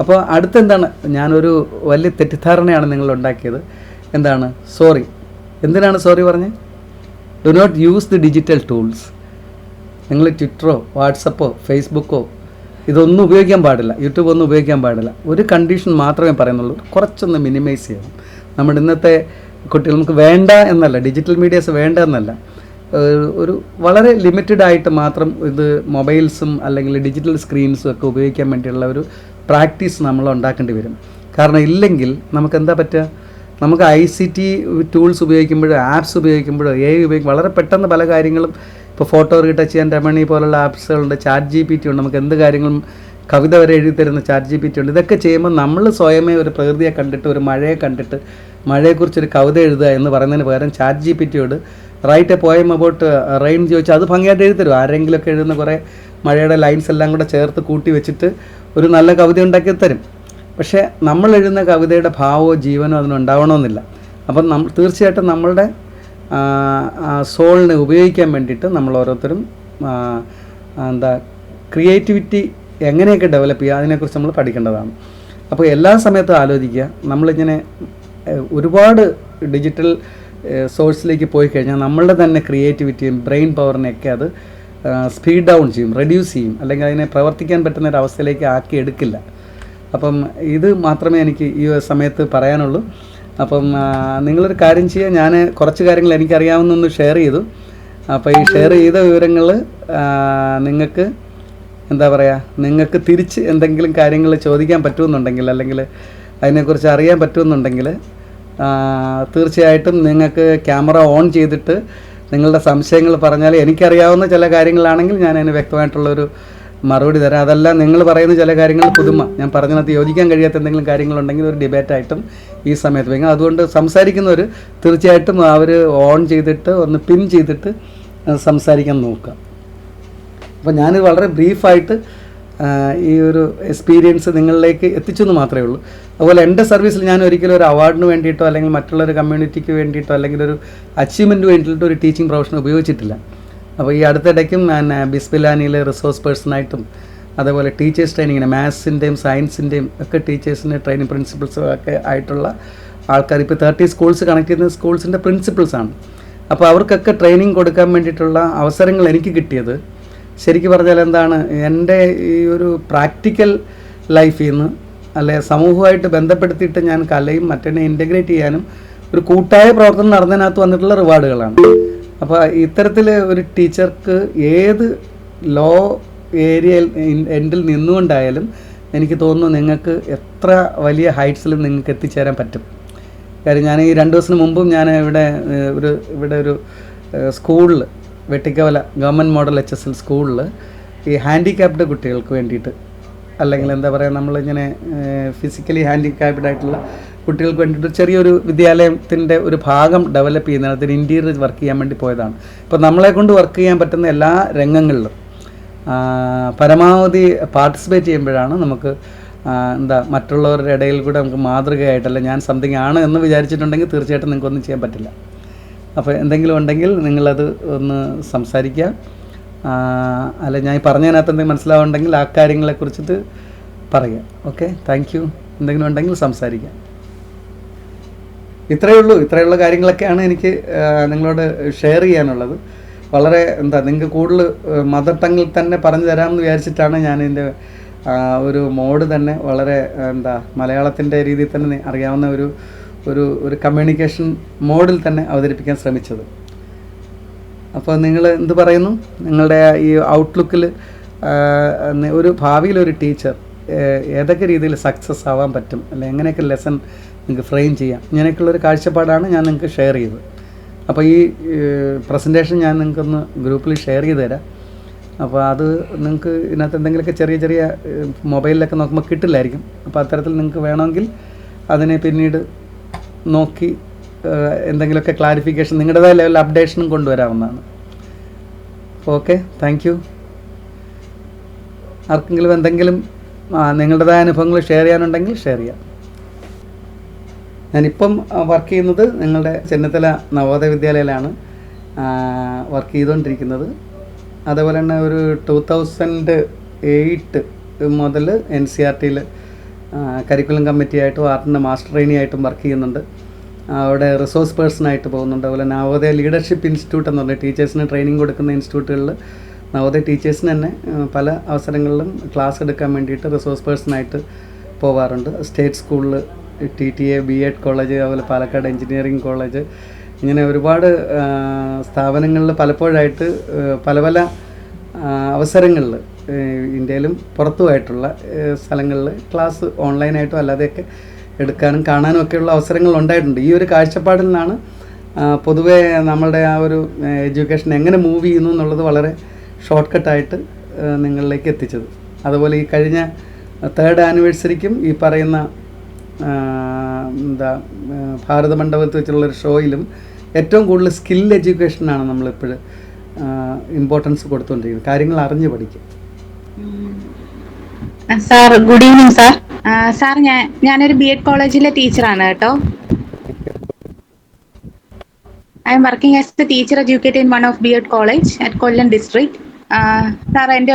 അപ്പോൾ അടുത്തെന്താണ്, ഞാനൊരു വലിയ തെറ്റിദ്ധാരണയാണ് നിങ്ങൾ ഉണ്ടാക്കിയത്. എന്താണ്? സോറി. എന്തിനാണ് സോറി പറഞ്ഞത്? Do not use the digital tools. നിങ്ങൾ ട്വിറ്ററോ വാട്സപ്പോ ഫേസ്ബുക്കോ ഇതൊന്നും ഉപയോഗിക്കാൻ പാടില്ല, യൂട്യൂബ് ഒന്നും ഉപയോഗിക്കാൻ പാടില്ല. ഒരു കണ്ടീഷൻ മാത്രമേ പറയുന്നുള്ളൂ, കുറച്ചൊന്ന് മിനിമൈസ് ചെയ്യണം. നമ്മുടെ ഇന്നത്തെ കുട്ടികൾ നമുക്ക് വേണ്ട എന്നല്ല, ഡിജിറ്റൽ മീഡിയാസ് വേണ്ട എന്നല്ല, ഒരു വളരെ ലിമിറ്റഡ് ആയിട്ട് മാത്രം ഇത് മൊബൈൽസും അല്ലെങ്കിൽ ഡിജിറ്റൽ സ്ക്രീൻസും ഒക്കെ ഉപയോഗിക്കാൻ വേണ്ടിയുള്ള ഒരു പ്രാക്ടീസ് നമ്മൾ ഉണ്ടാക്കേണ്ടി വരും. കാരണം ഇല്ലെങ്കിൽ നമുക്ക് എന്താ പറ്റുക, നമുക്ക് ICT ടൂൾസ് ഉപയോഗിക്കുമ്പോഴോ ആപ്സ് ഉപയോഗിക്കുമ്പോഴോ വളരെ പെട്ടെന്ന് പല കാര്യങ്ങളും, ഇപ്പോൾ ഫോട്ടോ റീടച്ച് ചെയ്യാൻ രമണി പോലുള്ള ആപ്സുകളുണ്ട്, ChatGPT ഉണ്ട്, നമുക്ക് എന്ത് കാര്യങ്ങളും കവിത വരെ എഴുതി തരുന്ന ChatGPT ഉണ്ട്. ഇതൊക്കെ ചെയ്യുമ്പോൾ നമ്മൾ സ്വയമേ ഒരു പ്രകൃതിയെ കണ്ടിട്ട്, ഒരു മഴയെ കണ്ടിട്ട് മഴയെക്കുറിച്ചൊരു കവിത എഴുതുക എന്ന് പറയുന്നതിന് പകരം ChatGPTയോട് write a poem about rain ചോദിച്ചാൽ അത് ഭംഗിയായിട്ട് എഴുതി തരും. ആരെങ്കിലുമൊക്കെ എഴുതുന്ന കുറേ മഴയുടെ ലൈൻസ് എല്ലാം കൂടെ ചേർത്ത് കൂട്ടി വെച്ചിട്ട് ഒരു നല്ല കവിത ഉണ്ടാക്കി തരും. പക്ഷേ നമ്മൾ എഴുതുന്ന കവിതയുടെ ഭാവമോ ജീവനോ അതിനുണ്ടാവണമെന്നില്ല. അപ്പം തീർച്ചയായിട്ടും നമ്മളുടെ സോളിനെ ഉപയോഗിക്കാൻ വേണ്ടിയിട്ട് നമ്മൾ ഓരോരുത്തരും ക്രിയേറ്റിവിറ്റി എങ്ങനെയൊക്കെ ഡെവലപ്പ് ചെയ്യുക അതിനെക്കുറിച്ച് നമ്മൾ പഠിക്കേണ്ടതാണ്. അപ്പോൾ എല്ലാ സമയത്തും ആലോചിക്കുക, നമ്മളിങ്ങനെ ഒരുപാട് ഡിജിറ്റൽ സോഴ്സിലേക്ക് പോയി കഴിഞ്ഞാൽ നമ്മളുടെ തന്നെ ക്രിയേറ്റിവിറ്റിയും ബ്രെയിൻ പവറിനെയൊക്കെ അത് സ്പീഡ് ഡൗൺ ചെയ്യും, റെഡ്യൂസ് ചെയ്യും, അല്ലെങ്കിൽ അതിനെ പ്രവർത്തിക്കാൻ പറ്റുന്ന ഒരു അവസ്ഥയിലേക്ക് ആക്കി എടുക്കില്ല. അപ്പം ഇത് മാത്രമേ എനിക്ക് ഈ സമയത്ത് പറയാനുള്ളൂ. അപ്പം നിങ്ങളൊരു കാര്യം ചെയ്യുക, ഞാൻ കുറച്ച് കാര്യങ്ങൾ എനിക്കറിയാവുന്നൊന്ന് ഷെയർ ചെയ്തു. അപ്പോൾ ഈ ഷെയർ ചെയ്ത വിവരങ്ങൾ നിങ്ങൾക്ക് എന്താ പറയുക, നിങ്ങൾക്ക് തിരിച്ച് എന്തെങ്കിലും കാര്യങ്ങൾ ചോദിക്കാൻ പറ്റുമെന്നുണ്ടെങ്കിൽ, അല്ലെങ്കിൽ അതിനെക്കുറിച്ച് അറിയാൻ പറ്റുമെന്നുണ്ടെങ്കിൽ തീർച്ചയായിട്ടും നിങ്ങൾക്ക് ക്യാമറ ഓൺ ചെയ്തിട്ട് നിങ്ങളുടെ സംശയങ്ങൾ പറഞ്ഞാൽ, എനിക്കറിയാവുന്ന ചില കാര്യങ്ങളാണെങ്കിൽ ഞാൻ അതിന് വ്യക്തമായിട്ടുള്ളൊരു മറുപടി തരാം. അതല്ല നിങ്ങൾ പറയുന്ന ചില കാര്യങ്ങൾ പുതുമ, ഞാൻ പറഞ്ഞതിനകത്ത് യോജിക്കാൻ കഴിയാത്ത എന്തെങ്കിലും കാര്യങ്ങളുണ്ടെങ്കിൽ ഒരു ഡിബേറ്റായിട്ടും ഈ സമയത്ത് വയ്ക്കാം. അതുകൊണ്ട് സംസാരിക്കുന്നവർ തീർച്ചയായിട്ടും അവർ ഓൺ ചെയ്തിട്ട് ഒന്ന് പിൻ ചെയ്തിട്ട് സംസാരിക്കാൻ നോക്കുക. അപ്പോൾ ഞാനിത് വളരെ ബ്രീഫായിട്ട് ഈ ഒരു എക്സ്പീരിയൻസ് നിങ്ങളിലേക്ക് എത്തിച്ചു എന്ന് മാത്രമേ ഉള്ളൂ. അതുപോലെ എൻ്റെ സർവീസിൽ ഞാൻ ഒരിക്കലും ഒരു അവാർഡിന് വേണ്ടിയിട്ടോ അല്ലെങ്കിൽ മറ്റുള്ളൊരു കമ്മ്യൂണിറ്റിക്ക് വേണ്ടിയിട്ടോ അല്ലെങ്കിൽ ഒരു അച്ചീവ്മെൻറ്റ് വേണ്ടിയിട്ടോ ഒരു ടീച്ചിങ് പ്രൊഫഷൻ ഉപയോഗിച്ചിട്ടില്ല. അപ്പോൾ ഈ അടുത്തിടയ്ക്കും ഞാൻ ബിസ്മിലാനിയിലെ റിസോഴ്സ് പേഴ്സണായിട്ടും അതേപോലെ ടീച്ചേഴ്സ് ട്രെയിനിങ്ങിന് മാത്സിൻ്റെയും സയൻസിൻ്റെയും ഒക്കെ ടീച്ചേഴ്സിൻ്റെ ട്രെയിനിങ് പ്രിൻസിപ്പിൾസും ഒക്കെ ആയിട്ടുള്ള ആൾക്കാർ ഇപ്പോൾ 30 സ്കൂൾസ് കണക്ട് ചെയ്യുന്ന സ്കൂൾസിൻ്റെ പ്രിൻസിപ്പിൾസാണ്. അപ്പോൾ അവർക്കൊക്കെ ട്രെയിനിങ് കൊടുക്കാൻ വേണ്ടിയിട്ടുള്ള അവസരങ്ങൾ എനിക്ക് കിട്ടിയത് ശരിക്കും പറഞ്ഞാൽ എന്താണ്, എൻ്റെ ഈ ഒരു പ്രാക്ടിക്കൽ ലൈഫിൽ നിന്ന് അല്ലെ സമൂഹമായിട്ട് ബന്ധപ്പെടുത്തിയിട്ട് ഞാൻ കലയും മറ്റേ ഇൻ്റഗ്രേറ്റ് ചെയ്യാനും ഒരു കൂട്ടായ പ്രവർത്തനം നടന്നതിനകത്ത് വന്നിട്ടുള്ള റിവാർഡുകളാണ്. അപ്പോൾ ഇത്തരത്തിൽ ഒരു ടീച്ചർക്ക് ഏത് ലോ ഏരിയയിൽ എൻഡിൽ നിന്നുകൊണ്ടായാലും എനിക്ക് തോന്നുന്നു നിങ്ങൾക്ക് എത്ര വലിയ ഹൈറ്റ്സിലും നിങ്ങൾക്ക് എത്തിച്ചേരാൻ പറ്റും. കാര്യം ഞാൻ ഈ 2 ദിവസത്തിന് മുമ്പും ഞാൻ ഇവിടെ ഒരു സ്കൂളിൽ വെട്ടിക്കവല ഗവൺമെൻറ് മോഡൽ HSL സ്കൂളിൽ ഈ ഹാൻഡിക്യാപ്ഡ് കുട്ടികൾക്ക് വേണ്ടിയിട്ട്, അല്ലെങ്കിൽ എന്താ പറയുക, നമ്മളിങ്ങനെ ഫിസിക്കലി ഹാൻഡിക്യാപ്ഡ് ആയിട്ടുള്ള കുട്ടികൾക്ക് വേണ്ടിയിട്ട് ചെറിയൊരു വിദ്യാലയത്തിൻ്റെ ഒരു ഭാഗം ഡെവലപ്പ് ചെയ്യുന്നതിന് അതിന് ഇൻറ്റീരിയർ വർക്ക് ചെയ്യാൻ വേണ്ടി പോയതാണ്. ഇപ്പോൾ നമ്മളെ കൊണ്ട് വർക്ക് ചെയ്യാൻ പറ്റുന്ന എല്ലാ രംഗങ്ങളിലും പരമാവധി പാർട്ടിസിപ്പേറ്റ് ചെയ്യുമ്പോഴാണ് നമുക്ക് മറ്റുള്ളവരുടെ ഇടയിൽ കൂടെ നമുക്ക് മാതൃകയായിട്ടല്ല ഞാൻ സംതിങ് ആണ് എന്ന് വിചാരിച്ചിട്ടുണ്ടെങ്കിൽ തീർച്ചയായിട്ടും നിങ്ങൾക്കൊന്നും ചെയ്യാൻ പറ്റില്ല. അപ്പോൾ എന്തെങ്കിലും ഉണ്ടെങ്കിൽ നിങ്ങളത് ഒന്ന് സംസാരിക്കുക. അല്ല ഞാൻ പറഞ്ഞതിനകത്ത് എന്തെങ്കിലും മനസ്സിലാവുണ്ടെങ്കിൽ ആ കാര്യങ്ങളെക്കുറിച്ചിട്ട് പറയുക. Okay, thank U. എന്തെങ്കിലും ഉണ്ടെങ്കിൽ സംസാരിക്കാം. ഇത്രയുള്ള കാര്യങ്ങളൊക്കെയാണ് എനിക്ക് നിങ്ങളോട് ഷെയർ ചെയ്യാനുള്ളത്. വളരെ നിങ്ങൾക്ക് കൂടുതൽ മദർ ടങ്ങിൽ തന്നെ പറഞ്ഞു തരാമെന്ന് വിചാരിച്ചിട്ടാണ് ഞാനിതിൻ്റെ ഒരു മോഡ് തന്നെ വളരെ മലയാളത്തിൻ്റെ രീതിയിൽ തന്നെ അറിയാവുന്ന ഒരു കമ്മ്യൂണിക്കേഷൻ മോഡിൽ തന്നെ അവതരിപ്പിക്കാൻ ശ്രമിച്ചത്. അപ്പോൾ നിങ്ങൾ എന്ത് പറയുന്നു? നിങ്ങളുടെ ഈ ഔട്ട്ലുക്കിൽ ഒരു ഭാവിയിലൊരു ടീച്ചർ ഏതൊക്കെ രീതിയിൽ സക്സസ് ആവാൻ പറ്റും, അല്ലെ എങ്ങനെയൊക്കെ ലെസൺ നിങ്ങൾക്ക് ഫ്രെയിം ചെയ്യാം, ഇങ്ങനെയൊക്കെയുള്ളൊരു കാഴ്ചപ്പാടാണ് ഞാൻ നിങ്ങൾക്ക് ഷെയർ ചെയ്തത്. അപ്പോൾ ഈ പ്രസൻറ്റേഷൻ ഞാൻ നിങ്ങൾക്കൊന്ന് ഗ്രൂപ്പിൽ ഷെയർ ചെയ്ത് തരാം. അപ്പോൾ അത് നിങ്ങൾക്ക് ഇതിനകത്ത് എന്തെങ്കിലുമൊക്കെ ചെറിയ മൊബൈലിലൊക്കെ നോക്കുമ്പോൾ കിട്ടില്ലായിരിക്കും. അപ്പോൾ അത്തരത്തിൽ നിങ്ങൾക്ക് വേണമെങ്കിൽ അതിനെ പിന്നീട് നോക്കി എന്തെങ്കിലുമൊക്കെ ക്ലാരിഫിക്കേഷൻ നിങ്ങളുടേതായ ലെവലിൽ അപ്ഡേഷനും കൊണ്ടുവരാവുന്നതാണ്. Okay, thank you. ആർക്കെങ്കിലും എന്തെങ്കിലും നിങ്ങളുടേതായ അനുഭവങ്ങൾ ഷെയർ ചെയ്യാനുണ്ടെങ്കിൽ ഷെയർ ചെയ്യാം. ഞാനിപ്പം വർക്ക് ചെയ്യുന്നത് നിങ്ങളുടെ ചെന്നിത്തല നവോദയ വിദ്യാലയയിലാണ് വർക്ക് ചെയ്തുകൊണ്ടിരിക്കുന്നത്. അതേപോലെ തന്നെ ഒരു 2008 മുതൽ NCERT-യിൽ കരിക്കുലം കമ്മിറ്റി ആയിട്ടും ആർട്ടിൻ്റെ മാസ്റ്റർ ട്രെയിനി ആയിട്ടും വർക്ക് ചെയ്യുന്നുണ്ട്. അവിടെ റിസോഴ്സ് പേഴ്സണായിട്ട് പോകുന്നുണ്ട്. അതുപോലെ നവോദയ ലീഡർഷിപ്പ് ഇൻസ്റ്റിറ്റ്യൂട്ട് എന്ന് പറഞ്ഞാൽ ടീച്ചേഴ്സിന് ട്രെയിനിങ് കൊടുക്കുന്ന ഇൻസ്റ്റിറ്റ്യൂട്ടുകളിൽ നവോദയ ടീച്ചേഴ്സിന് തന്നെ പല അവസരങ്ങളിലും ക്ലാസ് എടുക്കാൻ വേണ്ടിയിട്ട് റിസോഴ്സ് പേഴ്സണായിട്ട് പോകാറുണ്ട്. സ്റ്റേറ്റ് സ്കൂളിൽ TTA B.Ed കോളേജ്, അതുപോലെ പാലക്കാട് എഞ്ചിനീയറിംഗ് കോളേജ്, ഇങ്ങനെ ഒരുപാട് സ്ഥാപനങ്ങളിൽ പലപ്പോഴായിട്ട് പല അവസരങ്ങളിൽ ഇന്ത്യയിലും പുറത്തുമായിട്ടുള്ള സ്ഥലങ്ങളിൽ ക്ലാസ് ഓൺലൈനായിട്ടും അല്ലാതെയൊക്കെ എടുക്കാനും കാണാനും ഒക്കെയുള്ള അവസരങ്ങൾ ഉണ്ടായിട്ടുണ്ട്. ഈ ഒരു കാഴ്ചപ്പാടിൽ നിന്നാണ് പൊതുവേ നമ്മളുടെ ആ ഒരു എഡ്യൂക്കേഷൻ എങ്ങനെ മൂവ് ചെയ്യുന്നു എന്നുള്ളത് വളരെ ഷോർട്ട് കട്ടായിട്ട് നിങ്ങളിലേക്ക് എത്തിച്ചത്. അതുപോലെ ഈ കഴിഞ്ഞ 3rd ആനിവേഴ്സറിക്കും ഈ പറയുന്ന ഭാരത മണ്ഡപത്തിൽ വെച്ചുള്ളൊരു ഷോയിലും ഏറ്റവും കൂടുതൽ സ്കിൽ എഡ്യൂക്കേഷനാണ് നമ്മളിപ്പോൾ ഇമ്പോർട്ടൻസ് കൊടുത്തുകൊണ്ടിരിക്കുന്നത്. കാര്യങ്ങൾ അറിഞ്ഞ് പഠിക്കും. Sir good evening sir. Sir ഞാനൊരു B.Ed കോളേജിലെ ടീച്ചറാണ് കേട്ടോ. I am working as A teacher educator in one of B.Ed college at Kollam district. Sir എൻ്റെ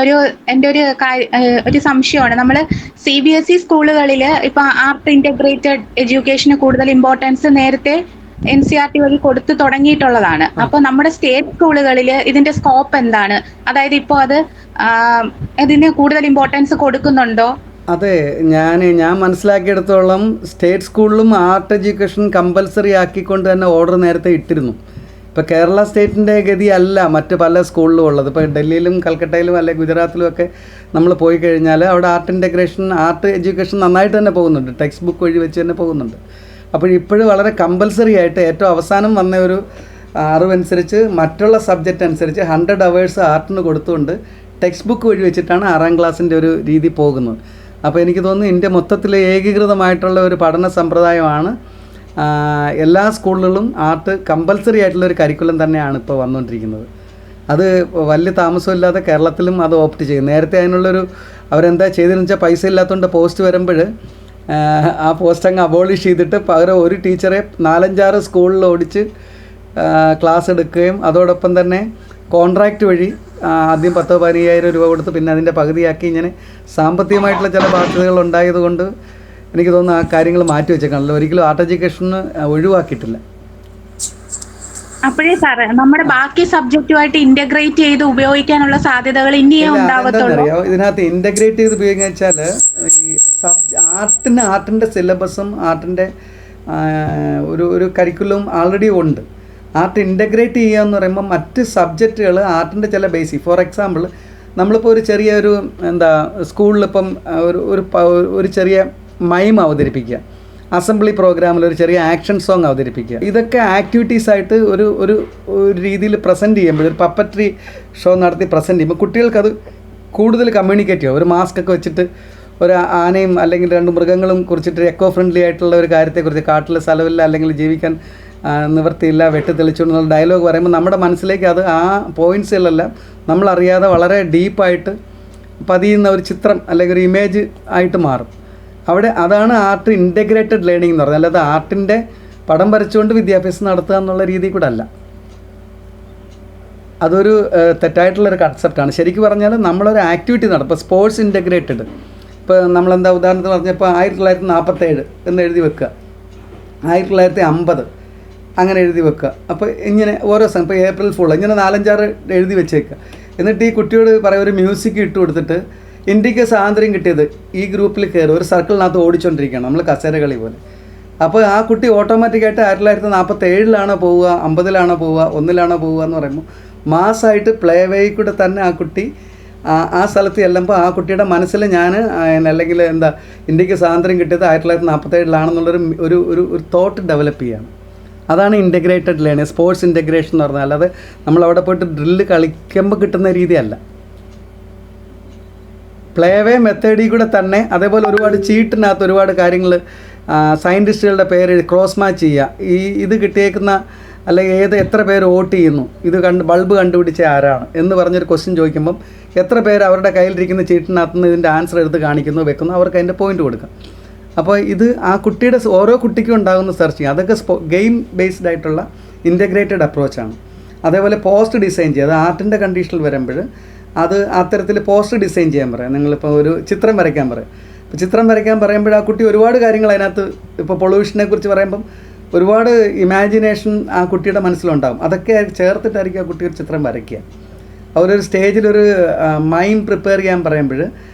ഒരു സംശയമാണ്. നമ്മൾ CBSE സ്കൂളുകളിൽ ഇപ്പൊ ആർട്ട് ഇന്റഗ്രേറ്റഡ് എഡ്യൂക്കേഷന് കൂടുതൽ ഇമ്പോർട്ടൻസ് നേരത്തെ NCERT വഴി കൊടുത്തു തുടങ്ങിയിട്ടുള്ളതാണ്. അപ്പൊ നമ്മുടെ സ്റ്റേറ്റ് സ്കൂളുകളിൽ ഇതിന്റെ സ്കോപ്പ് എന്താണ്? അതായത് ഇപ്പോൾ ഇതിന് കൂടുതൽ ഇമ്പോർട്ടൻസ് കൊടുക്കുന്നുണ്ടോ? അതെ, ഞാൻ മനസ്സിലാക്കിയെടുത്തോളം സ്റ്റേറ്റ് സ്കൂളിലും ആർട്ട് എഡ്യൂക്കേഷൻ കമ്പൽസറി ആക്കിക്കൊണ്ട് തന്നെ ഓർഡർ നേരത്തെ ഇട്ടിരുന്നു. ഇപ്പോൾ കേരള സ്റ്റേറ്റിൻ്റെ ഗതി അല്ല മറ്റ് പല സ്കൂളിലും ഉള്ളത്. ഇപ്പോൾ ഡൽഹിയിലും കൽക്കട്ടയിലും അല്ലെങ്കിൽ ഗുജറാത്തിലും ഒക്കെ നമ്മൾ പോയി കഴിഞ്ഞാൽ അവിടെ ആർട്ട് എഡ്യൂക്കേഷൻ നന്നായിട്ട് തന്നെ പോകുന്നുണ്ട്. ടെക്സ്റ്റ് ബുക്ക് വഴി വെച്ച് തന്നെ പോകുന്നുണ്ട്. അപ്പോൾ ഇപ്പോഴും വളരെ കമ്പൽസറി ആയിട്ട് ഏറ്റവും അവസാനം വന്ന ഒരു അറിവനുസരിച്ച് മറ്റുള്ള സബ്ജക്റ്റ് അനുസരിച്ച് 100 hours ആർട്ടിന് കൊടുത്തുകൊണ്ട് ടെക്സ്റ്റ് ബുക്ക് വഴി വെച്ചിട്ടാണ് 6ാം ക്ലാസ്സിൻ്റെ ഒരു രീതി പോകുന്നത്. അപ്പോൾ എനിക്ക് തോന്നുന്നു ഇന്ത്യ മൊത്തത്തിൽ ഏകീകൃതമായിട്ടുള്ള ഒരു പഠന സമ്പ്രദായമാണ്. എല്ലാ സ്കൂളുകളിലും ആർട്ട് കമ്പൽസറി ആയിട്ടുള്ളൊരു കരിക്കുലം തന്നെയാണ് ഇപ്പോൾ വന്നുകൊണ്ടിരിക്കുന്നത്. അത് വലിയ താമസമില്ലാതെ കേരളത്തിലും അത് ഓപ്റ്റ് ചെയ്യും. നേരത്തെ അതിനുള്ളൊരു അവരെന്താ ചെയ്തതെന്ന് വെച്ചാൽ പൈസ ഇല്ലാത്തതുകൊണ്ട് പോസ്റ്റ് വരുമ്പോൾ ആ പോസ്റ്റ് അങ്ങ് അബോളിഷ് ചെയ്തിട്ട് പകരം ഒരു ടീച്ചറെ 4-5-6 സ്കൂളിൽ ഓടിച്ച് ക്ലാസ് എടുക്കുകയും അതോടൊപ്പം തന്നെ കോൺട്രാക്റ്റ് വഴി ആദ്യം 10,000-15,000 രൂപ കൊടുത്ത് പിന്നെ അതിൻ്റെ പകുതിയാക്കി ഇങ്ങനെ സാമ്പത്തികമായിട്ടുള്ള ചില ബാധ്യതകൾ ഉണ്ടായതുകൊണ്ട് എനിക്ക് തോന്നുന്നു ആ കാര്യങ്ങൾ മാറ്റി വെച്ചേക്കാണല്ലോ. ഒരിക്കലും ആർട്ട് എഡ്യൂക്കേഷന് ഒഴിവാക്കിയിട്ടില്ല. അപ്പോഴേ സാറ് നമ്മുടെ ബാക്കി സബ്ജക്റ്റുമായിട്ട് ഇന്റഗ്രേറ്റ് ചെയ്ത് ഉപയോഗിക്കാനുള്ള സാധ്യതകൾ ഇനിയേ ഉണ്ടാവത്തുള്ളൂ. ഇതിനകത്ത് ഇന്റഗ്രേറ്റ് ചെയ്ത് ഉപയോഗിക്കുക വെച്ചാൽ ഈ ആർട്ടിൻ്റെ സിലബസും ആർട്ടിൻ്റെ ഒരു കരിക്കുലം ആൾറെഡി ഉണ്ട്. ആർട്ട് ഇൻ്റഗ്രേറ്റ് ചെയ്യുക എന്ന് പറയുമ്പോൾ മറ്റ് സബ്ജക്റ്റുകൾ ആർട്ടിൻ്റെ ചില ബേസിക്, ഫോർ എക്സാമ്പിൾ നമ്മളിപ്പോൾ ഒരു ചെറിയൊരു സ്കൂളിലിപ്പം ഒരു ചെറിയ മൈം അവതരിപ്പിക്കുക, അസംബ്ലി പ്രോഗ്രാമിൽ ഒരു ചെറിയ ആക്ഷൻ സോങ് അവതരിപ്പിക്കുക, ഇതൊക്കെ ആക്ടിവിറ്റീസായിട്ട് ഒരു രീതിയിൽ പ്രസൻറ്റ് ചെയ്യുമ്പോൾ ഒരു പപ്പറ്റ്റി ഷോ നടത്തി പ്രസൻറ്റ് ചെയ്യുമ്പോൾ കുട്ടികൾക്കത് കൂടുതൽ കമ്മ്യൂണിക്കേറ്റ് ചെയ്യും. ഒരു മാസ്ക് ഒക്കെ വെച്ചിട്ട് ഒരു ആനയും അല്ലെങ്കിൽ 2 മൃഗങ്ങളും കുറിച്ചിട്ട് എക്കോ ഫ്രണ്ട്ലി ആയിട്ടുള്ള ഒരു കാര്യത്തെക്കുറിച്ച്, കാട്ടിൽ സ്ഥലമില്ല അല്ലെങ്കിൽ ജീവിക്കാൻ നിവൃത്തിയില്ല വെട്ടി തെളിച്ചുകൊണ്ടുള്ള ഡയലോഗ് പറയുമ്പോൾ നമ്മുടെ മനസ്സിലേക്ക് അത് ആ പോയിൻറ്റ്സുകളെല്ലാം നമ്മളറിയാതെ വളരെ ഡീപ്പായിട്ട് പതിയുന്ന ഒരു ചിത്രം അല്ലെങ്കിൽ ഒരു ഇമേജ് ആയിട്ട് മാറും. അതാണ് ആർട്ട് ഇൻ്റഗ്രേറ്റഡ് ലേണിംഗ് എന്ന് പറയുന്നത്. അല്ലാതെ ആർട്ടിൻ്റെ പടം വരച്ചുകൊണ്ട് വിദ്യാഭ്യാസം നടത്തുക എന്നുള്ള രീതി കൂടെ അല്ല. അതൊരു തെറ്റായിട്ടുള്ളൊരു കൺസെപ്റ്റാണ്. ശരിക്കും പറഞ്ഞാൽ നമ്മളൊരു ആക്ടിവിറ്റി നടത്തും. ഇപ്പോൾ സ്പോർട്സ് ഇൻ്റഗ്രേറ്റഡ്, ഇപ്പോൾ നമ്മളെന്താ ഉദാഹരണത്തിന് പറഞ്ഞപ്പോൾ 1947 എന്ന് എഴുതി വെക്കുക, 1950 അങ്ങനെ എഴുതി വെക്കുക. അപ്പോൾ ഇങ്ങനെ ഓരോ സമയം ഇപ്പോൾ ഏപ്രിൽ ഫുൾ ഇങ്ങനെ 4-5 എഴുതി വെച്ചേക്കുക. എന്നിട്ട് ഈ കുട്ടിയോട് പറയാം ഒരു മ്യൂസിക് ഇട്ട് കൊടുത്തിട്ട് ഇന്ത്യക്ക് സ്വാതന്ത്ര്യം കിട്ടിയത് ഈ ഗ്രൂപ്പിൽ കയറി ഒരു സർക്കിളിനകത്ത് ഓടിച്ചുകൊണ്ടിരിക്കുകയാണ് നമ്മൾ കസേര കളി പോലെ. അപ്പോൾ ആ കുട്ടി ഓട്ടോമാറ്റിക്കായിട്ട് 1947 പോവുക, 50 പോവുക, 1 പോവുക എന്ന് പറയുമ്പോൾ മാസമായിട്ട് പ്ലേ വേയിൽ കൂടെ തന്നെ ആ കുട്ടി ആ സ്ഥലത്ത് ചെല്ലുമ്പോൾ ആ കുട്ടിയുടെ മനസ്സിൽ ഞാൻ അല്ലെങ്കിൽ എന്താ ഇന്ത്യക്ക് സ്വാതന്ത്ര്യം കിട്ടിയത് 1947 ഒരു ഒരു തോട്ട് ഡെവലപ്പ് ചെയ്യുകയാണ്. അതാണ് ഇൻ്റഗ്രേറ്റഡ് ലേണിംഗ്, സ്പോർട്സ് ഇൻ്റഗ്രേഷൻ എന്ന് പറഞ്ഞാൽ. അല്ലാതെ നമ്മളവിടെ പോയിട്ട് ഡ്രില്ല് കളിക്കുമ്പോൾ കിട്ടുന്ന രീതിയല്ല. പ്ലേ വേ മെത്തേഡിൽ കൂടെ തന്നെ. അതേപോലെ ഒരുപാട് ചീട്ടിനകത്ത് ഒരുപാട് കാര്യങ്ങൾ സയൻറ്റിസ്റ്റുകളുടെ പേര് ക്രോസ് മാച്ച് ചെയ്യുക. ഇത് കിട്ടിയേക്കുന്ന അല്ലെങ്കിൽ എത്ര പേര് വോട്ട് ചെയ്യുന്നു, ഇത് ബൾബ് കണ്ടുപിടിച്ച ആരാണ് എന്ന് പറഞ്ഞൊരു ക്വസ്റ്റ്യൻ ചോദിക്കുമ്പം എത്ര പേര് അവരുടെ കയ്യിലിരിക്കുന്ന ചീട്ടിനകത്തുനിന്ന് ഇതിൻ്റെ ആൻസർ എടുത്ത് കാണിക്കുന്നു, വെക്കുന്നു, അവർക്ക് അതിൻ്റെ പോയിൻ്റ് കൊടുക്കാം. അപ്പോൾ ഇത് ആ കുട്ടിയുടെ ഓരോ കുട്ടിക്കും ഉണ്ടാകുന്ന സെർച്ചിങ്, അതൊക്കെ ഗെയിം ബേസ്ഡ് ആയിട്ടുള്ള ഇൻ്റഗ്രേറ്റഡ് അപ്രോച്ചാണ്. അതേപോലെ പോസ്റ്റ് ഡിസൈൻ ചെയ്യുക, അത് ആർട്ടിൻ്റെ കണ്ടീഷനിൽ വരുമ്പോൾ അത് അത്തരത്തിൽ പോസ്റ്റ് ഡിസൈൻ ചെയ്യാൻ പറയാം. നിങ്ങളിപ്പോൾ ഒരു ചിത്രം വരയ്ക്കാൻ പറയാം. ഇപ്പോൾ ചിത്രം വരയ്ക്കാൻ പറയുമ്പോൾ ആ കുട്ടി ഒരുപാട് കാര്യങ്ങൾ അതിനകത്ത്, ഇപ്പോൾ പൊള്യൂഷനെ കുറിച്ച് പറയുമ്പം ഒരുപാട് ഇമാജിനേഷൻ ആ കുട്ടിയുടെ മനസ്സിലുണ്ടാകും. അതൊക്കെ ചേർത്തിട്ടായിരിക്കും ആ കുട്ടി ഒരു ചിത്രം വരയ്ക്കുക. അവരൊരു സ്റ്റേജിലൊരു മൈം പ്രിപ്പയർ ചെയ്യാൻ പറയുമ്പോൾ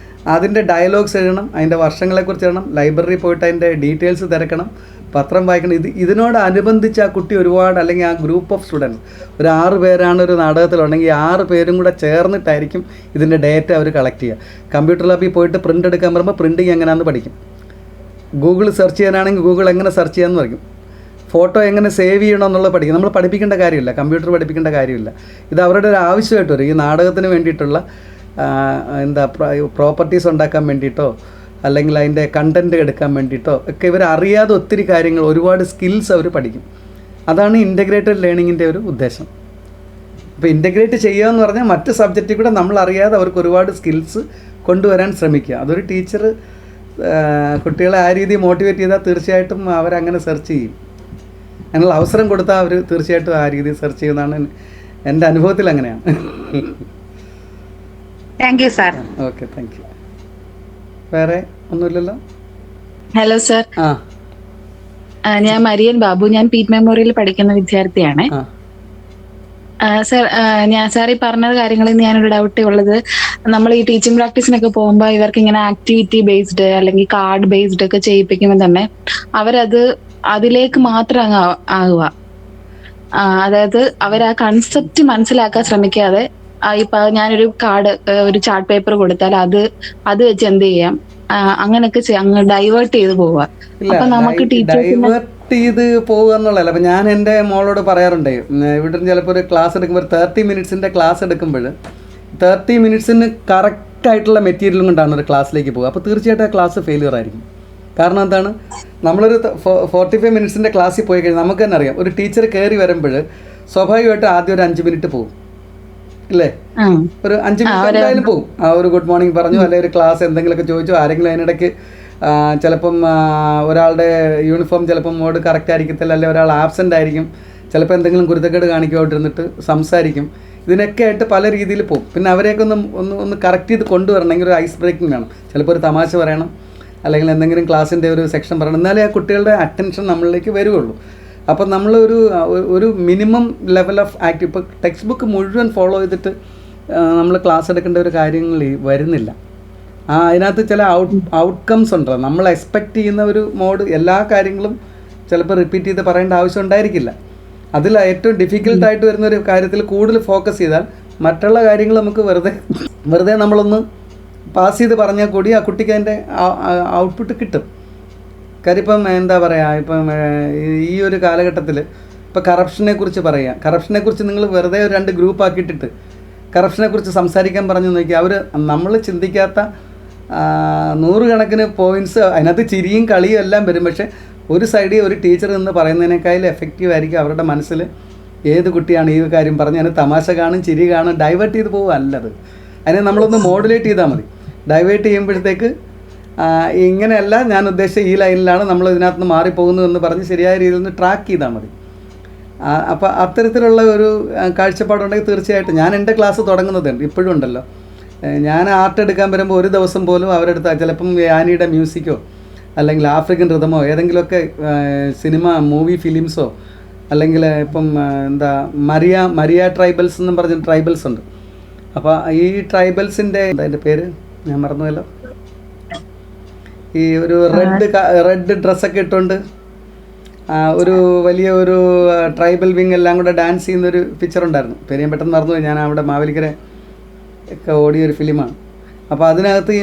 അതിൻ്റെ ഡയലോഗ്സ് എഴുതണം, അതിൻ്റെ വർഷങ്ങളെക്കുറിച്ച് എഴുതണം, ലൈബ്രറി പോയിട്ട് അതിൻ്റെ ഡീറ്റെയിൽസ് തിരക്കണം, പത്രം വായിക്കണം. ഇതിനോടനുബന്ധിച്ച് ആ കുട്ടി ഒരുപാട്, അല്ലെങ്കിൽ ആ ഗ്രൂപ്പ് ഓഫ് സ്റ്റുഡൻസ് ഒരു 6 പേരാണ് ഒരു നാടകത്തിലുണ്ടെങ്കിൽ 6 പേരും കൂടെ ചേർന്നിട്ടായിരിക്കും ഇതിൻ്റെ ഡേറ്റ അവർ കളക്ട് ചെയ്യുക. കമ്പ്യൂട്ടർ ലാബിൽ പോയിട്ട് പ്രിൻ്റ് എടുക്കാൻ പറയുമ്പോൾ പ്രിൻറ്റിങ് എങ്ങനെയാണെന്ന് പഠിക്കും. ഗൂഗിൾ സെർച്ച് ചെയ്യാനാണെങ്കിൽ ഗൂഗിൾ എങ്ങനെ സെർച്ച് ചെയ്യാമെന്ന് പഠിക്കും. ഫോട്ടോ എങ്ങനെ സേവ് ചെയ്യണമെന്നുള്ളത് പഠിക്കും. നമ്മൾ പഠിപ്പിക്കേണ്ട കാര്യമില്ല, കമ്പ്യൂട്ടർ പഠിപ്പിക്കേണ്ട കാര്യമില്ല. ഇത് അവരുടെ ഒരു ആവശ്യമായിട്ട് വരും. ഈ നാടകത്തിന് വേണ്ടിയിട്ടുള്ള പ്രോപ്പർട്ടീസ് ഉണ്ടാക്കാൻ വേണ്ടിയിട്ടോ അല്ലെങ്കിൽ അതിൻ്റെ കണ്ടൻറ്റ് എടുക്കാൻ വേണ്ടിയിട്ടോ ഒക്കെ ഇവർ അറിയാതെ ഒത്തിരി കാര്യങ്ങൾ, ഒരുപാട് സ്കിൽസ് അവർ പഠിക്കും. അതാണ് ഇൻ്റഗ്രേറ്റഡ് ലേണിങ്ങിൻ്റെ ഒരു ഉദ്ദേശം. അപ്പോൾ ഇൻ്റഗ്രേറ്റ് ചെയ്യുക എന്ന് പറഞ്ഞാൽ മറ്റ് സബ്ജക്റ്റിൽ കൂടെ നമ്മൾ അറിയാതെ അവർക്ക് ഒരുപാട് സ്കിൽസ് കൊണ്ടുവരാൻ ശ്രമിക്കുക. അതൊരു ടീച്ചർ കുട്ടികളെ ആ രീതിയിൽ മോട്ടിവേറ്റ് ചെയ്താൽ തീർച്ചയായിട്ടും അവരങ്ങനെ സെർച്ച് ചെയ്യും. അതിനുള്ള അവസരം കൊടുത്താൽ അവർ തീർച്ചയായിട്ടും ആ രീതിയിൽ സെർച്ച് ചെയ്യുന്നതാണ് എൻ്റെ അനുഭവത്തിൽ. അങ്ങനെയാണ്. Thank you sir. Okay, thank U. വേറെ ഒന്നുമില്ലല്ലോ? ഹലോ സർ, ഞാൻ മരിയൻ ബാബു. ഞാൻ പീറ്റ് മെമ്മോറിയൽ പഠിക്കുന്ന വിദ്യാർത്ഥിയാണ്. സാർ ഈ പറഞ്ഞ കാര്യങ്ങളിൽ നിന്ന് ഞാനൊരു ഡൗട്ട് ഉള്ളത്, നമ്മൾ ഈ ടീച്ചിങ് പ്രാക്ടീസിനൊക്കെ പോകുമ്പോൾ ഇവർക്ക് ഇങ്ങനെ ആക്ടിവിറ്റി ബേസ്ഡ് അല്ലെങ്കിൽ കാർഡ് ബേസ്ഡ് ഒക്കെ ചെയ്യിപ്പിക്കുമ്പോൾ തന്നെ അവരത് അതിലേക്ക് മാത്രം ആകുക. അതായത് അവർ ആ കൺസെപ്റ്റ് മനസ്സിലാക്കാൻ ശ്രമിക്കാതെ ഇപ്പൊ ഞാനൊരു ഒരു ചാർട്ട് പേപ്പർ കൊടുത്താൽ അത് വെച്ച് എന്ത് ചെയ്യാം, അങ്ങനെയൊക്കെ അങ്ങ് ഡൈവേർട്ട് ചെയ്ത് പോവുക. അപ്പൊ നമുക്ക് ഡൈവേർട്ട് ചെയ്ത് പോകുക എന്നുള്ളതല്ല. അപ്പം ഞാൻ എൻ്റെ മോളോട് പറയാറുണ്ട്, ഇവിടെ ചിലപ്പോൾ ഒരു ക്ലാസ് എടുക്കുമ്പോൾ 30 മിനിറ്റ്സിൻ്റെ ക്ലാസ് എടുക്കുമ്പോൾ 30 മിനിറ്റ്സിന് കറക്റ്റായിട്ടുള്ള മെറ്റീരിയലും കൊണ്ടാണ് ഒരു ക്ലാസ്സിലേക്ക് പോകുക. അപ്പോൾ തീർച്ചയായിട്ടും ആ ക്ലാസ് ഫെയിലിയർ ആയിരിക്കും. കാരണം എന്താണ്, നമ്മളൊരു 45 മിനിറ്റ്സിൻ്റെ ക്ലാസ്സിൽ പോയി കഴിഞ്ഞാൽ നമുക്ക് തന്നെ അറിയാം, ഒരു ടീച്ചർ കയറി വരുമ്പോൾ സ്വാഭാവികമായിട്ട് ആദ്യം ഒരു 5 മിനിറ്റ് പോകും, ഇല്ലേ? ഒരു 5 മിനിറ്റ് എന്തായാലും പോകും. ആ ഒരു ഗുഡ് മോർണിംഗ് പറഞ്ഞു, അല്ലെങ്കിൽ ഒരു ക്ലാസ് എന്തെങ്കിലുമൊക്കെ ചോദിച്ചു, ആരെങ്കിലും അതിനിടയ്ക്ക് ചിലപ്പം ഒരാളുടെ യൂണിഫോം ചിലപ്പം മോഡ് കറക്റ്റ് ആയിരിക്കത്തില്ല, അല്ലെങ്കിൽ ഒരാൾ ആബ്സെൻ്റ് ആയിരിക്കും, ചിലപ്പോൾ എന്തെങ്കിലും കുരുത്തക്കേട് കാണിക്കുമായിട്ടിരുന്നിട്ട് സംസാരിക്കും. ഇതിനൊക്കെ ആയിട്ട് പല രീതിയിൽ പോകും. പിന്നെ അവരെയൊക്കെ ഒന്ന് കറക്റ്റ് ചെയ്ത് കൊണ്ടുവരണമെങ്കിൽ ഒരു ഐസ് ബ്രേക്കിംഗ് വേണം. ചിലപ്പോൾ ഒരു തമാശ പറയണം, അല്ലെങ്കിൽ എന്തെങ്കിലും ക്ലാസ്സിൻ്റെ ഒരു സെക്ഷൻ പറയണം, എന്നാലേ ആ കുട്ടികളുടെ അറ്റൻഷൻ നമ്മളിലേക്ക് വരികയുള്ളൂ. അപ്പം ഒരു മിനിമം ലെവൽ ഓഫ് ആക്റ്റീവ്, ഇപ്പോൾ ടെക്സ്റ്റ് ബുക്ക് മുഴുവൻ ഫോളോ ചെയ്തിട്ട് നമ്മൾ ക്ലാസ് എടുക്കേണ്ട ഒരു കാര്യങ്ങൾ വരുന്നില്ല. അതിനകത്ത് ചില ഔട്ട്കംസ് ഉണ്ടല്ലോ, നമ്മൾ എക്സ്പെക്റ്റ് ചെയ്യുന്ന ഒരു മോഡ്, എല്ലാ കാര്യങ്ങളും ചിലപ്പോൾ റിപ്പീറ്റ് ചെയ്ത് പറയേണ്ട ആവശ്യം ഉണ്ടായിരിക്കില്ല. അതിൽ ഏറ്റവും ഡിഫിക്കൽട്ടായിട്ട് വരുന്നൊരു കാര്യത്തിൽ കൂടുതൽ ഫോക്കസ് ചെയ്താൽ മറ്റുള്ള കാര്യങ്ങൾ നമുക്ക് വെറുതെ നമ്മളൊന്ന് പാസ് ചെയ്ത് പറഞ്ഞാൽ കൂടി ആ കുട്ടിക്ക് അതിൻ്റെ ഔട്ട്പുട്ട് കിട്ടും. കാര്യം ഇപ്പം എന്താ പറയുക, ഇപ്പം ഈ ഒരു കാലഘട്ടത്തിൽ ഇപ്പോൾ കറപ്ഷനെക്കുറിച്ച് പറയുക, കറപ്ഷനെക്കുറിച്ച് നിങ്ങൾ വെറുതെ ഒരു 2 ഗ്രൂപ്പ് ആക്കിയിട്ടിട്ട് കറപ്ഷനെക്കുറിച്ച് സംസാരിക്കാൻ പറഞ്ഞു നോക്കി, നമ്മൾ ചിന്തിക്കാത്ത 100 കണക്കിന് പോയിൻറ്റ്സ് അതിനകത്ത് ചിരിയും കളിയും എല്ലാം വരും. പക്ഷേ ഒരു സൈഡിൽ ഒരു ടീച്ചർ നിന്ന് പറയുന്നതിനേക്കാളും എഫക്റ്റീവ് ആയിരിക്കും അവരുടെ മനസ്സിൽ ഏത് കുട്ടിയാണ് ഈ കാര്യം പറഞ്ഞ് അതിന് തമാശ കാണും, ചിരി കാണും, ഡൈവേർട്ട് ചെയ്ത് പോകുക അല്ലത്. അതിനെ നമ്മളൊന്ന് മോഡുലേറ്റ് ചെയ്താൽ മതി. ഡൈവേർട്ട് ചെയ്യുമ്പോഴത്തേക്ക് ഇങ്ങനെയല്ല, ഞാൻ ഉദ്ദേശിച്ച ഈ ലൈനിലാണ്, നമ്മൾ ഇതിനകത്ത് നിന്ന് മാറിപ്പോകുന്നു എന്ന് പറഞ്ഞ് ശരിയായ രീതിയിൽ നിന്ന് ട്രാക്ക് ചെയ്താൽ മതി. അപ്പോൾ അത്തരത്തിലുള്ള ഒരു കാഴ്ചപ്പാടുണ്ടെങ്കിൽ തീർച്ചയായിട്ടും ഞാൻ എൻ്റെ ക്ലാസ് തുടങ്ങുന്നതുണ്ട് ഇപ്പോഴും ഉണ്ടല്ലോ. ഞാൻ ആർട്ട് എടുക്കാൻ വരുമ്പോൾ ഒരു ദിവസം പോലും അവരുടെ അടുത്ത് ചിലപ്പം യാനിയുടെ മ്യൂസിക്കോ അല്ലെങ്കിൽ ആഫ്രിക്കൻ റിതമോ ഏതെങ്കിലുമൊക്കെ സിനിമ മൂവി ഫിലിംസോ അല്ലെങ്കിൽ ഇപ്പം എന്താ മരിയ ട്രൈബൽസ് എന്നും പറഞ്ഞ ട്രൈബൽസ് ഉണ്ട്. അപ്പോൾ ഈ ട്രൈബൽസിൻ്റെ അതിൻ്റെ പേര് ഞാൻ മറന്നുവല്ലോ, ഈ ഒരു റെഡ് ഡ്രസ്സൊക്കെ ഇട്ടുകൊണ്ട് ഒരു വലിയ ഒരു ട്രൈബൽ വിങ് എല്ലാം കൂടെ ഡാൻസ് ചെയ്യുന്നൊരു പിക്ചർ ഉണ്ടായിരുന്നു. പേര് ഞാൻ പെട്ടെന്ന് മറന്നുപോയി. ഞാൻ അവിടെ മാവേലിക്കര ഒക്കെ ഓടിയൊരു ഫിലിമാണ്. അപ്പോൾ അതിനകത്ത് ഈ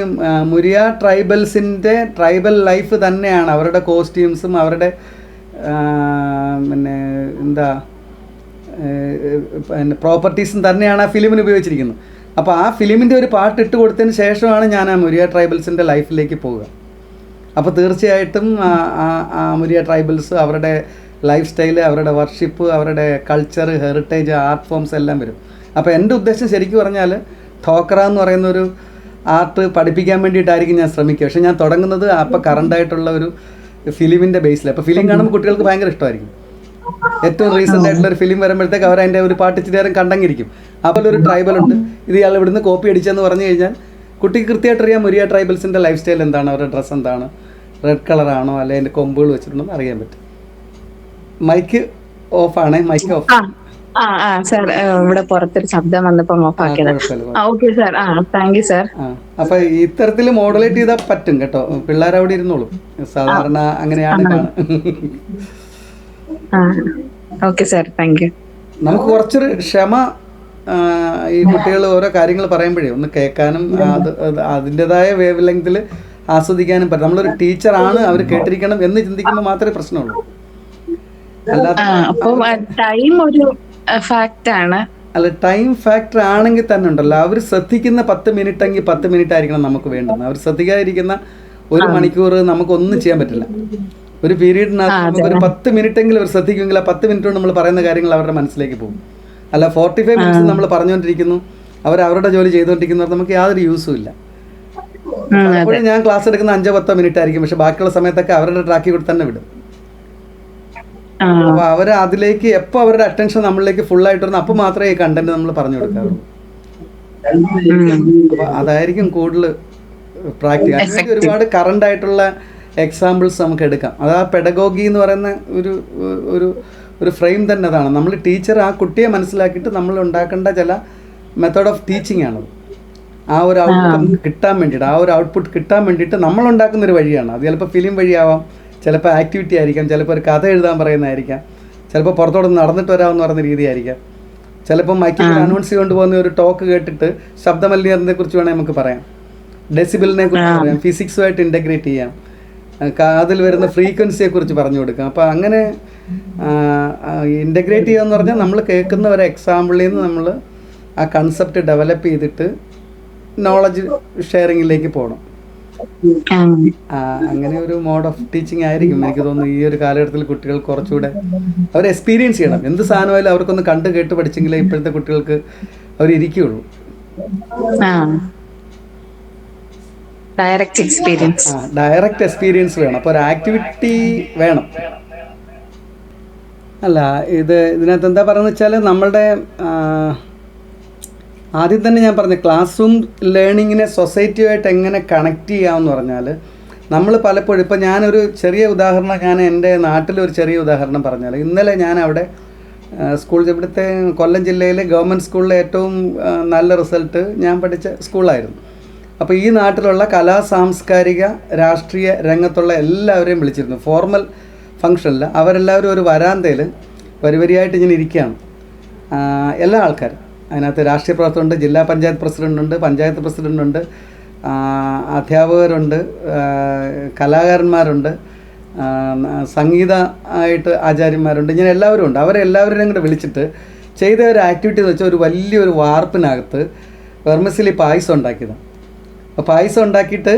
മുരിയ ട്രൈബൽസിൻ്റെ ട്രൈബൽ ലൈഫ് തന്നെയാണ്, അവരുടെ കോസ്റ്റ്യൂംസും അവരുടെ പിന്നെ എന്താ പിന്നെ പ്രോപ്പർട്ടീസും തന്നെയാണ് ആ ഫിലിമിന് ഉപയോഗിച്ചിരിക്കുന്നത്. അപ്പോൾ ആ ഫിലിമിൻ്റെ ഒരു പാട്ട് ഇട്ട് കൊടുത്തതിന് ശേഷമാണ് ഞാൻ ആ മുരിയ ട്രൈബൽസിൻ്റെ ലൈഫിലേക്ക് പോവുക. അപ്പോൾ തീർച്ചയായിട്ടും ആ മുരിയ ട്രൈബൽസ് അവരുടെ ലൈഫ് സ്റ്റൈല്, അവരുടെ വർഷിപ്പ്, അവരുടെ കൾച്ചർ, ഹെറിറ്റേജ്, ആർട്ട് ഫോംസ് എല്ലാം വരും. അപ്പോൾ എൻ്റെ ഉദ്ദേശം ശരിക്കും പറഞ്ഞാൽ ധോക്ര എന്ന് പറയുന്നൊരു ആർട്ട് പഠിപ്പിക്കാൻ വേണ്ടിയിട്ടായിരിക്കും ഞാൻ ശ്രമിക്കുക. പക്ഷേ ഞാൻ തുടങ്ങുന്നത് അപ്പോൾ കറണ്ടായിട്ടുള്ള ഒരു ഫിലിമിൻ്റെ ബേസിൽ. അപ്പോൾ ഫിലിം കാണുമ്പോൾ കുട്ടികൾക്ക് ഭയങ്കര ഇഷ്ടമായിരിക്കും. ഏറ്റവും റീസെൻ്റ് ആയിട്ടുള്ള ഒരു ഫിലിം വരുമ്പോഴത്തേക്ക് അവർ അതിൻ്റെ ഒരു പാട്ട് ഇച്ചിരി നേരം കണ്ടങ്ങിരിക്കും. അപ്പോൾ ഒരു ട്രൈബലുണ്ട്, ഇത് ഇയാൾ ഇവിടുന്ന് കോപ്പി അടിച്ചെന്ന് പറഞ്ഞു കഴിഞ്ഞാൽ കുട്ടിക്ക് കൃത്യമായിട്ട് അറിയാം മുരിയ ട്രൈബൽസിൻ്റെ ലൈഫ് സ്റ്റൈൽ എന്താണ്, അവരുടെ ഡ്രസ്സ് എന്താണ്, റെഡ് കളറാണോ അല്ലെ അതിൻ്റെ കൊമ്പുകൾ വെച്ചിട്ടുണ്ടെന്ന് അറിയാൻ പറ്റും. മൈക്ക് ഓഫാണേ, മൈക്ക് ഓഫ്. സാർ ഇവിടെ പുറത്തൊരു ശബ്ദം വന്നപ്പോ ഓഫ് ആക്കിയത്. Okay sir, thank you sir. അപ്പൊ ഇത്തരത്തിൽ മോഡുലേറ്റ് ചെയ്താൽ പറ്റും കേട്ടോ, പിള്ളേർ അവിടെ ഇരുന്നോളും. സാധാരണ അങ്ങനെയാണ്. Okay sir, thank U. നമുക്ക് കുറച്ചൊരു ക്ഷമ ഈ കുട്ടികൾ ഓരോ കാര്യങ്ങൾ പറയുമ്പോഴേ ഒന്ന് കേൾക്കാനും അതിൻ്റെതായ വേവ് ലെങ്തിൽ ആസ്വദിക്കാനും പറ്റും. നമ്മളൊരു ടീച്ചറാണ്, അവർ കേട്ടിരിക്കണം എന്ന് ചിന്തിക്കുമ്പോൾ മാത്രമേ പ്രശ്നമുള്ളൂ. ടൈം ഒരു ഫാക്റ്റ് ആണ്. അല്ല, ടൈം ഫാക്ടർ ആണെങ്കിൽ തന്നെ ഉണ്ടല്ലോ, അവർ ശ്രദ്ധിക്കുന്ന 10 മിനിറ്റ് എങ്കിൽ 10 മിനിറ്റ് ആയിരിക്കണം നമുക്ക് വേണ്ടത്. അവർ ശ്രദ്ധിക്കാതിരിക്കുന്ന 1 മണിക്കൂർ നമുക്കൊന്നും ചെയ്യാൻ പറ്റില്ല. ഒരു പീരീഡിനകത്ത് നമുക്കൊരു 10 മിനിറ്റ് എങ്കിലും അവർ ശ്രദ്ധിക്കുമെങ്കിൽ ആ 10 മിനിറ്റ് കൊണ്ട് നമ്മൾ പറയുന്ന കാര്യങ്ങൾ അവരുടെ മനസ്സിലേക്ക് പോകും. അല്ല 45 മിനിറ്റ്സ് നമ്മൾ പറഞ്ഞുകൊണ്ടിരിക്കുന്നു, അവരുടെ ജോലി ചെയ്തുകൊണ്ടിരിക്കുന്നവർ നമുക്ക് യാതൊരു യൂസും ഇല്ല. അപ്പോഴും ഞാൻ ക്ലാസ് എടുക്കുന്ന 5-10 മിനിറ്റ് ആയിരിക്കും, പക്ഷെ ബാക്കിയുള്ള സമയത്തൊക്കെ അവരുടെ ട്രാക്കിൽ കൂടി തന്നെ വിടും. അപ്പോൾ അവർ അതിലേക്ക് എപ്പോൾ അവരുടെ അറ്റൻഷൻ നമ്മളിലേക്ക് ഫുള്ളായിട്ട് വരുന്നു അപ്പോൾ മാത്രമേ ഈ കണ്ടന്റ് നമ്മൾ പറഞ്ഞു കൊടുക്കാറുള്ളൂ. അപ്പോൾ അതായിരിക്കും കൂടുതൽ പ്രാക്ടിക്കൽ. അതിലേക്ക് ഒരുപാട് കറണ്ട് ആയിട്ടുള്ള എക്സാമ്പിൾസ് നമുക്ക് എടുക്കാം. അത് ആ പെഡഗോഗി എന്ന് പറയുന്ന ഒരു ഫ്രെയിം തന്നെ അതാണ്. നമ്മൾ ടീച്ചർ ആ കുട്ടിയെ മനസ്സിലാക്കിയിട്ട് നമ്മൾ ഉണ്ടാക്കേണ്ട ചില മെത്തേഡ് ഓഫ് ടീച്ചിങ് ആണത്. ആ ഒരു ഔട്ട്കം കിട്ടാൻ വേണ്ടിയിട്ട്, ആ ഒരു ഔട്ട്പുട്ട് കിട്ടാൻ വേണ്ടിയിട്ട് നമ്മൾ ഉണ്ടാക്കുന്നൊരു വഴിയാണ്. അത് ചിലപ്പോൾ ഫിലിം വഴിയാവാം, ചിലപ്പോൾ ആക്ടിവിറ്റി ആയിരിക്കാം, ചിലപ്പോൾ ഒരു കഥ എഴുതാൻ പറയുന്നതായിരിക്കാം, ചിലപ്പോൾ പുറത്തോട്ട് നടന്നിട്ട് വരാമെന്ന് പറയുന്ന രീതിയായിരിക്കാം, ചിലപ്പോൾ മൈക്കിൽ അനൗൺസ് ചെയ്തുകൊണ്ട് പോകുന്ന ഒരു ടോക്ക് കേട്ടിട്ട് ശബ്ദമലിനീകരണത്തെ കുറിച്ച് വേണമെങ്കിൽ നമുക്ക് പറയാം, ഡെസിബിളിനെ കുറിച്ച് പറയാം, ഫിസിക്സുമായിട്ട് ഇൻ്റഗ്രേറ്റ് ചെയ്യാം, അതിൽ വരുന്ന ഫ്രീക്വൻസിയെ കുറിച്ച് പറഞ്ഞു കൊടുക്കാം. അപ്പോൾ അങ്ങനെ ഇൻ്റഗ്രേറ്റ് ചെയ്യുക എന്ന് പറഞ്ഞാൽ നമ്മൾ കേൾക്കുന്ന ഒരു എക്സാമ്പിളിൽ നിന്ന് നമ്മൾ ആ കൺസെപ്റ്റ് ഡെവലപ്പ് ചെയ്തിട്ട് നോളജ് ഷെയറിങ്ങിലേക്ക് പോകണം. അങ്ങനെ ഒരു മോഡ് ഓഫ് ടീച്ചിങ് ആയിരിക്കും എനിക്ക് തോന്നുന്നു ഈ ഒരു കാലഘട്ടത്തിൽ കുട്ടികൾ കുറച്ചുകൂടെ അവർ എക്സ്പീരിയൻസ് ചെയ്യണം. എന്ത് സാധനമായാലും അവർക്കൊന്ന് കണ്ട് കേട്ട് പഠിച്ചെങ്കിലേ ഇപ്പോഴത്തെ കുട്ടികൾക്ക് അവരിയ്ക്കുള്ളൂ. ഡയറക്റ്റ് എക്സ്പീരിയൻസ് വേണം. അപ്പോൾ ഒരു ആക്ടിവിറ്റി വേണം. അല്ല, ഇതിനകത്ത് എന്താ പറയുന്നത് വെച്ചാൽ നമ്മളുടെ ആദ്യം തന്നെ ഞാൻ പറഞ്ഞ ക്ലാസ് റൂം ലേണിങ്ങിനെ സൊസൈറ്റിയുമായിട്ട് എങ്ങനെ കണക്ട് ചെയ്യാമെന്ന് പറഞ്ഞാൽ നമ്മൾ പലപ്പോഴും ഇപ്പോൾ ഞാനൊരു ചെറിയ ഉദാഹരണം, ഞാൻ എൻ്റെ നാട്ടിലൊരു ചെറിയ ഉദാഹരണം പറഞ്ഞാൽ, ഇന്നലെ ഞാൻ അവിടെ ഇവിടുത്തെ കൊല്ലം ജില്ലയിലെ ഗവൺമെൻറ് സ്കൂളിലെ ഏറ്റവും നല്ല റിസൾട്ട് ഞാൻ പഠിച്ച സ്കൂളായിരുന്നു. അപ്പോൾ ഈ നാട്ടിലുള്ള സാംസ്കാരിക രാഷ്ട്രീയ രംഗത്തുള്ള എല്ലാവരെയും വിളിച്ചിരുന്നു. ഫോർമൽ ഫങ്ഷനിൽ അവരെല്ലാവരും ഒരു വരാന്തയിൽ വരിവരിയായിട്ട് ഇങ്ങനെ ഇരിക്കുകയാണ്. എല്ലാ ആൾക്കാരും അതിനകത്ത് രാഷ്ട്രീയ പ്രവർത്തകരുണ്ട്, ജില്ലാ പഞ്ചായത്ത് പ്രസിഡൻ്റുണ്ട്, പഞ്ചായത്ത് പ്രസിഡൻ്റുണ്ട്, അധ്യാപകരുണ്ട്, കലാകാരന്മാരുണ്ട്, സംഗീത ആയിട്ട് ആചാര്യന്മാരുണ്ട്, ഇങ്ങനെ എല്ലാവരും ഉണ്ട്. അവരെല്ലാവരെയും കൂടെ വിളിച്ചിട്ട് ചെയ്ത ഒരു ആക്ടിവിറ്റി എന്ന് വെച്ചാൽ ഒരു വലിയൊരു വാർപ്പിനകത്ത് വെർമിസിലി പായസം ഉണ്ടാക്കിയതാണ്. അപ്പോൾ പായസം ഉണ്ടാക്കിയിട്ട്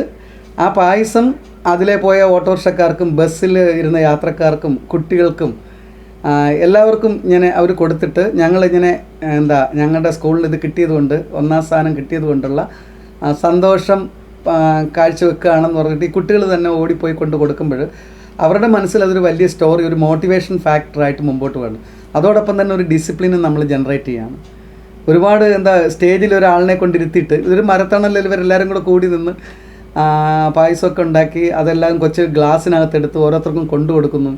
ആ പായസം അതിലെ പോയ ഓട്ടോറിക്ഷക്കാർക്കും ബസ്സിൽ ഇരുന്ന യാത്രക്കാർക്കും കുട്ടികൾക്കും എല്ലാവർക്കും ഇങ്ങനെ അവർ കൊടുത്തിട്ട് ഞങ്ങളിങ്ങനെ ഞങ്ങളുടെ സ്കൂളിൽ ഇത് കിട്ടിയതുകൊണ്ട്, 1ാം സ്ഥാനം കിട്ടിയതുകൊണ്ടുള്ള സന്തോഷം കാഴ്ചവെക്കുകയാണെന്ന് പറഞ്ഞിട്ട് ഈ കുട്ടികൾ തന്നെ ഓടിപ്പോയി കൊണ്ട് കൊടുക്കുമ്പോൾ അവരുടെ മനസ്സിൽ അതൊരു വലിയ സ്റ്റോറി, ഒരു മോട്ടിവേഷൻ ഫാക്ടറായിട്ട് മുമ്പോട്ട് വേണം. അതോടൊപ്പം തന്നെ ഒരു ഡിസിപ്ലിനും നമ്മൾ ജനറേറ്റ് ചെയ്യാണ്. ഒരുപാട് സ്റ്റേജിൽ ഒരാളിനെ കൊണ്ടിരുത്തിയിട്ട് ഇതൊരു മരത്തണലിൽ ഇവരെല്ലാവരും കൂടെ കൂടി നിന്ന് പായസമൊക്കെ ഉണ്ടാക്കി അതെല്ലാം കൊച്ചു ഗ്ലാസ്സിനകത്തെടുത്ത് ഓരോരുത്തർക്കും കൊണ്ടു കൊടുക്കുന്നു.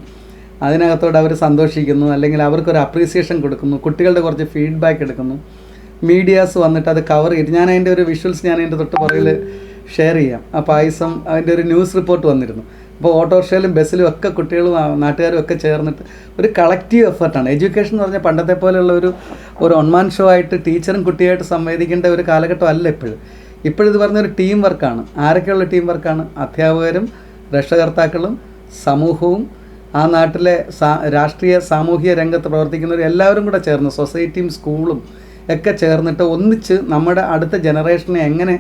അതിനകത്തോടെ അവർ സന്തോഷിക്കുന്നു, അല്ലെങ്കിൽ അവർക്കൊരു അപ്രീസിയേഷൻ കൊടുക്കുന്നു, കുട്ടികളുടെ കുറച്ച് ഫീഡ്ബാക്ക് എടുക്കുന്നു. മീഡിയാസ് വന്നിട്ട് അത് കവർ ചെയ്തിട്ട് ഞാൻ അതിൻ്റെ ഒരു വിഷ്വൽസ് ഞാൻ അതിൻ്റെ തൊട്ട് പുറകിൽ ഷെയർ ചെയ്യാം. ആ പായസം അതിൻ്റെ ഒരു ന്യൂസ് റിപ്പോർട്ട് വന്നിരുന്നു. അപ്പോൾ ഓട്ടോറിക്ഷയിലും ബസ്സിലും ഒക്കെ കുട്ടികളും നാട്ടുകാരും ഒക്കെ ചേർന്നിട്ട് ഒരു കളക്റ്റീവ് എഫർട്ടാണ്. എഡ്യൂക്കേഷൻ എന്ന് പറഞ്ഞാൽ പണ്ടത്തെ പോലെയുള്ള ഒരു ഒൺമാൻ ഷോ ആയിട്ട് ടീച്ചറും കുട്ടിയായിട്ട് സംവേദിക്കേണ്ട ഒരു കാലഘട്ടം അല്ല ഇപ്പോഴിത് പറഞ്ഞൊരു ടീം വർക്കാണ്. ആരൊക്കെയുള്ള ടീം വർക്കാണ്? അധ്യാപകരും രക്ഷകർത്താക്കളും സമൂഹവും ആ നാട്ടിലെ രാഷ്ട്രീയ സാമൂഹിക രംഗത്ത് പ്രവർത്തിക്കുന്നവർ എല്ലാവരും കൂടെ ചേർന്ന് സൊസൈറ്റിയും സ്കൂളും ഒക്കെ ചേർന്നിട്ട് ഒന്നിച്ച് നമ്മുടെ അടുത്ത ജനറേഷനെ എങ്ങനെ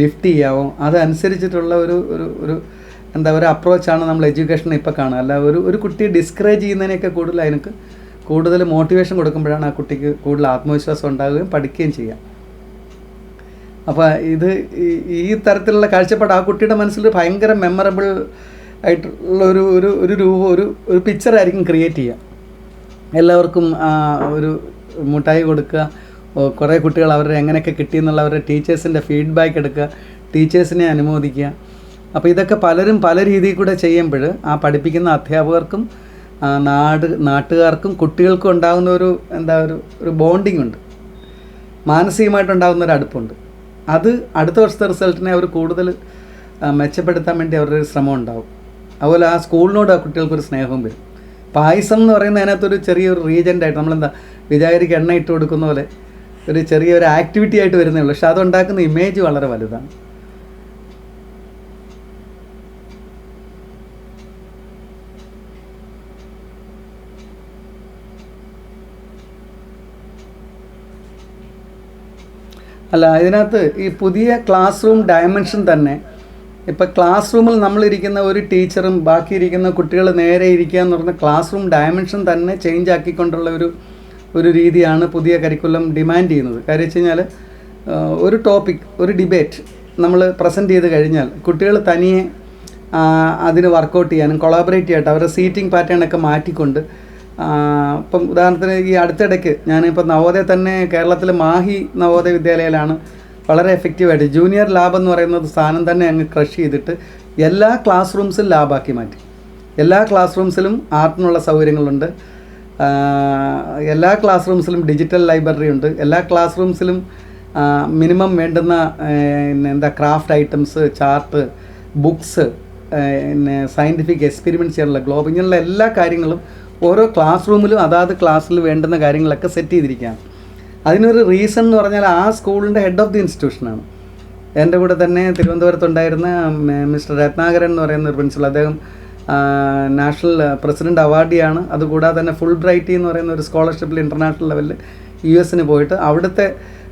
ലിഫ്റ്റ് ചെയ്യാമോ അതനുസരിച്ചിട്ടുള്ള ഒരു അപ്രോച്ചാണ് നമ്മൾ എഡ്യൂക്കേഷനെ ഇപ്പോൾ കാണുക. അല്ല ഒരു കുട്ടിയെ ഡിസ്കറേജ് ചെയ്യുന്നതിനൊക്കെ കൂടുതൽ മോട്ടിവേഷൻ കൊടുക്കുമ്പോഴാണ് ആ കുട്ടിക്ക് കൂടുതൽ ആത്മവിശ്വാസം ഉണ്ടാകുകയും പഠിക്കുകയും ചെയ്യാം. അപ്പോൾ ഈ തരത്തിലുള്ള കാഴ്ചപ്പാട് ആ കുട്ടിയുടെ മനസ്സിൽ ഭയങ്കര മെമ്മറബിൾ ആയിട്ടുള്ള ഒരു രൂപം ഒരു പിക്ചറായിരിക്കും ക്രിയേറ്റ് ചെയ്യുക. എല്ലാവർക്കും ഒരു മുട്ടായി കൊടുക്കുക, കുറേ കുട്ടികൾ അവരുടെ എങ്ങനെയൊക്കെ കിട്ടിയെന്നുള്ള അവരുടെ ടീച്ചേഴ്സിൻ്റെ ഫീഡ്ബാക്ക് എടുക്കുക, ടീച്ചേഴ്സിനെ അനുമോദിക്കുക. അപ്പോൾ ഇതൊക്കെ പലരും പല രീതിയിൽ കൂടെ ചെയ്യുമ്പോൾ ആ പഠിപ്പിക്കുന്ന അധ്യാപകർക്കും നാട്ടുകാർക്കും കുട്ടികൾക്കും ഉണ്ടാകുന്ന ഒരു ബോണ്ടിങ് ഉണ്ട്, മാനസികമായിട്ടുണ്ടാകുന്ന ഒരു അടുപ്പുണ്ട്. അത് അടുത്ത വർഷത്തെ റിസൾട്ടിനെ അവർ കൂടുതൽ മെച്ചപ്പെടുത്താൻ വേണ്ടി അവരുടെ ശ്രമം ഉണ്ടാവും. അതുപോലെ ആ സ്കൂളിനോട് ആ കുട്ടികൾക്കൊരു സ്നേഹവും വരും. പായസം എന്ന് പറയുന്നത് അതിനകത്തൊരു ചെറിയൊരു റീജൻ്റായിട്ട് നമ്മളെന്താ വിചാരിക്ക് എണ്ണ ഇട്ട് കൊടുക്കുന്ന പോലെ ഒരു ചെറിയൊരു ആക്ടിവിറ്റി ആയിട്ട് വരുന്നേ ഉള്ളൂ. പക്ഷെ അതുണ്ടാക്കുന്ന ഇമേജ് വളരെ വലുതാണ്. അല്ല, ഇതിനകത്ത് ഈ പുതിയ ക്ലാസ് റൂം ഡയമെൻഷൻ തന്നെ ഇപ്പോൾ ക്ലാസ് റൂമിൽ നമ്മളിരിക്കുന്ന ഒരു ടീച്ചറും ബാക്കിയിരിക്കുന്ന കുട്ടികൾ നേരെ ഇരിക്കുക എന്ന് പറഞ്ഞാൽ ക്ലാസ് റൂം ഡയമെൻഷൻ തന്നെ ചേഞ്ച് ആക്കിക്കൊണ്ടുള്ള ഒരു രീതിയാണ് പുതിയ കരിക്കുലം ഡിമാൻഡ് ചെയ്യുന്നത്. കാര്യം വെച്ച് കഴിഞ്ഞാൽ ഒരു ടോപ്പിക്, ഒരു ഡിബേറ്റ് നമ്മൾ പ്രസൻറ്റ് ചെയ്ത് കഴിഞ്ഞാൽ കുട്ടികൾ തനിയെ അതിന് വർക്കൗട്ട് ചെയ്യാനും കൊളാബറേറ്റ് ചെയ്യട്ടെ അവരുടെ സീറ്റിംഗ് പാറ്റേണൊക്കെ മാറ്റിക്കൊണ്ട് ഇപ്പം ഉദാഹരണത്തിന് ഈ അടുത്തിടയ്ക്ക് ഞാനിപ്പോൾ നവോദയ തന്നെ കേരളത്തിലെ മാഹി നവോദയ വിദ്യാലയയിലാണ് വളരെ എഫക്റ്റീവായിട്ട് ജൂനിയർ ലാബ് എന്ന് പറയുന്നത് സ്ഥാനം തന്നെ അങ്ങ് ക്രഷ് ചെയ്തിട്ട് എല്ലാ ക്ലാസ് റൂംസിലും ലാബാക്കി മാറ്റി. എല്ലാ ക്ലാസ് റൂംസിലും ആർട്ടിനുള്ള സൗകര്യങ്ങളുണ്ട്, എല്ലാ ക്ലാസ് റൂംസിലും ഡിജിറ്റൽ ലൈബ്രറി ഉണ്ട്, എല്ലാ ക്ലാസ് റൂംസിലും മിനിമം വേണ്ടുന്ന craft items, chart, books, scientific experiments ചെയ്യാനുള്ള ഗ്ലോബ്, ഇങ്ങനെയുള്ള എല്ലാ കാര്യങ്ങളും ഓരോ ക്ലാസ് റൂമിലും അതാത് ക്ലാസ്സിൽ വേണ്ടുന്ന കാര്യങ്ങളൊക്കെ സെറ്റ് ചെയ്തിരിക്കുകയാണ്. അതിനൊരു റീസൺ എന്ന് പറഞ്ഞാൽ ആ സ്കൂളിൻ്റെ ഹെഡ് ഓഫ് ദി ഇൻസ്റ്റിറ്റ്യൂഷനാണ്. എൻ്റെ കൂടെ തന്നെ തിരുവനന്തപുരത്തുണ്ടായിരുന്ന മിസ്റ്റർ രത്നാകരൻ എന്ന് പറയുന്ന ഒരു പ്രിൻസിപ്പൽ, അദ്ദേഹം നാഷണൽ പ്രസിഡൻറ്റ് അവാർഡിയാണ്. അതുകൂടാതെ തന്നെ ഫുൾ ബ്രൈറ്റി എന്ന് പറയുന്ന ഒരു സ്കോളർഷിപ്പിൽ ഇൻ്റർനാഷണൽ ലെവലിൽ US പോയിട്ട് അവിടുത്തെ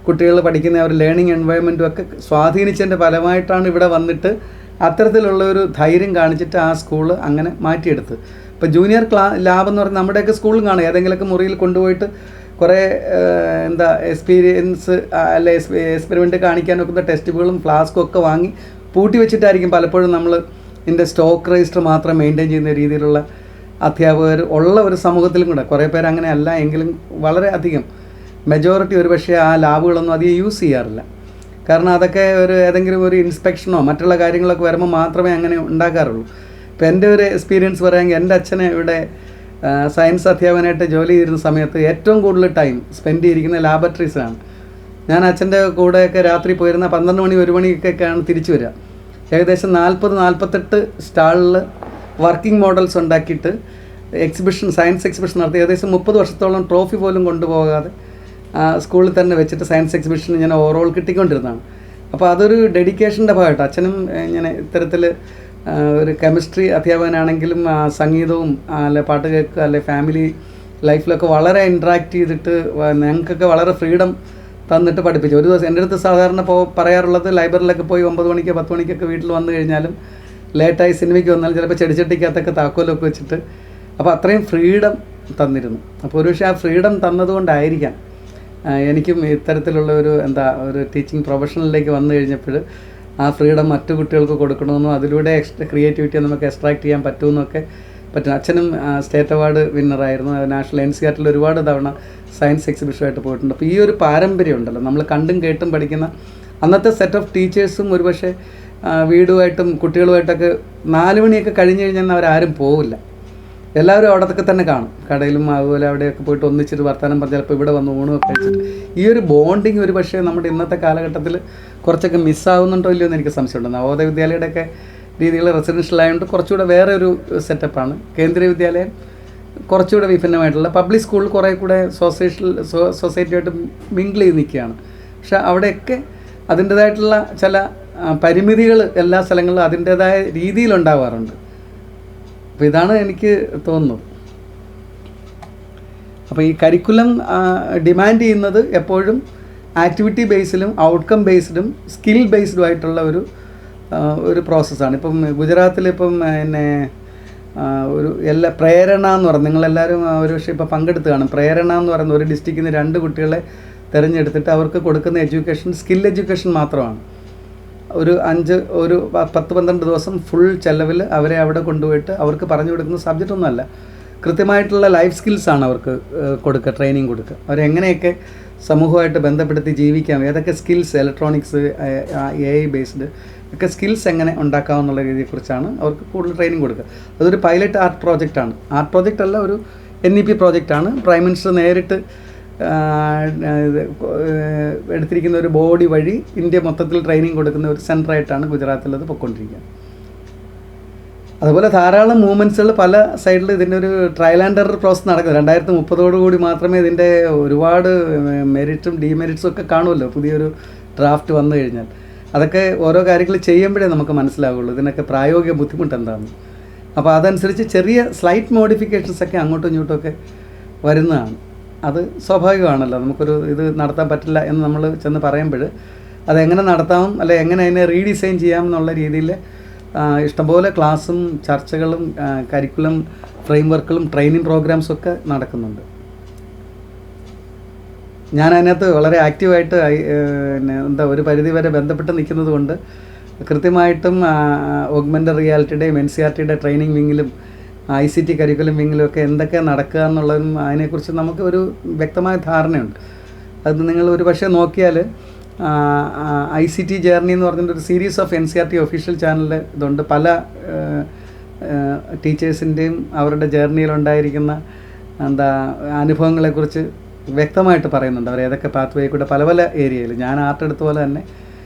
കുട്ടികൾ പഠിക്കുന്ന ഒരു ലേണിംഗ് എൻവയോൺമെൻറ്റും ഒക്കെ സ്വാധീനിച്ചതിൻ്റെ ഫലമായിട്ടാണ് ഇവിടെ വന്നിട്ട് അത്തരത്തിലുള്ള ഒരു ധൈര്യം കാണിച്ചിട്ട് ആ സ്കൂൾ അങ്ങനെ മാറ്റിയെടുത്ത്. ഇപ്പോൾ ജൂനിയർ ലാബ് എന്ന് പറഞ്ഞാൽ നമ്മുടെയൊക്കെ സ്കൂളിൽ കാണും, ഏതെങ്കിലുമൊക്കെ മുറിയിൽ കൊണ്ടുപോയിട്ട് കുറേ എക്സ്പീരിയൻസ് അല്ലെ എക്സ്പെരിമെൻറ്റ് കാണിക്കാൻ വെക്കുന്ന ടെസ്റ്റ് ബുക്കുകളും ഫ്ലാസ്കും ഒക്കെ വാങ്ങി പൂട്ടി വെച്ചിട്ടായിരിക്കും പലപ്പോഴും നമ്മൾ ഇതിൻ്റെ സ്റ്റോക്ക് രജിസ്റ്റർ മാത്രം മെയിൻറ്റെയിൻ ചെയ്യുന്ന രീതിയിലുള്ള അധ്യാപകർ ഉള്ള ഒരു സമൂഹത്തിലും കൂടെ. കുറേ പേര് അങ്ങനെ അല്ല എങ്കിലും വളരെ അധികം മെജോറിറ്റി ഒരു പക്ഷേ ആ ലാബുകളൊന്നും അധികം യൂസ് ചെയ്യാറില്ല. കാരണം അതൊക്കെ ഏതെങ്കിലും ഒരു ഇൻസ്പെക്ഷനോ മറ്റുള്ള കാര്യങ്ങളൊക്കെ വരുമ്പോൾ മാത്രമേ അങ്ങനെ ഉണ്ടാക്കാറുള്ളൂ. ഇപ്പോൾ എൻ്റെ ഒരു എക്സ്പീരിയൻസ് പറയുകയാണെങ്കിൽ എൻ്റെ അച്ഛനെ ഇവിടെ സയൻസ് അധ്യാപകനായിട്ട് ജോലി ചെയ്തിരുന്ന സമയത്ത് ഏറ്റവും കൂടുതൽ ടൈം സ്പെൻഡ് ചെയ്തിരിക്കുന്ന ലാബറട്ടറീസിലാണ്. ഞാൻ അച്ഛൻ്റെ കൂടെയൊക്കെ രാത്രി പോയിരുന്ന 12 മണി 1 മണിക്കൊക്കെയാണ് തിരിച്ചു വരിക. ഏകദേശം 40-48 സ്റ്റാളിൽ വർക്കിംഗ് മോഡൽസ് ഉണ്ടാക്കിയിട്ട് സയൻസ് എക്സിബിഷൻ നടത്തി. ഏകദേശം 30 വർഷത്തോളം ട്രോഫി പോലും കൊണ്ടുപോകാതെ സ്കൂളിൽ തന്നെ വെച്ചിട്ട് സയൻസ് എക്സിബിഷൻ ഇങ്ങനെ ഓവറോൾ കിട്ടിക്കൊണ്ടിരുന്നതാണ്. അപ്പോൾ അതൊരു ഡെഡിക്കേഷൻ്റെ ഭാഗമായിട്ട് അച്ഛനും ഇങ്ങനെ ഇത്തരത്തിൽ ഒരു കെമിസ്ട്രി അധ്യാപകനാണെങ്കിലും സംഗീതവും അല്ലെ പാട്ട് കേൾക്കുക അല്ലെ ഫാമിലി ലൈഫിലൊക്കെ വളരെ ഇൻട്രാക്ട് ചെയ്തിട്ട് ഞങ്ങൾക്കൊക്കെ വളരെ ഫ്രീഡം തന്നിട്ട് പഠിപ്പിച്ചു. ഒരു ദിവസം എൻ്റെ അടുത്ത് സാധാരണ പറയാറുള്ളത് ലൈബ്രറിയിലൊക്കെ പോയി 9 മണിക്കോ 10 മണിക്കൊക്കെ വീട്ടിൽ വന്നു കഴിഞ്ഞാലും ലേറ്റായി സിനിമയ്ക്ക് വന്നാലും ചിലപ്പോൾ ചെടിച്ചട്ടിക്കകത്തൊക്കെ താക്കോലൊക്കെ വെച്ചിട്ട് അപ്പോൾ അത്രയും ഫ്രീഡം തന്നിരുന്നു. അപ്പോൾ ഒരുപക്ഷെ ആ ഫ്രീഡം തന്നതുകൊണ്ടായിരിക്കാം എനിക്കും ഇത്തരത്തിലുള്ള ഒരു ടീച്ചിങ് പ്രൊഫഷണലിലേക്ക് വന്നു കഴിഞ്ഞപ്പോൾ ആ ഫ്രീഡം മറ്റു കുട്ടികൾക്ക് കൊടുക്കണമെന്നും അതിലൂടെ ക്രിയേറ്റിവിറ്റി നമുക്ക് എക്സ്ട്രാക്ട് ചെയ്യാൻ പറ്റുമെന്നൊക്കെ പറ്റും. അച്ഛനും സ്റ്റേറ്റ് അവാർഡ് വിന്നറായിരുന്നു, നാഷണൽ NCERT ഒരുപാട് തവണ സയൻസ് എക്സിബിഷനായിട്ട് പോയിട്ടുണ്ട്. അപ്പോൾ ഈ ഒരു പാരമ്പര്യം ഉണ്ടല്ലോ, നമ്മൾ കണ്ടും കേട്ടും പഠിക്കുന്ന അന്നത്തെ സെറ്റ് ഓഫ് ടീച്ചേഴ്സും ഒരുപക്ഷെ വീടുമായിട്ടും കുട്ടികളുമായിട്ടൊക്കെ 4 മണിയൊക്കെ കഴിഞ്ഞ് കഴിഞ്ഞാൽ അവരാരും പോവില്ല, എല്ലാവരും അവിടത്തൊക്കെ തന്നെ കാണും, കടയിലും അതുപോലെ അവിടെയൊക്കെ പോയിട്ട് ഒന്നിച്ചിട്ട് വർത്തമാനം പറഞ്ഞ് ചിലപ്പോൾ ഇവിടെ വന്ന് ഊണൊക്കെ കഴിച്ചിട്ട്. ഈ ഒരു ബോണ്ടിങ് ഒരു പക്ഷേ നമ്മുടെ ഇന്നത്തെ കാലഘട്ടത്തിൽ കുറച്ചൊക്കെ മിസ്സാവുന്നുണ്ടോ ഇല്ലയോ എന്ന് എനിക്ക് സംശയമുണ്ട്. നവോദയ വിദ്യാലയയുടെയൊക്കെ രീതികൾ റെസിഡൻഷ്യൽ ആയതുകൊണ്ട് കുറച്ചുകൂടെ വേറെ ഒരു സെറ്റപ്പാണ്. കേന്ദ്രീയ വിദ്യാലയം കുറച്ചുകൂടെ വിഭിന്നമായിട്ടുള്ള, പബ്ലിക് സ്കൂളിൽ കുറേ കൂടെ സൊസൈറ്റിയായിട്ട് മിങ്കിൾ ചെയ്ത് നിൽക്കുകയാണ്. പക്ഷെ അവിടെയൊക്കെ അതിൻ്റേതായിട്ടുള്ള ചില പരിമിതികൾ എല്ലാ സ്ഥലങ്ങളിലും അതിൻ്റേതായ രീതിയിലുണ്ടാവാറുണ്ട്. അപ്പോൾ ഇതാണ് എനിക്ക് തോന്നുന്നത്. അപ്പോൾ ഈ കരിക്കുലം ഡിമാൻഡ് ചെയ്യുന്നത് എപ്പോഴും ആക്ടിവിറ്റി ബേസിലും ഔട്ട്കം ബേസ്ഡും സ്കിൽ ബേസ്ഡും ആയിട്ടുള്ള ഒരു പ്രോസസ്സാണ്. ഇപ്പം ഗുജറാത്തിലിപ്പം പിന്നെ ഒരു പ്രേരണ എന്ന് പറയുന്നത്, നിങ്ങളെല്ലാവരും ഒരു പക്ഷേ ഇപ്പോൾ പങ്കെടുത്ത് കാണും. പ്രേരണ എന്ന് പറയുന്ന ഒരു ഡിസ്ട്രിക്റ്റിൽ നിന്ന് 2 കുട്ടികളെ തിരഞ്ഞെടുത്തിട്ട് അവർക്ക് കൊടുക്കുന്ന എഡ്യൂക്കേഷൻ സ്കിൽ എഡ്യൂക്കേഷൻ മാത്രമാണ്. ഒരു 10-12 ദിവസം ഫുൾ ചെലവിൽ അവരെ അവിടെ കൊണ്ടുപോയിട്ട് അവർക്ക് പറഞ്ഞു കൊടുക്കുന്ന സബ്ജക്റ്റ് ഒന്നുമല്ല, കൃത്യമായിട്ടുള്ള ലൈഫ് സ്കിൽസാണ് അവർക്ക് കൊടുക്കുക, ട്രെയിനിങ് കൊടുക്കുക. അവരെങ്ങനെയൊക്കെ സമൂഹമായിട്ട് ബന്ധപ്പെടുത്തി ജീവിക്കാം, ഏതൊക്കെ സ്കിൽസ്, ഇലക്ട്രോണിക്സ്, AI ബേസ്ഡ് ഒക്കെ സ്കിൽസ് എങ്ങനെ ഉണ്ടാക്കാമെന്നുള്ള രീതിയെക്കുറിച്ചാണ് അവർക്ക് കൂടുതൽ ട്രെയിനിങ് കൊടുക്കുക. അതൊരു പൈലറ്റ് ആർട്ട് പ്രോജക്റ്റാണ്. ആർട്ട് പ്രോജക്റ്റ് അല്ല, ഒരു NEP പ്രോജക്റ്റാണ്. പ്രൈം മിനിസ്റ്റർ നേരിട്ട് എടുത്തിരിക്കുന്ന ഒരു ബോഡി വഴി ഇന്ത്യ മൊത്തത്തിൽ ട്രെയിനിങ് കൊടുക്കുന്ന ഒരു സെൻ്ററായിട്ടാണ് ഗുജറാത്തിലത് പൊയ്ക്കൊണ്ടിരിക്കുക. അതുപോലെ ധാരാളം മൂവ്മെൻറ്റ്സുകൾ പല സൈഡിൽ ഇതിൻ്റെ ഒരു ട്രയൽ ആൻഡ് എറർ പ്രോസസ് നടക്കുന്നത്. 2030 മാത്രമേ ഇതിൻ്റെ ഒരുപാട് മെറിറ്റും ഡീമെറിറ്റ്സും ഒക്കെ കാണുമല്ലോ പുതിയൊരു ഡ്രാഫ്റ്റ് വന്നു കഴിഞ്ഞാൽ. അതൊക്കെ ഓരോ കാര്യങ്ങൾ ചെയ്യുമ്പോഴേ നമുക്ക് മനസ്സിലാവുള്ളൂ ഇതിനൊക്കെ പ്രായോഗിക ബുദ്ധിമുട്ട് എന്താണെന്ന്. അപ്പോൾ അതനുസരിച്ച് ചെറിയ സ്ലൈറ്റ് മോഡിഫിക്കേഷൻസൊക്കെ അങ്ങോട്ടും ഇങ്ങോട്ടുമൊക്കെ വരുന്നതാണ്. അത് സ്വാഭാവികമാണല്ലോ, നമുക്കൊരു ഇത് നടത്താൻ പറ്റില്ല എന്ന് നമ്മൾ ചെന്ന് പറയുമ്പോൾ അതെങ്ങനെ നടത്താം, അല്ലെ എങ്ങനെ അതിനെ റീഡിസൈൻ ചെയ്യാം എന്നുള്ള രീതിയിൽ ഇഷ്ടംപോലെ ക്ലാസ്സും ചർച്ചകളും കരിക്കുലം ഫ്രെയിംവർക്കുകളും ട്രെയിനിങ് പ്രോഗ്രാംസും ഒക്കെ നടക്കുന്നുണ്ട്. ഞാൻ അതിനകത്ത് വളരെ ആക്റ്റീവായിട്ട് ഒരു പരിധിവരെ ബന്ധപ്പെട്ട് നിൽക്കുന്നത് കൊണ്ട് കൃത്യമായിട്ടും ഓഗ്മെൻ്റഡ് റിയാലിറ്റിയുടെയും NCERT ട്രെയിനിങ് വിങ്ങിലും ICT കരിക്കുലം വിങ്ങിലും ഒക്കെ എന്തൊക്കെ നടക്കുക എന്നുള്ളതും അതിനെക്കുറിച്ച് നമുക്ക് ഒരു വ്യക്തമായ ധാരണയുണ്ട്. അത് നിങ്ങൾ ഒരു പക്ഷേ നോക്കിയാൽ ICT ജേർണി എന്ന് പറഞ്ഞിട്ടൊരു സീരീസ് ഓഫ് NCERT ഒഫീഷ്യൽ ചാനലിൽ ഇതുണ്ട്. പല ടീച്ചേഴ്സിൻ്റെയും അവരുടെ ജേർണിയിലുണ്ടായിരിക്കുന്ന അനുഭവങ്ങളെക്കുറിച്ച് വ്യക്തമായിട്ട് പറയുന്നുണ്ട്. അവർ ഏതൊക്കെ പാത്ത് വേ കൂടെ പല പല ഏരിയയിൽ, ഞാൻ ആർട്ട് എടുത്ത പോലെ തന്നെ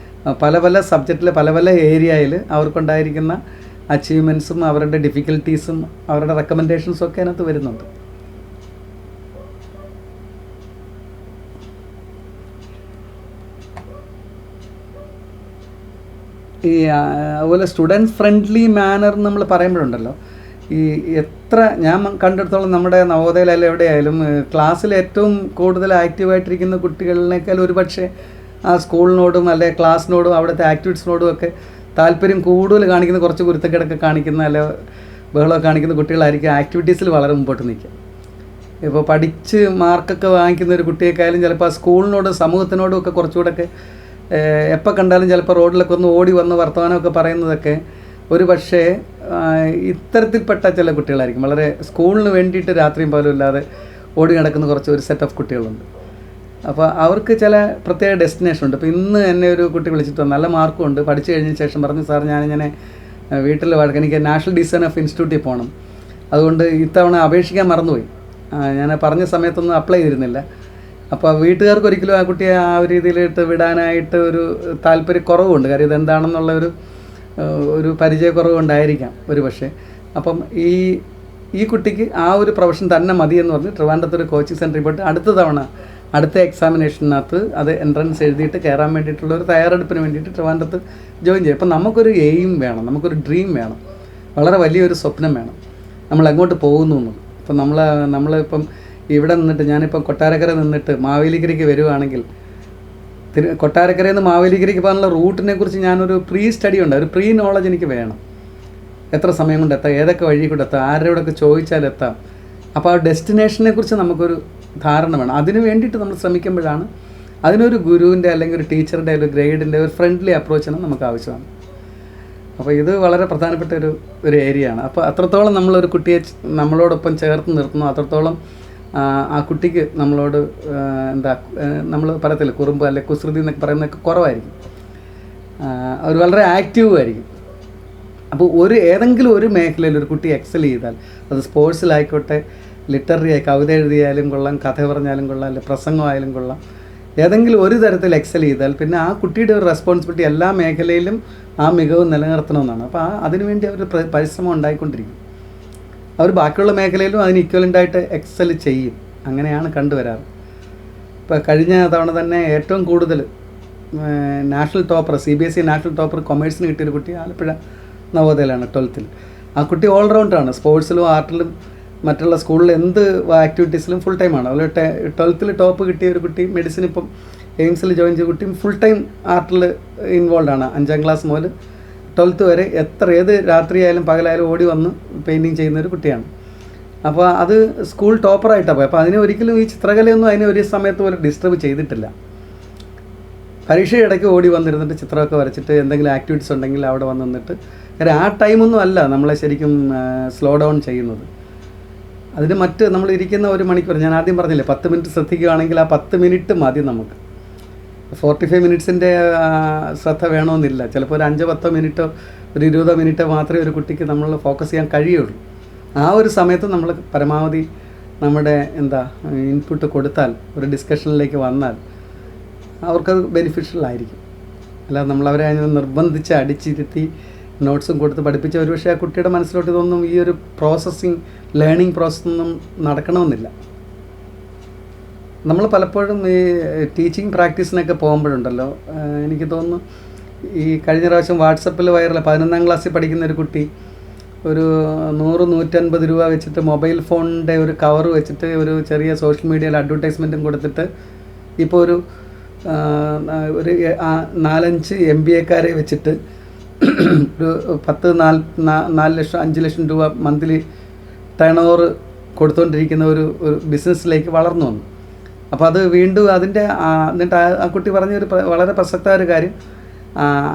പല പല സബ്ജക്റ്റിൽ പല പല ഏരിയയിൽ അവർക്കുണ്ടായിരിക്കുന്ന അച്ചീവ്മെൻറ്റ്സും അവരുടെ ഡിഫിക്കൽട്ടീസും അവരുടെ റെക്കമെൻഡേഷൻസും ഒക്കെ അതിനകത്ത് വരുന്നുണ്ട്. ഈ അതുപോലെ സ്റ്റുഡൻറ്റ് ഫ്രണ്ട്ലി മാനർ നമ്മൾ പറയുമ്പോഴുണ്ടല്ലോ, ഈ എത്ര ഞാൻ കണ്ടെടുത്തോളം നമ്മുടെ നവോദയയിലായാലും എവിടെയായാലും ക്ലാസ്സിൽ ഏറ്റവും കൂടുതൽ ആക്റ്റീവായിട്ടിരിക്കുന്ന കുട്ടികളിനേക്കാൾ ഒരുപക്ഷെ ആ സ്കൂളിനോടും അല്ലെ ക്ലാസ്സിനോടും അവിടുത്തെ ആക്ടിവിറ്റീസിനോടും ഒക്കെ താല്പര്യം കൂടുതൽ കാണിക്കുന്ന, കുറച്ച് കുരുത്തക്കേടൊക്കെ കാണിക്കുന്ന അല്ലെ ബഹളമൊക്കെ കാണിക്കുന്ന കുട്ടികളായിരിക്കും ആക്ടിവിറ്റീസിൽ വളരെ മുമ്പോട്ട് നിൽക്കുക. ഇപ്പോൾ പഠിച്ച് മാർക്കൊക്കെ വാങ്ങിക്കുന്ന ഒരു കുട്ടിയേക്കായാലും ചിലപ്പോൾ ആ സ്കൂളിനോടും സമൂഹത്തിനോടും ഒക്കെ കുറച്ചുകൂടെയൊക്കെ എപ്പോൾ കണ്ടാലും ചിലപ്പോൾ റോഡിലൊക്കെ ഒന്ന് ഓടി വന്ന് വർത്തമാനമൊക്കെ പറയുന്നതൊക്കെ ഒരു പക്ഷേ ഇത്തരത്തിൽപ്പെട്ട ചില കുട്ടികളായിരിക്കും. വളരെ സ്കൂളിന് വേണ്ടിയിട്ട് രാത്രിയും പോലും ഇല്ലാതെ ഓടി നടക്കുന്ന കുറച്ച് ഒരു സെറ്റ് ഓഫ് കുട്ടികളുണ്ട്. അപ്പോൾ അവർക്ക് ചില പ്രത്യേക ഡെസ്റ്റിനേഷൻ ഉണ്ട്. ഇപ്പോൾ ഇന്ന് എന്നെ ഒരു കുട്ടി വിളിച്ചിട്ട് നല്ല മാർക്കും ഉണ്ട്, പഠിച്ചു കഴിഞ്ഞ ശേഷം പറഞ്ഞു, സാർ ഞാനിങ്ങനെ വീട്ടിൽ എനിക്ക് നാഷണൽ ഡിസൈൻ ഓഫ് ഇൻസ്റ്റിറ്റ്യൂട്ടിൽ പോകണം, അതുകൊണ്ട് ഇത്തവണ അപേക്ഷിക്കാൻ മറന്നുപോയി, ഞാൻ പറഞ്ഞ സമയത്തൊന്നും അപ്ലൈ ചെയ്തിരുന്നില്ല. അപ്പോൾ വീട്ടുകാർക്ക് ഒരിക്കലും ആ കുട്ടിയെ ആ ഒരു രീതിയിലിട്ട് വിടാനായിട്ട് ഒരു താല്പര്യക്കുറവുണ്ട്. കാര്യം ഇതെന്താണെന്നുള്ള ഒരു പരിചയക്കുറവുണ്ടായിരിക്കാം ഒരു പക്ഷേ. അപ്പം ഈ കുട്ടിക്ക് ആ ഒരു പ്രൊഫഷൻ തന്നെ മതിയെന്ന് പറഞ്ഞ് ട്രിവാൻഡ്രത്തൊരു കോച്ചിങ് സെൻറ്ററിൽ പോയിട്ട് അടുത്ത എക്സാമിനേഷനകത്ത് അത് എൻട്രൻസ് എഴുതിയിട്ട് കയറാൻ വേണ്ടിയിട്ടുള്ള ഒരു തയ്യാറെടുപ്പിന് വേണ്ടിയിട്ട് ട്രിവാൻഡ്രത്ത് ജോയിൻ ചെയ്യും. അപ്പം നമുക്കൊരു എയിം വേണം, നമുക്കൊരു ഡ്രീം വേണം, വളരെ വലിയൊരു സ്വപ്നം വേണം നമ്മൾ എങ്ങോട്ട് പോകുന്നു എന്നുള്ളത്. അപ്പം നമ്മളിപ്പം ഇവിടെ നിന്നിട്ട്, ഞാനിപ്പം കൊട്ടാരക്കര നിന്നിട്ട് മാവേലിക്കരയ്ക്ക് വരുവാണെങ്കിൽ കൊട്ടാരക്കരയിൽ നിന്ന് മാവേലിക്കരയ്ക്ക് പോകാനുള്ള റൂട്ടിനെ കുറിച്ച് ഞാനൊരു സ്റ്റഡി ഉണ്ട്, ഒരു നോളജ് എനിക്ക് വേണം. എത്ര സമയം കൊണ്ട് എത്താം, ഏതൊക്കെ വഴി കൂടെ എത്താം, ആരോടൊക്കെ ചോദിച്ചാൽ എത്താം. അപ്പോൾ ആ ഡെസ്റ്റിനേഷനെ കുറിച്ച് നമുക്കൊരു ധാരണ വേണം. അതിന് വേണ്ടിയിട്ട് നമ്മൾ ശ്രമിക്കുമ്പോഴാണ് അതിനൊരു ഗുരുവിൻ്റെ അല്ലെങ്കിൽ ഒരു ടീച്ചറുടെ ഒരു ഗൈഡിൻ്റെ ഒരു ഫ്രണ്ട്ലി അപ്രോച്ചിന് നമുക്ക് ആവശ്യമാണ്. അപ്പോൾ ഇത് വളരെ പ്രധാനപ്പെട്ട ഒരു ഏരിയയാണ്. അപ്പോൾ അത്രത്തോളം നമ്മളൊരു കുട്ടിയെ നമ്മളോടൊപ്പം ചേർത്ത് നിർത്തുന്നു, അത്രത്തോളം ആ കുട്ടിക്ക് നമ്മളോട് നമ്മൾ പറയത്തില്ല കുറുമ്പ് അല്ലെ കുസൃതി എന്നൊക്കെ പറയുന്നതൊക്കെ കുറവായിരിക്കും. അവർ വളരെ ആക്റ്റീവും ആയിരിക്കും. അപ്പോൾ ഏതെങ്കിലും ഒരു മേഖലയിൽ ഒരു കുട്ടി എക്സൽ ചെയ്താൽ, അത് സ്പോർട്സിലായിക്കോട്ടെ, ലിറ്റററി ആയി കവിത എഴുതിയാലും കൊള്ളാം, കഥ പറഞ്ഞാലും കൊള്ളാം, അല്ലെ പ്രസംഗമായാലും കൊള്ളാം, ഏതെങ്കിലും ഒരു തരത്തിൽ എക്സൽ ചെയ്താൽ പിന്നെ ആ കുട്ടിയുടെ ഒരു റെസ്പോൺസിബിലിറ്റി എല്ലാ മേഖലയിലും ആ മികവ് നിലനിർത്തണമെന്നാണ്. അപ്പോൾ അതിനുവേണ്ടി അവർ പരിശ്രമം ഉണ്ടായിക്കൊണ്ടിരിക്കും. അവർ ബാക്കിയുള്ള മേഖലയിലും അതിന് ഇക്വലൻ്റായിട്ട് എക്സൽ ചെയ്യും. അങ്ങനെയാണ് കണ്ടുവരാറ്. ഇപ്പോൾ കഴിഞ്ഞ തവണ തന്നെ ഏറ്റവും കൂടുതൽ national topper, CBSE national topper കൊമേഴ്സിന് കിട്ടിയൊരു കുട്ടി ആലപ്പുഴ നവോദയയിലാണ് 12th. ആ കുട്ടി ഓൾറൗണ്ടറാണ്. സ്പോർട്സിലും ആർട്ടിലും മറ്റുള്ള സ്കൂളിൽ എന്ത് ആക്ടിവിറ്റീസിലും ഫുൾ ടൈമാണ്. അതുപോലെ 12th ടോപ്പ് കിട്ടിയ ഒരു കുട്ടി മെഡിസിൻ ഇപ്പം എയിംസിൽ ജോയിൻ ചെയ്ത കുട്ടിയും ഫുൾ ടൈം ആർട്ടിൽ ഇൻവോൾവ് ആണ്. 5ാം ക്ലാസ് മുതൽ 12th വരെ ഏത് രാത്രിയായാലും പകലായാലും ഓടി വന്ന് പെയിൻറ്റിങ് ചെയ്യുന്നൊരു കുട്ടിയാണ്. അപ്പോൾ അത് സ്കൂൾ ടോപ്പറായിട്ടാണ് പോയി. അപ്പോൾ അതിനെ ഒരിക്കലും ഈ ചിത്രകലയൊന്നും അതിനെ ഒരു സമയത്ത് പോലും ഡിസ്റ്റർബ് ചെയ്തിട്ടില്ല. പരീക്ഷ ഇടയ്ക്ക് ഓടി വന്നിരുന്നിട്ട് ചിത്രമൊക്കെ വരച്ചിട്ട് എന്തെങ്കിലും ആക്ടിവിറ്റീസ് ഉണ്ടെങ്കിൽ അവിടെ വന്ന് നിന്നിട്ട്, കാരണം ആ ടൈമൊന്നും അല്ല നമ്മളെ ശരിക്കും സ്ലോ ഡൗൺ ചെയ്യുന്നത്. അതിന് നമ്മൾ ഇരിക്കുന്ന 1 മണിക്കൂർ, ഞാൻ ആദ്യം പറഞ്ഞില്ലേ 10 മിനിറ്റ് ശ്രദ്ധിക്കുകയാണെങ്കിൽ ആ 10 മിനിറ്റ് മതി നമുക്ക്. 45 മിനിറ്റ്സിൻ്റെ ശ്രദ്ധ വേണമെന്നില്ല. ചിലപ്പോൾ ഒരു 5-10 മിനിറ്റോ ഒരു 20 മിനിറ്റോ മാത്രമേ ഒരു കുട്ടിക്ക് നമ്മൾ ഫോക്കസ് ചെയ്യാൻ കഴിയുള്ളൂ. ആ ഒരു സമയത്ത് നമ്മൾ പരമാവധി നമ്മുടെ ഇൻപുട്ട് കൊടുത്താൽ, ഒരു ഡിസ്കഷനിലേക്ക് വന്നാൽ അവർക്കത് ബെനിഫിഷ്യൽ ആയിരിക്കും. അല്ലാതെ നമ്മളവരെ നിർബന്ധിച്ച് അടിച്ചിരുത്തി നോട്ട്സും കൊടുത്ത് പഠിപ്പിച്ച ഒരുപക്ഷെ ആ കുട്ടിയുടെ മനസ്സിലോട്ട് ഇതൊന്നും ഈ ഒരു ലേണിംഗ് പ്രോസസ്സൊന്നും നടക്കണമെന്നില്ല. നമ്മൾ പലപ്പോഴും ഈ ടീച്ചിങ് പ്രാക്ടീസിനൊക്കെ പോകുമ്പോഴുണ്ടല്ലോ, എനിക്ക് തോന്നുന്നു ഈ കഴിഞ്ഞ പ്രാവശ്യം വാട്സപ്പിൽ വൈറൽ 11ാം ക്ലാസ്സിൽ പഠിക്കുന്ന ഒരു കുട്ടി ഒരു 100-150 രൂപ വെച്ചിട്ട് മൊബൈൽ ഫോണിൻ്റെ ഒരു കവർ വെച്ചിട്ട് ഒരു ചെറിയ സോഷ്യൽ മീഡിയയിൽ അഡ്വർടൈസ്മെൻറ്റും കൊടുത്തിട്ട് ഇപ്പോൾ ഒരു 4-5 MBAക്കാരെ വെച്ചിട്ട് ഒരു 4 ലക്ഷം 5 ലക്ഷം രൂപ മന്ത്ലി ടേൺ ഓവർ കൊടുത്തുകൊണ്ടിരിക്കുന്ന ഒരു ബിസിനസ്സിലേക്ക് വളർന്നു വന്നു. അപ്പോൾ അത് വീണ്ടും എന്നിട്ട് ആ കുട്ടി പറഞ്ഞൊരു വളരെ പ്രസക്തമായ ഒരു കാര്യം,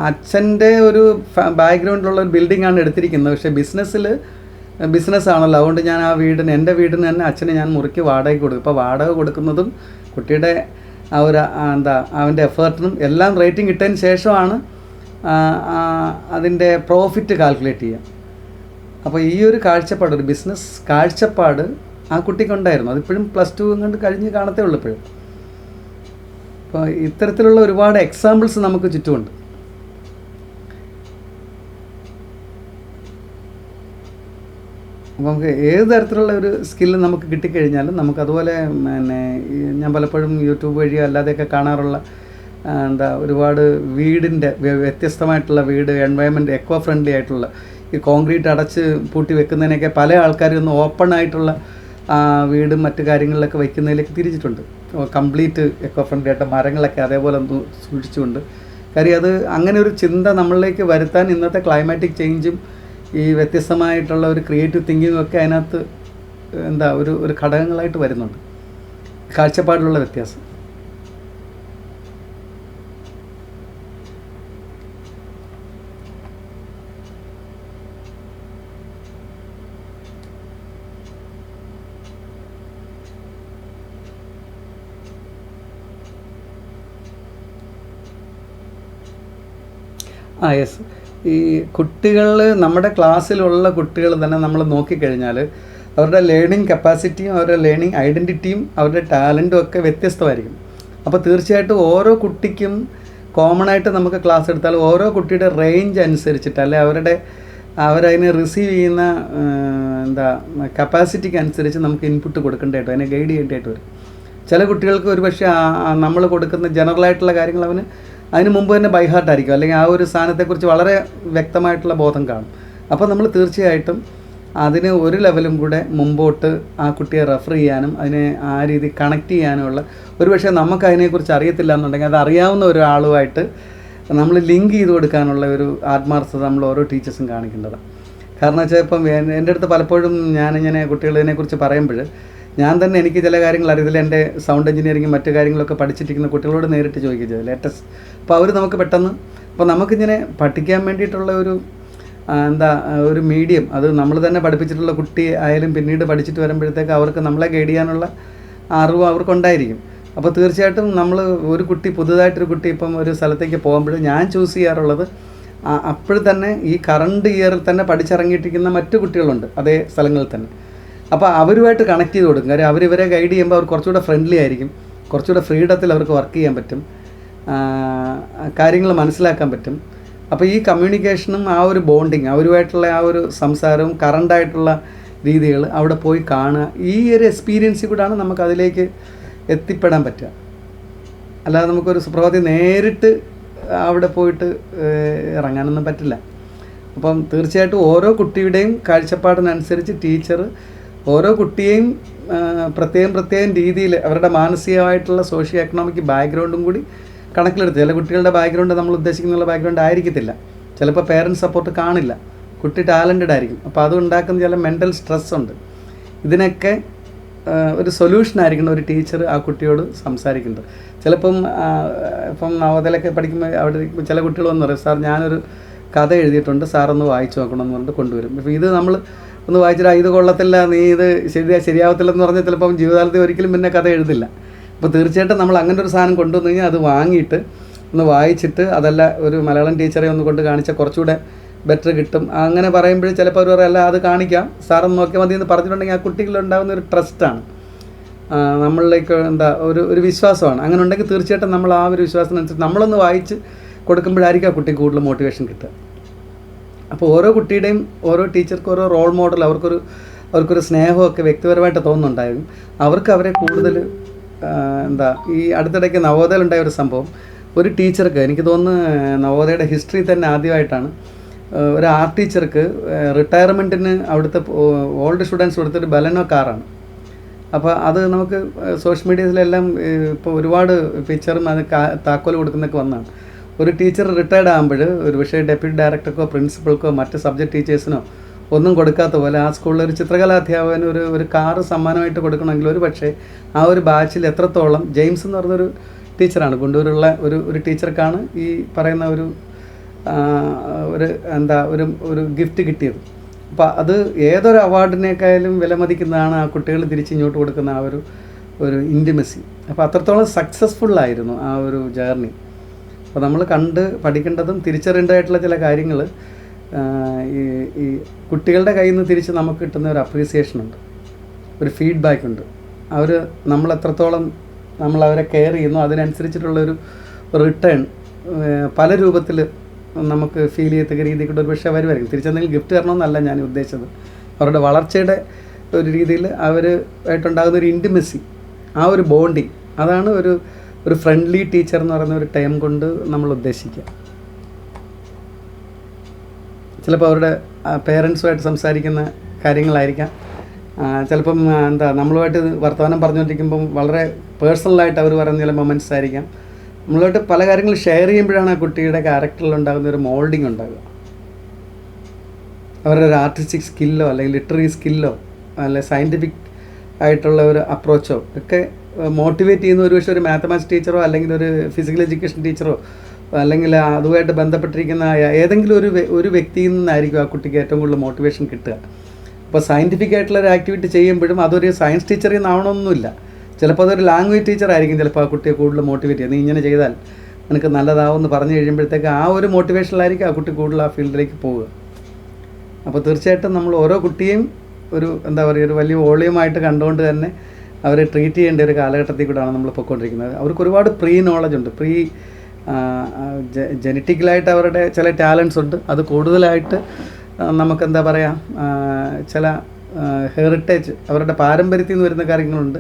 അച്ഛൻ്റെ ഒരു ബാക്ക്ഗ്രൗണ്ടിലുള്ള ഒരു ബിൽഡിങ്ങാണ് എടുത്തിരിക്കുന്നത്, പക്ഷേ ബിസിനസ്സാണല്ലോ, അതുകൊണ്ട് ഞാൻ എൻ്റെ വീടിന് തന്നെ അച്ഛന് ഞാൻ മുറിക്ക് വാടകയ്ക്ക് കൊടുക്കും. ഇപ്പോൾ വാടക കൊടുക്കുന്നതും കുട്ടിയുടെ ആ ഒരു അവൻ്റെ എഫേർട്ടിനും എല്ലാം റേറ്റിംഗ് ഇട്ടതിന് ശേഷമാണ് അതിൻ്റെ പ്രോഫിറ്റ് കാൽക്കുലേറ്റ് ചെയ്യുക. അപ്പോൾ ഈ ഒരു കാഴ്ചപ്പാട്, ഒരു ബിസിനസ് കാഴ്ചപ്പാട് ആ കുട്ടിക്കുണ്ടായിരുന്നു. അതിപ്പോഴും +2 കണ്ട് കഴിഞ്ഞ് കാണത്തേ ഉള്ളൂ ഇപ്പോഴും. അപ്പോൾ ഇത്തരത്തിലുള്ള ഒരുപാട് എക്സാമ്പിൾസ് നമുക്ക് ചുറ്റുമുണ്ട്. അപ്പോൾ നമുക്ക് ഏത് തരത്തിലുള്ള ഒരു സ്കില്ല് നമുക്ക് കിട്ടിക്കഴിഞ്ഞാലും നമുക്കതുപോലെ ഞാൻ പലപ്പോഴും യൂട്യൂബ് വഴിയോ അല്ലാതെയൊക്കെ കാണാറുള്ള ഒരുപാട് വീടിൻ്റെ വ്യത്യസ്തമായിട്ടുള്ള വീട്, എൻവയൺമെൻറ്റ് എക്കോ ഫ്രണ്ട്ലി ആയിട്ടുള്ള, ഈ കോൺക്രീറ്റ് അടച്ച് പൂട്ടി വെക്കുന്നതിനൊക്കെ പല ആൾക്കാരും ഒന്ന് ഓപ്പൺ ആയിട്ടുള്ള വീടും മറ്റു കാര്യങ്ങളിലൊക്കെ വയ്ക്കുന്നതിലേക്ക് തിരിച്ചിട്ടുണ്ട്. കംപ്ലീറ്റ് എക്കോ ഫ്രണ്ട്ലി ആയിട്ട് മരങ്ങളൊക്കെ അതേപോലെ ഒന്ന് സൂക്ഷിച്ചുകൊണ്ട്. കാര്യം അത് അങ്ങനെ ഒരു ചിന്ത നമ്മളിലേക്ക് വരുത്താൻ ഇന്നത്തെ ക്ലൈമാറ്റിക് ചേഞ്ചും ഈ വ്യത്യസ്തമായിട്ടുള്ള ഒരു ക്രിയേറ്റീവ് തിങ്കിങ്ങും ഒക്കെ അതിനകത്ത് ഒരു ഘടകങ്ങളായിട്ട് വരുന്നുണ്ട്. കാഴ്ചപ്പാടിലുള്ള വ്യത്യാസം. യെസ്, ഈ കുട്ടികൾ, നമ്മുടെ ക്ലാസ്സിലുള്ള കുട്ടികൾ തന്നെ നമ്മൾ നോക്കിക്കഴിഞ്ഞാൽ അവരുടെ ലേണിംഗ് കപ്പാസിറ്റിയും അവരുടെ ലേണിംഗ് ഐഡൻറ്റിറ്റിയും അവരുടെ ടാലൻറ്റും ഒക്കെ വ്യത്യസ്തമായിരിക്കും. അപ്പോൾ തീർച്ചയായിട്ടും ഓരോ കുട്ടിക്കും കോമൺ ആയിട്ട് നമുക്ക് ക്ലാസ് എടുത്താൽ ഓരോ കുട്ടിയുടെ റേഞ്ച് അനുസരിച്ചിട്ട്, അല്ലെ അവരതിനെ റിസീവ് ചെയ്യുന്ന കപ്പാസിറ്റിക്ക് അനുസരിച്ച് നമുക്ക് ഇൻപുട്ട് കൊടുക്കേണ്ടതായിട്ട്, അതിനെ ഗൈഡ് ചെയ്യേണ്ടതായിട്ട് വരും. ചില കുട്ടികൾക്ക് ഒരു പക്ഷേ നമ്മൾ കൊടുക്കുന്ന ജനറലായിട്ടുള്ള കാര്യങ്ങൾ അതിന് മുമ്പ് തന്നെ ബൈഹാർട്ടായിരിക്കും, അല്ലെങ്കിൽ ആ ഒരു സാധനത്തെക്കുറിച്ച് വളരെ വ്യക്തമായിട്ടുള്ള ബോധം കാണും. അപ്പോൾ നമ്മൾ തീർച്ചയായിട്ടും അതിന് ഒരു ലെവലും കൂടെ മുമ്പോട്ട് ആ കുട്ടിയെ റെഫർ ചെയ്യാനും അതിനെ ആ രീതി കണക്ട് ചെയ്യാനുമുള്ള, ഒരു പക്ഷേ നമുക്ക് അതിനെക്കുറിച്ച് അറിയത്തില്ല എന്നുണ്ടെങ്കിൽ അത് അറിയാവുന്ന ഒരാളുമായിട്ട് നമ്മൾ ലിങ്ക് ചെയ്ത് കൊടുക്കാനുള്ള ഒരു ആത്മാർത്ഥത നമ്മൾ ഓരോ ടീച്ചേഴ്സും കാണിക്കേണ്ടതാണ്. കാരണം വെച്ചാൽ ഇപ്പം എൻ്റെ അടുത്ത് പലപ്പോഴും ഞാനിങ്ങനെ കുട്ടികളതിനെക്കുറിച്ച് പറയുമ്പോൾ ഞാൻ തന്നെ എനിക്ക് ചില കാര്യങ്ങൾ അറിയത്തില്ല. എൻ്റെ സൗണ്ട് എഞ്ചിനീയറിങ്ങും മറ്റു കാര്യങ്ങളൊക്കെ പഠിച്ചിരിക്കുന്ന കുട്ടികളോട് നേരിട്ട് ചോദിക്കുക ചെയ്തു ലേറ്റസ്റ്റ്. അപ്പോൾ അവർ നമുക്ക് പെട്ടെന്ന്, അപ്പോൾ നമുക്കിങ്ങനെ പഠിക്കാൻ വേണ്ടിയിട്ടുള്ള ഒരു ഒരു മീഡിയം, അത് നമ്മൾ തന്നെ പഠിപ്പിച്ചിട്ടുള്ള കുട്ടി ആയാലും പിന്നീട് പഠിച്ചിട്ട് വരുമ്പോഴത്തേക്ക് അവർക്ക് നമ്മളെ ഗൈഡ് ചെയ്യാനുള്ള അറിവ് അവർക്കുണ്ടായിരിക്കും. അപ്പോൾ തീർച്ചയായിട്ടും നമ്മൾ ഒരു കുട്ടി, പുതുതായിട്ടൊരു കുട്ടി ഇപ്പം ഒരു സ്ഥലത്തേക്ക് പോകുമ്പോൾ ഞാൻ ചൂസ് ചെയ്യാറുള്ളത് അപ്പോൾ തന്നെ ഈ കറണ്ട് ഇയറിൽ തന്നെ പഠിച്ചിറങ്ങിയിട്ടിരിക്കുന്ന മറ്റു കുട്ടികളുണ്ട് അതേ സ്ഥലങ്ങളിൽ തന്നെ. അപ്പോൾ അവരുമായിട്ട് കണക്ട് ചെയ്ത് കൊടുക്കും. കാര്യം അവരിവരെ ഗൈഡ് ചെയ്യുമ്പോൾ അവർ കുറച്ചുകൂടെ ഫ്രണ്ട്ലി ആയിരിക്കും, കുറച്ചുകൂടെ ഫ്രീഡത്തിൽ അവർക്ക് വർക്ക് ചെയ്യാൻ പറ്റും, കാര്യങ്ങൾ മനസ്സിലാക്കാൻ പറ്റും. അപ്പോൾ ഈ കമ്മ്യൂണിക്കേഷനും ആ ഒരു ബോണ്ടിങ്, അവരുമായിട്ടുള്ള ആ ഒരു സംസാരവും കറണ്ടായിട്ടുള്ള രീതികൾ അവിടെ പോയി കാണുക, ഈ ഒരു എക്സ്പീരിയൻസിൽ കൂടാണ് നമുക്കതിലേക്ക് എത്തിപ്പെടാൻ പറ്റുക. അല്ലാതെ നമുക്കൊരു സുപ്രഭാതത്തിൽ നേരിട്ട് അവിടെ പോയിട്ട് ഇറങ്ങാനൊന്നും പറ്റില്ല. അപ്പം തീർച്ചയായിട്ടും ഓരോ കുട്ടിയുടെയും കാഴ്ചപ്പാടിനനുസരിച്ച് ടീച്ചർ ഓരോ കുട്ടിയെയും പ്രത്യേകം രീതിയിൽ അവരുടെ മാനസികമായിട്ടുള്ള സോഷ്യോ എക്കണോമിക് ബാക്ക്ഗ്രൗണ്ടും കൂടി കണക്കിലെടുത്ത്, ചില കുട്ടികളുടെ ബാക്ക്ഗ്രൗണ്ട് നമ്മൾ ഉദ്ദേശിക്കുന്ന ബാക്ക്ഗ്രൗണ്ട് ആയിരിക്കത്തില്ല, ചിലപ്പോൾ പേരൻസ് സപ്പോർട്ട് കാണില്ല, കുട്ടി ടാലൻറ്റഡ് ആയിരിക്കും. അപ്പോൾ അതുണ്ടാക്കുന്ന ചില മെൻ്റൽ സ്ട്രെസ്സുണ്ട്. ഇതിനൊക്കെ ഒരു സൊല്യൂഷനായിരിക്കണം ഒരു ടീച്ചർ ആ കുട്ടിയോട് സംസാരിക്കുന്നത്. ചിലപ്പം ഇപ്പം നവോദയയിലൊക്കെ പഠിക്കുമ്പോൾ അവിടെ ചില കുട്ടികൾ വന്ന് പറയും, സാർ ഞാനൊരു കഥ എഴുതിയിട്ടുണ്ട്, സാറൊന്ന് വായിച്ചു നോക്കണമെന്ന് പറഞ്ഞിട്ട് കൊണ്ടുവരും. അപ്പോൾ ഇത് നമ്മൾ ഒന്ന് വായിച്ചിട്ട് ഇത് കൊള്ളത്തില്ല, നീ ഇത് ശരിയാവത്തില്ലെന്ന് പറഞ്ഞാൽ ചിലപ്പം ജീവിതകാലത്തിൽ ഒരിക്കലും പിന്നെ കഥ എഴുതില്ല. അപ്പോൾ തീർച്ചയായിട്ടും നമ്മൾ അങ്ങനെ ഒരു സാധനം കൊണ്ടുവന്നു കഴിഞ്ഞാൽ അത് വാങ്ങിയിട്ട് ഒന്ന് വായിച്ചിട്ട് അതല്ല ഒരു മലയാളം ടീച്ചറെ ഒന്ന് കൊണ്ട് കാണിച്ചാൽ കുറച്ചുകൂടെ ബെറ്റർ കിട്ടും. അങ്ങനെ പറയുമ്പോൾ ചിലപ്പോൾ അവർ പറയല്ല അത് കാണിക്കാം, സാറൊന്ന് നോക്കിയാൽ മതി എന്ന് പറഞ്ഞിട്ടുണ്ടെങ്കിൽ ആ കുട്ടികളിലുണ്ടാകുന്ന ഒരു ട്രസ്റ്റാണ്, നമ്മളിലേക്ക് ഒരു വിശ്വാസമാണ്. അങ്ങനെ ഉണ്ടെങ്കിൽ തീർച്ചയായിട്ടും നമ്മൾ ആ ഒരു വിശ്വാസത്തിനനുസരിച്ച് നമ്മളൊന്ന് വായിച്ച് കൊടുക്കുമ്പോഴായിരിക്കും ആ കുട്ടിക്ക് കൂടുതൽ മോട്ടിവേഷൻ കിട്ടുക. അപ്പോൾ ഓരോ കുട്ടിയുടെയും ഓരോ ടീച്ചർക്കും ഓരോ റോൾ മോഡൽ, അവർക്കൊരു സ്നേഹമൊക്കെ വ്യക്തിപരമായിട്ട് തോന്നുന്നുണ്ടായിരുന്നു. അവർക്ക് അവരെ കൂടുതൽ ഈ അടുത്തിടയ്ക്ക് നവോദയയിലുണ്ടായ ഒരു സംഭവം, ഒരു ടീച്ചർക്ക് എനിക്ക് തോന്നുന്നു നവോദയയുടെ ഹിസ്റ്ററി തന്നെ ആദ്യമായിട്ടാണ് ഒരു ആർട്ട് ടീച്ചർക്ക് റിട്ടയർമെൻറ്റിന് അവിടുത്തെ ഓൾഡ് സ്റ്റുഡൻസ് കൊടുത്തൊരു ബലനോ കാറാണ്. അപ്പോൾ അത് നമുക്ക് സോഷ്യൽ മീഡിയയിലെല്ലാം ഇപ്പോൾ ഒരുപാട് പിക്ചറും അത് താക്കോൽ കൊടുക്കുന്നൊക്കെ വന്നതാണ്. ഒരു ടീച്ചർ റിട്ടയർഡ് ആകുമ്പോൾ ഒരു പക്ഷേ ഡെപ്യൂട്ടി ഡയറക്ടർക്കോ പ്രിൻസിപ്പൾക്കോ മറ്റ് സബ്ജക്ട് ടീച്ചേഴ്സിനോ ഒന്നും കൊടുക്കാത്ത പോലെ ആ സ്കൂളിൽ ഒരു ചിത്രകലാ അധ്യാപകന് ഒരു കാറ് സമ്മാനമായിട്ട് കൊടുക്കണമെങ്കിൽ ഒരു പക്ഷേ ആ ഒരു ബാച്ചിൽ എത്രത്തോളം ജെയിംസ് എന്ന് പറഞ്ഞൊരു ടീച്ചറാണ്, കൊണ്ടൂരുള്ള ഒരു ടീച്ചർക്കാണ് ഈ പറയുന്ന ഒരു ഗിഫ്റ്റ് കിട്ടിയത്. അപ്പോൾ അത് ഏതൊരു അവാർഡിനേക്കാളും വിലമതിക്കുന്നതാണ് ആ കുട്ടികൾ തിരിച്ചിങ്ങോട്ട് കൊടുക്കുന്ന ആ ഒരു ഇൻറ്റിമസി. അപ്പോൾ അത്രത്തോളം സക്സസ്ഫുള്ളായിരുന്നു ആ ഒരു ജേർണി. അപ്പോൾ നമ്മൾ കണ്ട് പഠിക്കേണ്ടതും തിരിച്ചറിയേണ്ടതായിട്ടുള്ള ചില കാര്യങ്ങൾ ഈ കുട്ടികളുടെ കയ്യിൽ നിന്ന് തിരിച്ച് നമുക്ക് കിട്ടുന്ന ഒരു അപ്രീസിയേഷനുണ്ട്, ഒരു ഫീഡ്ബാക്കുണ്ട്. നമ്മൾ എത്രത്തോളം നമ്മളവരെ കെയർ ചെയ്യുന്നു അതിനനുസരിച്ചിട്ടുള്ളൊരു റിട്ടേൺ പല രൂപത്തിൽ നമുക്ക് ഫീൽ ചെയ്യത്തക്ക രീതിയിൽ ഒരു പക്ഷേ വരുമായിരിക്കും. തിരിച്ചെന്തെങ്കിലും ഗിഫ്റ്റ് തരണമെന്നല്ല ഞാൻ ഉദ്ദേശിച്ചത്, അവരുടെ വളർച്ചയുടെ ഒരു രീതിയിൽ അവരുമായിട്ടുണ്ടാകുന്ന ഒരു ഇൻറ്റിമസി, ആ ഒരു ബോണ്ടിങ്, അതാണ് ഒരു ഫ്രണ്ട്ലി ടീച്ചർ എന്ന് പറയുന്ന ഒരു ടൈം കൊണ്ട് നമ്മൾ ഉദ്ദേശിക്കുക. ചിലപ്പോൾ അവരുടെ പേരൻസുമായിട്ട് സംസാരിക്കുന്ന കാര്യങ്ങളായിരിക്കാം, ചിലപ്പം നമ്മളുമായിട്ട് വർത്തമാനം പറഞ്ഞുകൊണ്ടിരിക്കുമ്പം വളരെ പേഴ്സണലായിട്ട് അവർ പറയുന്ന ചില മൊമെൻറ്റ്സ് ആയിരിക്കാം. നമ്മളുമായിട്ട് പല കാര്യങ്ങൾ ഷെയർ ചെയ്യുമ്പോഴാണ് ആ കുട്ടിയുടെ ക്യാരക്ടറിലുണ്ടാകുന്ന ഒരു മോൾഡിങ് ഉണ്ടാകുക. അവരുടെ ഒരു ആർട്ടിസ്റ്റിക് സ്കില്ലോ അല്ലെങ്കിൽ ലിറ്റററി സ്കില്ലോ അല്ലെങ്കിൽ സയൻറ്റിഫിക് ആയിട്ടുള്ള ഒരു അപ്രോച്ചോ ഒക്കെ മോട്ടിവേറ്റ് ചെയ്യുന്ന ഒരു പക്ഷേ ഒരു മാത്തമാറ്റിക്സ് ടീച്ചറോ അല്ലെങ്കിൽ ഒരു ഫിസിക്കൽ എഡ്യൂക്കേഷൻ ടീച്ചറോ അല്ലെങ്കിൽ അതുമായിട്ട് ബന്ധപ്പെട്ടിരിക്കുന്ന ഏതെങ്കിലും ഒരു വ്യക്തിയിൽ നിന്നായിരിക്കും ആ കുട്ടിക്ക് ഏറ്റവും കൂടുതൽ മോട്ടിവേഷൻ കിട്ടുക. അപ്പോൾ സയൻറ്റിഫിക് ആയിട്ടുള്ള ഒരു ആക്ടിവിറ്റി ചെയ്യുമ്പോഴും അതൊരു സയൻസ് ടീച്ചറിൽ നിന്നാവണമെന്നൊന്നുമില്ല, ചിലപ്പോൾ അതൊരു ലാംഗ്വേജ് ടീച്ചറായിരിക്കും ചിലപ്പോൾ ആ കുട്ടിയെ കൂടുതൽ മോട്ടിവേറ്റ് ചെയ്യുക. നീ ഇങ്ങനെ ചെയ്താൽ നിനക്ക് നല്ലതാവുമെന്ന് പറഞ്ഞു കഴിയുമ്പോഴത്തേക്ക് ആ ഒരു മോട്ടിവേഷനിലായിരിക്കും ആ കുട്ടി കൂടുതൽ ആ ഫീൽഡിലേക്ക് പോവുക. അപ്പോൾ തീർച്ചയായിട്ടും നമ്മൾ ഓരോ കുട്ടിയെയും ഒരു വലിയ വോളിയമായിട്ട് കണ്ടുകൊണ്ട് തന്നെ അവരെ ട്രീറ്റ് ചെയ്യേണ്ട ഒരു കാലഘട്ടത്തിൽ കൂടെയാണ് നമ്മൾ പൊയ്ക്കൊണ്ടിരിക്കുന്നത്. അവർക്ക് ഒരുപാട് പ്രീ നോളജ് ഉണ്ട്, ജനറ്റിക്കലായിട്ട് അവരുടെ ചില ടാലൻസ് ഉണ്ട്, അത് കൂടുതലായിട്ട് നമുക്ക് ചില ഹെറിറ്റേജ് അവരുടെ പാരമ്പര്യത്തിൽ നിന്ന് വരുന്ന കാര്യങ്ങളുണ്ട്,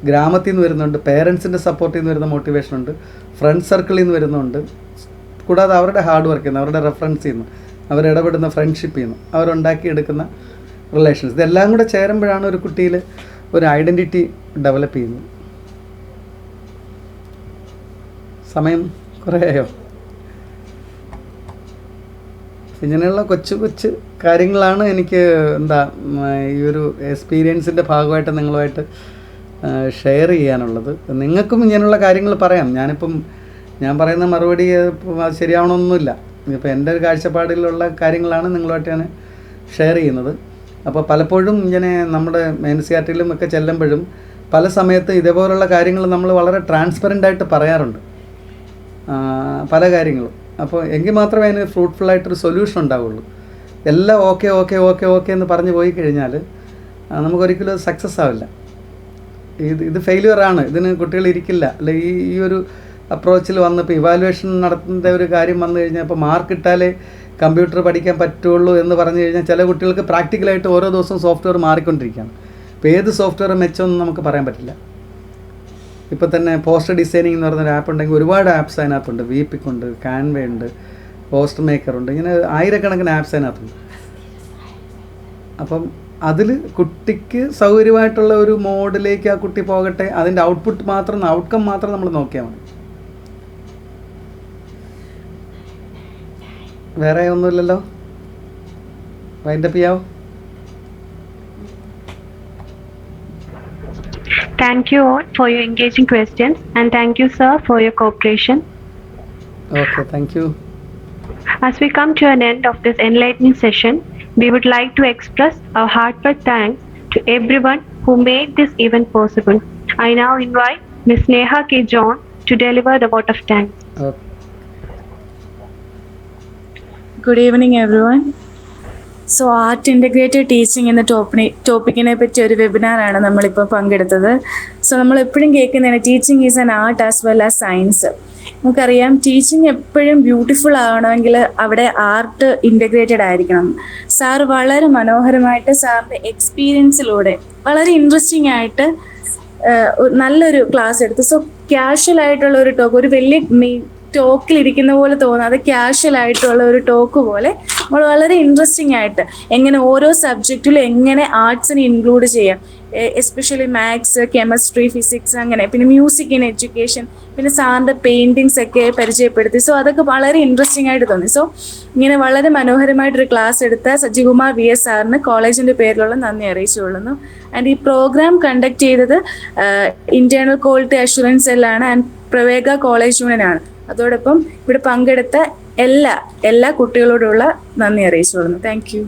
ഗ്രാമത്തിൽ നിന്ന് വരുന്നുണ്ട്, പേരൻസിൻ്റെ സപ്പോർട്ടിൽ നിന്ന് വരുന്ന മോട്ടിവേഷനുണ്ട്, ഫ്രണ്ട് സർക്കിളിൽ നിന്ന് വരുന്നുണ്ട്, കൂടാതെ അവരുടെ ഹാർഡ് വർക്ക് ചെയ്യുന്നു, അവരുടെ റെഫറൻസ് ചെയ്യുന്നു, അവരിടപെടുന്ന ഫ്രണ്ട്ഷിപ്പ് ചെയ്യുന്നു, അവരുണ്ടാക്കിയെടുക്കുന്ന റിലേഷൻസ്, ഇതെല്ലാം കൂടെ ചേരുമ്പോഴാണ് ഒരു കുട്ടിയിൽ ഒരു ഐഡൻറ്റിറ്റി ഡെവലപ്പ് ചെയ്യുന്നത്. സമയം കുറേയോ? ഇങ്ങനെയുള്ള കൊച്ചു കാര്യങ്ങളാണ് എനിക്ക് ഈ ഒരു എക്സ്പീരിയൻസിൻ്റെ ഭാഗമായിട്ട് നിങ്ങളുമായിട്ട് ഷെയർ ചെയ്യാനുള്ളത്. നിങ്ങൾക്കും ഇങ്ങനെയുള്ള കാര്യങ്ങൾ പറയാം. ഞാൻ പറയുന്ന മറുപടി ശരിയാവണമെന്നൊന്നുമില്ല. ഇപ്പോൾ എൻ്റെ ഒരു കാഴ്ചപ്പാടിലുള്ള കാര്യങ്ങളാണ് നിങ്ങളുമായിട്ട് ഞാൻ ഷെയർ ചെയ്യുന്നത്. അപ്പോൾ പലപ്പോഴും ഇങ്ങനെ നമ്മുടെ NCERT-ലും ഒക്കെ ചെല്ലുമ്പോഴും പല സമയത്ത് ഇതേപോലുള്ള കാര്യങ്ങൾ നമ്മൾ വളരെ ട്രാൻസ്പെറൻ്റായിട്ട് പറയാറുണ്ട് പല കാര്യങ്ങളും. അപ്പോൾ എങ്കിൽ മാത്രമേ അതിന് ഫ്രൂട്ട്ഫുള്ളായിട്ടൊരു സൊല്യൂഷൻ ഉണ്ടാവുള്ളൂ. എല്ലാം ഓക്കെ ഓക്കെ ഓക്കെ ഓക്കെ എന്ന് പറഞ്ഞു പോയി കഴിഞ്ഞാൽ നമുക്കൊരിക്കലും അത് സക്സസ് ആവില്ല. ഇത് ഫെയിലിയറാണ്, ഇതിന് കുട്ടികൾ ഇരിക്കില്ല. അല്ലെ ഈ ഒരു അപ്രോച്ചിൽ വന്നപ്പോൾ ഇവാലുവേഷൻ നടത്തുന്ന ഒരു കാര്യം വന്നു കഴിഞ്ഞാൽ ഇപ്പോൾ മാർക്ക് ഇട്ടാലേ കമ്പ്യൂട്ടർ പഠിക്കാൻ പറ്റുള്ളൂ എന്ന് പറഞ്ഞു കഴിഞ്ഞാൽ ചില കുട്ടികൾക്ക് പ്രാക്ടിക്കലായിട്ട് ഓരോ ദിവസവും സോഫ്റ്റ്വെയർ മാറിക്കൊണ്ടിരിക്കുകയാണ്. ഇപ്പോൾ ഏത് സോഫ്റ്റ്വെയർ മെച്ചമൊന്നും നമുക്ക് പറയാൻ പറ്റില്ല. ഇപ്പോൾ തന്നെ പോസ്റ്റർ ഡിസൈനിങ് എന്ന് പറയുന്നൊരു ആപ്പ് ഉണ്ടെങ്കിൽ ഒരുപാട് ആപ്സ് അതിനകത്തുണ്ട്. VPIC ഉണ്ട്, കാൻവ ഉണ്ട്, പോസ്റ്റർ മേക്കർ ഉണ്ട്, ഇങ്ങനെ ആയിരക്കണക്കിന് ആപ്സ് അതിനകത്തുണ്ട്. അപ്പം അതിൽ കുട്ടിക്ക് സൗകര്യമായിട്ടുള്ള ഒരു മോഡിലേക്ക് ആ കുട്ടി പോകട്ടെ, അതിൻ്റെ ഔട്ട്പുട്ട് മാത്രം, ഔട്ട്കം മാത്രം നമ്മൾ നോക്കിയാൽ മതി. വേറെ ഒന്നുമില്ലല്ലോ, wind up ചെയ്യാവോ? Thank you all for your engaging questions, and thank you, sir, for your cooperation. Okay, thank you. As we come to an end of this enlightening session, we would like to express our heartfelt thanks to everyone who made this event possible. I now invite Ms. Neha K. John to deliver the vote of thanks. Okay. Good evening, everyone. So art integrated teaching എന്ന ടോപ്പിക്കിനെ പറ്റി ഒരു വെബിനാറാണ് നമ്മളിപ്പോൾ പങ്കെടുത്തത്. So നമ്മൾ എപ്പോഴും കേൾക്കുന്നതാണ് teaching is an art as well as science. നമുക്കറിയാം teaching എപ്പോഴും ബ്യൂട്ടിഫുൾ ആവണമെങ്കിൽ അവിടെ ആർട്ട് ഇൻ്റഗ്രേറ്റഡ് ആയിരിക്കണം. സാർ വളരെ മനോഹരമായിട്ട് സാറിൻ്റെ എക്സ്പീരിയൻസിലൂടെ വളരെ ഇൻട്രസ്റ്റിംഗ് ആയിട്ട് നല്ലൊരു ക്ലാസ് എടുത്തു. സോ ക്യാഷ്വൽ ആയിട്ടുള്ള ഒരു ടോക്ക്, ഒരു വലിയ ടോക്കിലിരിക്കുന്ന പോലെ തോന്നാതെ ക്യാഷ്വൽ ആയിട്ടുള്ള ഒരു ടോക്ക് പോലെ നമ്മൾ വളരെ ഇൻട്രസ്റ്റിംഗ് ആയിട്ട് എങ്ങനെ ഓരോ സബ്ജക്റ്റിലും എങ്ങനെ ആർട്സിനെ ഇൻക്ലൂഡ് ചെയ്യാം, എസ്പെഷ്യലി മാത്സ്, കെമിസ്ട്രി, ഫിസിക്സ്, അങ്ങനെ പിന്നെ മ്യൂസിക് ഇൻ എഡ്യൂക്കേഷൻ, പിന്നെ സാറിൻ്റെ പെയിൻറ്റിങ്സ് ഒക്കെ പരിചയപ്പെടുത്തി. സോ അതൊക്കെ വളരെ ഇൻട്രസ്റ്റിംഗ് ആയിട്ട് തോന്നി. സോ ഇങ്ങനെ വളരെ മനോഹരമായിട്ടൊരു ക്ലാസ് എടുത്ത സജികുമാർ VS സാറിന് കോളേജിൻ്റെ പേരിലുള്ള നന്ദി അറിയിച്ചുകൊള്ളുന്നു. ആൻഡ് ഈ പ്രോഗ്രാം കണ്ടക്ട് ചെയ്തത് ഇന്റേണൽ ക്വാളിറ്റി അഷുറൻസ് സെല്ലാണ് ആൻഡ് പ്രവേഗ കോളേജ് യൂണിയനാണ്. അതോടൊപ്പം ഇവിടെ പങ്കെടുത്ത എല്ലാ കുട്ടികളോടുള്ള നന്ദി അറിയിച്ചുകൊള്ളുന്നു. Thank you.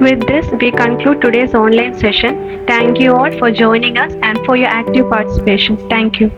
With this, we conclude today's online session. Thank you all for joining us and for your active participation. Thank you.